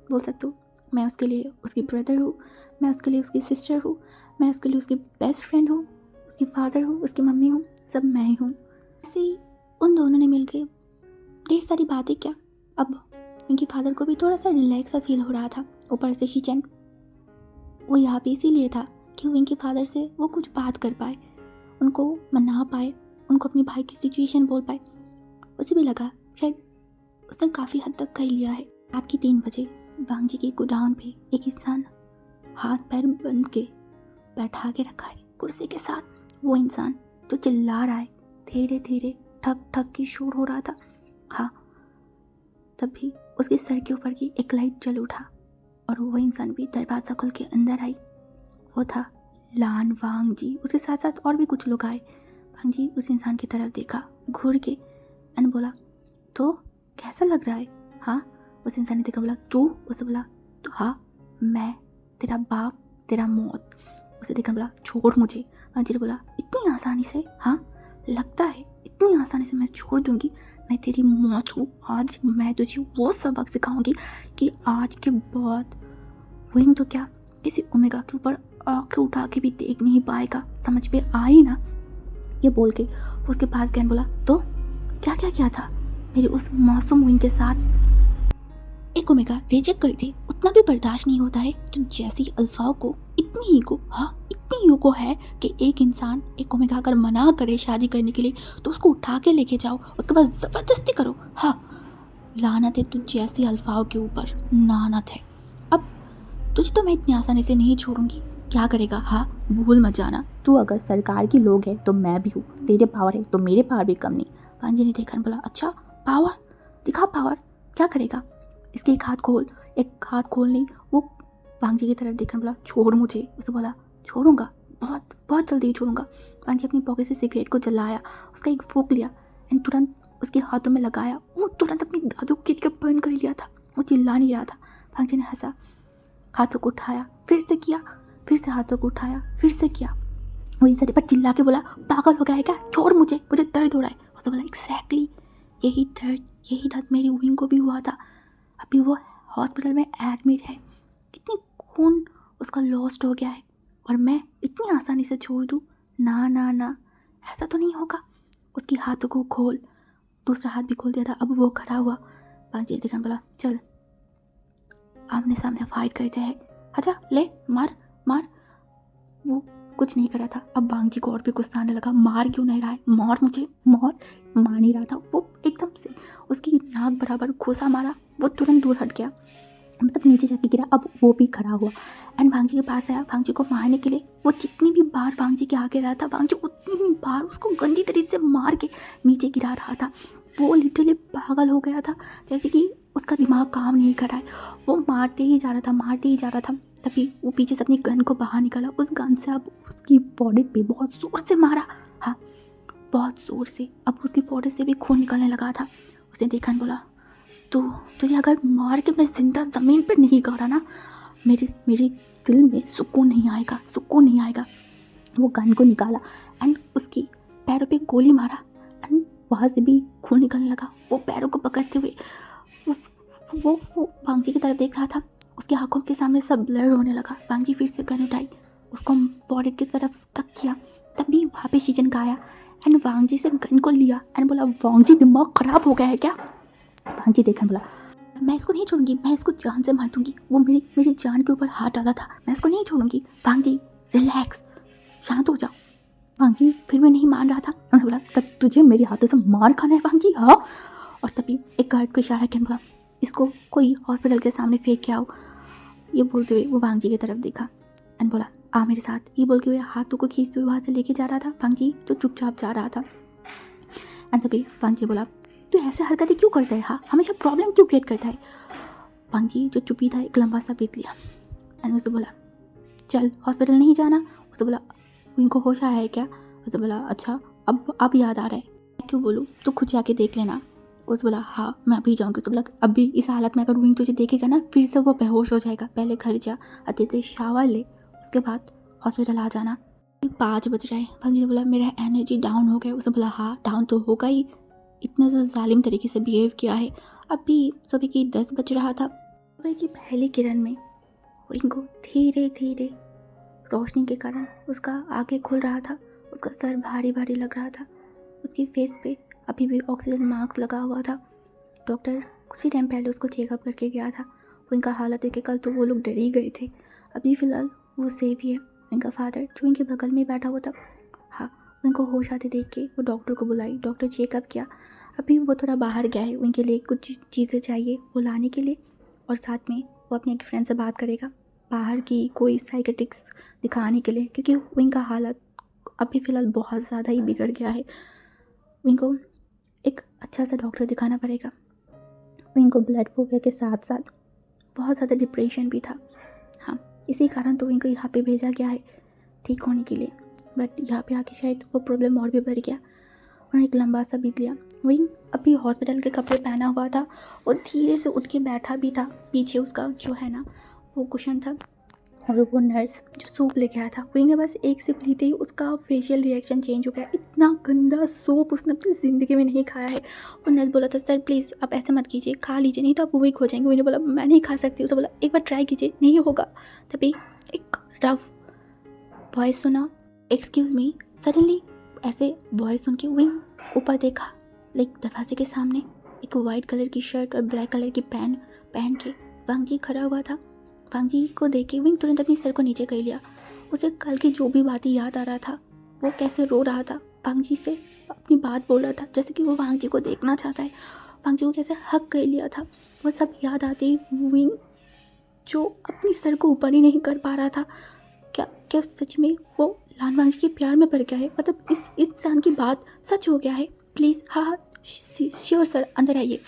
बोल सकते हो मैं उसके लिए उसकी ब्रदर हूँ, मैं उसके लिए उसकी सिस्टर हूँ, मैं उसके लिए उसकी बेस्ट फ्रेंड हूँ, उसकी फादर हूँ, उसकी मम्मी हूँ, सब मैं ही हूँ। ऐसे ही उन दोनों ने मिलकर ढेर सारी बातें क्या। अब उनके फादर को भी थोड़ा सा रिलैक्स सा फील हो रहा था। ऊपर से शिचन वो यहाँ पे इसीलिए था कि उनके फादर से वो कुछ बात कर पाए, उनको मना पाए, उनको अपनी भाई की सिचुएशन बोल पाए। उसे भी लगा शायद उसने काफ़ी हद तक कर लिया है। रात के 3 बजे वांगजी के गोडाउन पे एक इंसान हाथ पैर बंद के बैठा के रखा है कुर्सी के साथ। वो इंसान जो चिल्ला रहा है, धीरे धीरे ठक ठक की शोर हो रहा था। हाँ, तभी उसके सर के ऊपर की एक लाइट जल उठा और वो इंसान भी दरवाज़ा खुल के अंदर आई। वो था लान वांगजी। उसके साथ साथ और भी कुछ लोग आए। वांगजी उस इंसान की तरफ देखा घूर के एंड बोला, तो कैसा लग रहा है? हाँ, उस इंसान ने देखा, बोला तू? उसे बोला, तो हाँ मैं, तेरा बाप, तेरा मौत। उसे देखकर बोला, छोड़ मुझे। वांगजी ने बोला, इतनी आसानी से? हाँ, लगता है इतनी आसानी से मैं छोड़ दूंगी? मैं तेरी मौत हूँ। आज मैं तुझे वो सबक सिखाऊंगी कि आज के बाद विंग तो क्या किसी ओमेगा के ऊपर आंखें उठा के भी देख नहीं पाएगा। समझ पे आई ना? ये बोल के उसके पास गया, बोला, तो क्या क्या किया था मेरे उस मासूम विंग के साथ? एक ओमेगा रिजेक्ट कर दे, उतना भी बर्दाश्त नहीं होता है जो जैसी अल्फाओं को इतनी ईगो, हाँ इतनी ईगो है कि एक इंसान एक ओमेगा अगर मना करे शादी करने के लिए तो उसको उठा के लेके जाओ, उसके बाद ज़बरदस्ती करो। हाँ, लानत है तुझ जैसी अल्फाओं के ऊपर, लानत है। अब तुझे तो मैं इतनी आसानी से नहीं छोड़ूंगी। क्या करेगा? हाँ, भूल मत जाना, तू अगर सरकार की लोग है तो मैं भी हूँ, तेरे पावर है तो मेरे पावर भी कम नहीं। वांगजी ने देखा, बोला, अच्छा पावर दिखा, पावर क्या करेगा? इसके एक हाथ खोल नहीं। वो वांगजी की तरफ देखकर बोला, छोड़ मुझे। उसे बोला, छोड़ूंगा, बहुत बहुत जल्दी छोड़ूंगा। वांगजी अपनी पॉकेट से सिगरेट को जलाया, उसका एक फूंक लिया एंड तुरंत उसके हाथों में लगाया। वो तुरंत अपनी दादू को खींच के बंद कर लिया था। वो चिल्ला नहीं रहा था। वांगजी ने हंसा, हाथों को उठाया, फिर से किया, फिर से हाथों को उठाया, फिर से किया। वो इन सर पर चिल्ला के बोला, पागल हो गया है क्या, छोड़ मुझे दर्द हो रहा है। उसने बोला एग्जैक्टली यही दर्द मेरी विंग को भी हुआ था, अभी वो हॉस्पिटल में एडमिट है, कितनी खून उसका लॉस्ट हो गया है और मैं इतनी आसानी से छोड़ दूँ, ना ना ना ऐसा तो नहीं होगा। उसकी हाथों को खोल, दूसरा हाथ भी खोल दिया था। अब वो खड़ा हुआ। बांजी ने देखा, बोला चल आमने सामने फाइट करते हैं, आजा ले मार मार। वो कुछ नहीं कर रहा था। अब बांजी को और भी गुस्सा आने लगा, मार क्यों नहीं रहा है, मार मुझे मार नहीं रहा था। वो एकदम से उसकी नाक बराबर घुसा मारा, वो तुरंत दूर हट गया, मतलब नीचे जाके गिरा। अब वो भी खड़ा हुआ एंड भांजी के पास आया भांजी को मारने के लिए। वो जितनी भी बार भांजी के आगे रहा था, भांजी उतनी ही बार उसको गंदी तरीके से मार के नीचे गिरा रहा था। वो लिटरली पागल हो गया था, जैसे कि उसका दिमाग काम नहीं कर रहा है। वो मारते ही जा रहा था। तभी वो पीछे से अपनी गन को बाहर निकाला, उस गन से अब उसकी बॉडी पे बहुत ज़ोर से मारा, हाँ बहुत ज़ोर से। अब उसकी बॉडी से भी खून निकलने लगा था। उसने देखा, बोला तुझे अगर मार के मैं जिंदा ज़मीन पर नहीं गिरा ना, मेरे दिल में सुकून नहीं आएगा। वो गन को निकाला एंड उसकी पैरों पे गोली मारा एंड वहाँ से भी खून निकलने लगा। वो पैरों को पकड़ते हुए वो भांजी की तरफ देख रहा था। उसकी आंखों के सामने सब ब्लर होने लगा। भांजी फिर से गन उठाई, उसको फॉरहेड की तरफ टक किया। तभी वहाँ पे शीजन का आया एंड वांगजी से गन को लिया एंड बोला, वांगजी दिमाग खराब हो गया है क्या। भांजी देखा, बोला मैं इसको नहीं छोड़ूंगी, मैं इसको जान से मार दूंगी। वो मेरी जान के ऊपर हाथ डाला था, मैं इसको नहीं छोड़ूंगी। भांजी रिलैक्स, शांत हो जाओ। वांगजी फिर भी नहीं मान रहा था। उन्होंने बोला, तब तुझे मेरे हाथों से मार खाना है वांगजी, हाँ। और तभी एक गार्ड को इशारा किया, बोला इसको कोई हॉस्पिटल के सामने फेंक के आओ। ये बोलते हुए वो वांगजी की तरफ देखा एंड बोला, आ मेरे साथ। ये बोल के हुए हाथों को खींचते हुए वहाँ से लेके जा रहा था वांगजी, जो चुपचाप जा रहा था। एंड तभी वांगजी बोला, तू ऐसे हरकतें क्यों करता है, हाँ हमेशा प्रॉब्लम क्यों क्रिएट करता है। वांगजी जो चुपी था एक लंबा सा पीत लिया एंड उससे बोला, चल हॉस्पिटल नहीं जाना। उससे बोला, इनको होश आया है क्या। उससे बोला, अच्छा अब याद आ रहा है, क्यों बोलूँ, तू खुद जाके देख लेना। उससे बोला, हाँ मैं अभी जाऊँगी। उससे बोला, अभी इस हालत में अगर विंग तुझे देखेगा ना, फिर से वो बेहोश हो जाएगा, पहले घर जा, अच्छे से शावर ले, उसके बाद हॉस्पिटल आ जाना। 5 बज रहे हैं। भांजी ने बोला, मेरा एनर्जी डाउन हो गया। उसने बोला, हाँ डाउन तो होगा ही, इतना जो जालिम तरीके से बिहेव किया है। अभी सुबह की 10 बज रहा था। सुबह की पहली किरण में विंग को धीरे धीरे रोशनी के कारण उसका आगे खुल रहा था। उसका सर भारी भारी लग रहा था। उसकी फेस पे अभी भी ऑक्सीजन मास्क लगा हुआ था। डॉक्टर कुछ ही टाइम पहले उसको चेकअप करके गया था। उनका हालत देख के कल तो वो लोग डर ही गए थे, अभी फ़िलहाल वो सेफ ही है। उनका फादर जो इनके बगल में बैठा हुआ था, हाँ उनको होश आते देख के वो डॉक्टर को बुलाई। डॉक्टर चेकअप किया। अभी वो थोड़ा बाहर गया है, उनके लिए कुछ चीज़ें चाहिए वो लाने के लिए, और साथ में वो अपने एक फ्रेंड से बात करेगा बाहर की कोई साइकेट्रिक्स दिखाने के लिए, क्योंकि उनका हालत अभी फ़िलहाल बहुत ज़्यादा ही बिगड़ गया है। उनको एक अच्छा सा डॉक्टर दिखाना पड़ेगा। उनको ब्लड फोबिया के साथ साथ बहुत ज़्यादा डिप्रेशन भी था, हाँ इसी कारण तो इनको यहाँ पे भेजा गया है ठीक होने के लिए। बट यहाँ पे आके शायद वो प्रॉब्लम और भी बढ़ गया। उन्होंने एक लंबा सा बीत लिया। वही अभी हॉस्पिटल के कपड़े पहना हुआ था और धीरे से उठ के बैठा भी था। पीछे उसका जो है ना वो कुशन था, और वो नर्स जो सूप लेके आया था, वही ने बस एक सिप ली थी, उसका फेशियल रिएक्शन चेंज हो गया। इतना गंदा सूप उसने अपनी ज़िंदगी में नहीं खाया है। और नर्स बोला था, सर प्लीज़ आप ऐसा मत कीजिए, खा लीजिए नहीं तो आप वीक हो जाएंगे। उन्होंने बोला, मैं नहीं खा सकती। उसे बोला, एक बार ट्राई कीजिए, नहीं होगा। तभी एक रफ वॉइस सुना, एक्सक्यूज़ मी। सडनली ऐसे वॉइस सुन के वही ऊपर देखा, लाइक दरवाजे के सामने एक वाइट कलर की शर्ट और ब्लैक कलर की पैंट पहन के वांगजी खड़ा हुआ था। वांगजी को देख के विंग तुरंत अपनी सर को नीचे कर लिया। उसे कल की जो भी बातें याद आ रहा था, वो कैसे रो रहा था, वांगजी से अपनी बात बोल रहा था जैसे कि वो वांगजी को देखना चाहता है, वांगजी को कैसे हक कर लिया था, वो सब याद आती विंग जो अपनी सर को ऊपर ही नहीं कर पा रहा था। क्या सच में वो लान वांगजी के प्यार में पड़ गया है, मतलब इस इंसान की बात सच हो गया है। प्लीज़ हाँ श्योर सर, अंदर आइए।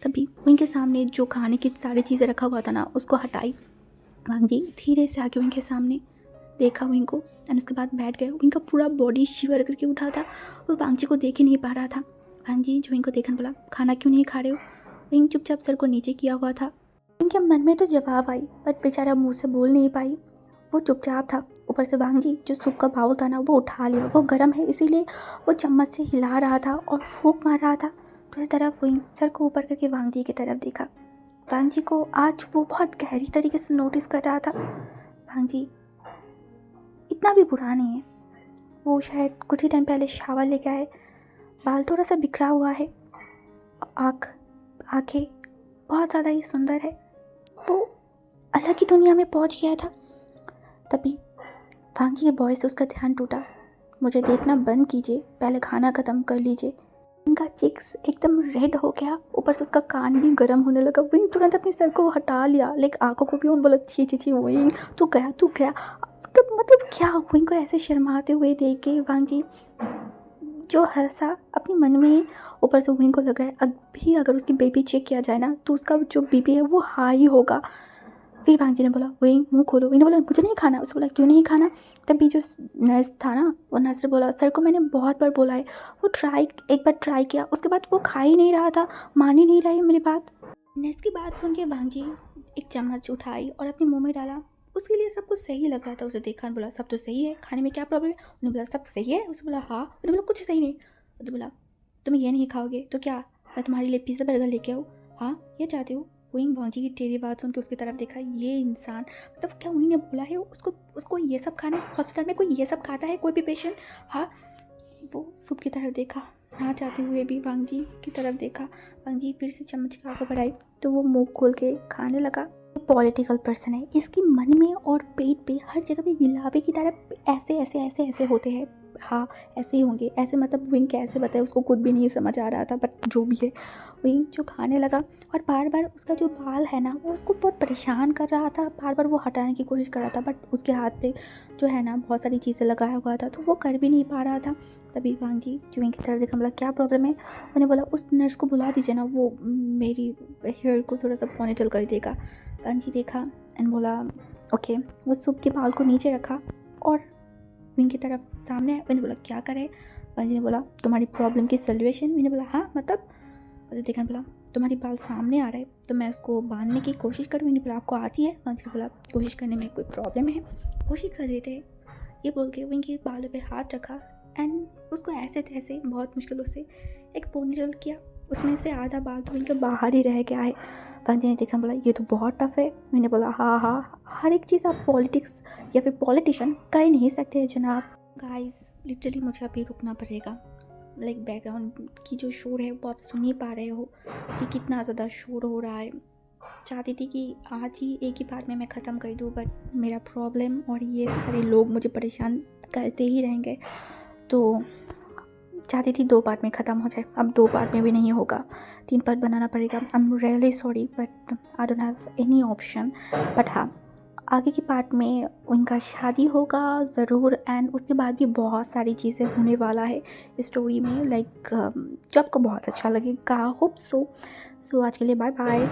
तभी उनके सामने जो खाने की सारी चीज़ें रखा हुआ था ना, उसको हटाई। वांगजी धीरे से आके उनके सामने देखा विंग को एंड उसके बाद बैठ गए। उनका पूरा बॉडी शिवर करके उठा था, वो वांगजी को देख ही नहीं पा रहा था। वांगजी जो इनको देखने बोला, खाना क्यों नहीं खा रहे हो। विंग चुपचाप सर को नीचे किया हुआ था। उनके मन में तो जवाब आई बट बेचारा मुँह से बोल नहीं पाई, वो चुपचाप था। ऊपर से वांगजी जो सूप का बाउल था ना वो उठा लिया, वो गर्म है इसीलिए वो चम्मच से हिला रहा था और फूंक मार रहा था। दूसरी तरफ विंग सर को ऊपर करके वांगजी की तरफ देखा। वांगजी को आज वो बहुत गहरी तरीके से नोटिस कर रहा था। वांगजी इतना भी बुरा नहीं है, वो शायद कुछ ही टाइम पहले शावर लेके आए, बाल थोड़ा सा बिखरा हुआ है, आँखें बहुत ज़्यादा ही सुंदर है, वो अलग ही दुनिया में पहुंच गया था। तभी वांगजी के बॉय से उसका ध्यान टूटा। मुझे देखना बंद कीजिए, पहले खाना ख़त्म कर लीजिए। इनका चिक्स एकदम रेड हो गया, ऊपर से उसका कान भी गर्म होने लगा। विंग तुरंत अपने सर को हटा लिया, लाइक आंखों को भी उन बोला छी छी छी विंग तू गया। मतलब क्या। विंग को ऐसे शर्माते हुए देख के वांगजी जो हंसा अपने मन में ही। ऊपर से विंग को लग रहा है अभी अगर उसकी बेबी चेक किया जाए ना तो उसका जो बीपी है वो हाई होगा। फिर वांगजी ने बोला विंग मुंह खोलो। विंग ने बोला मुझे नहीं खाना। उसने बोला क्यों नहीं खाना। तभी जो नर्स था ना वो नर्स ने बोला सर को मैंने बहुत बार बोला है, वो एक बार ट्राई किया, उसके बाद वो खा ही नहीं रहा था, मान ही नहीं रहा है मेरी बात। नर्स की बात सुन के वांगजी एक चम्मच उठाई और अपने मुंह में डाला। उसके लिए सब कुछ सही लग रहा था। उसे देखा, बोला सब तो सही है, खाने में क्या प्रॉब्लम है। उन्होंने बोला सब सही है। उसने बोला हाँ। उन्होंने बोला कुछ सही नहीं। उसने बोला तुम ये नहीं खाओगे तो क्या, मैं तुम्हारे लिए पिज़्ज़ा बर्गर लेके आऊँ, हाँ ये चाहते हो। विंग वांगजी की टेढ़ी बात सुन के उसकी तरफ देखा। ये इंसान मतलब क्या विंग ने बोला है उसको ये सब खाना है। हॉस्पिटल में कोई ये सब खाता है कोई भी पेशेंट। हाँ वो सूप की तरफ देखा, ना चाहते हुए भी वांगजी की तरफ देखा। वांगजी फिर से चम्मच की आगे बढ़ाई तो वो मुंह खोल के खाने लगा। पॉलिटिकल पर्सन है, इसके मन में और पेट पे हर जगह पे गिलावे की तरह ऐसे होते हैं। हाँ ऐसे ही होंगे, ऐसे मतलब विंग कैसे बताए, उसको खुद भी नहीं समझ आ रहा था, बट जो भी है विंग जो खाने लगा। और बार बार उसका जो बाल है ना वो उसको बहुत परेशान कर रहा था, बार बार वो हटाने की कोशिश कर रहा था, बट उसके हाथ पे जो है ना बहुत सारी चीज़ें लगाया हुआ था तो वो कर भी नहीं पा रहा था। तभी वांगजी जो विंग की तरफ देखा, बोला क्या प्रॉब्लम है। उन्होंने बोला उस नर्स को बुला दीजिए ना, वो मेरी हेयर को थोड़ा सा पोनीटेल कर देगा। वांगजी देखा एंड बोला ओके। वो सूप के बाल को नीचे रखा और विंग की तरफ सामने आया। मैंने बोला क्या करे। वांगजी ने बोला तुम्हारी प्रॉब्लम की सोल्यूशन। मैंने बोला हाँ मतलब। उसे देखने बोला तुम्हारी बाल सामने आ रहा है तो मैं उसको बांधने की कोशिश करूँ। मैंने बोला आपको आती है। वांगजी ने बोला कोशिश करने में कोई प्रॉब्लम है, कोशिश कर रहे थे। ये बोल के विंग के बालों पे हाथ रखा एंड उसको ऐसे तैसे बहुत मुश्किलों से एक पोनीटेल किया। उसमें से आधा बाल तो इनके बाहर ही रह गया है। वांगजी ने देखा, बोला ये तो बहुत टफ है। मैंने बोला हाँ हर एक चीज़ आप पॉलिटिक्स या फिर पॉलिटिशियन कर ही नहीं सकते जनाब। गाइस लिटरली मुझे अभी रुकना पड़ेगा, लाइक बैकग्राउंड की जो शोर है वो आप सुन ही पा रहे हो कि कितना ज़्यादा शोर हो रहा है। चाहती थी कि आज ही एक ही बार में मैं ख़त्म कर दूँ, बट मेरा प्रॉब्लम और ये सारे लोग मुझे परेशान करते ही रहेंगे, तो चाहती थी 2 पार्ट में ख़त्म हो जाए। अब 2 पार्ट में भी नहीं होगा, 3 पार्ट बनाना पड़ेगा। I am really sorry but I don't have any option. But हाँ आगे की पार्ट में उनका शादी होगा ज़रूर एंड उसके बाद भी बहुत सारी चीज़ें होने वाला है स्टोरी में, लाइक जो आपको बहुत अच्छा लगेगा। होप सो आज के लिए बाय बाय।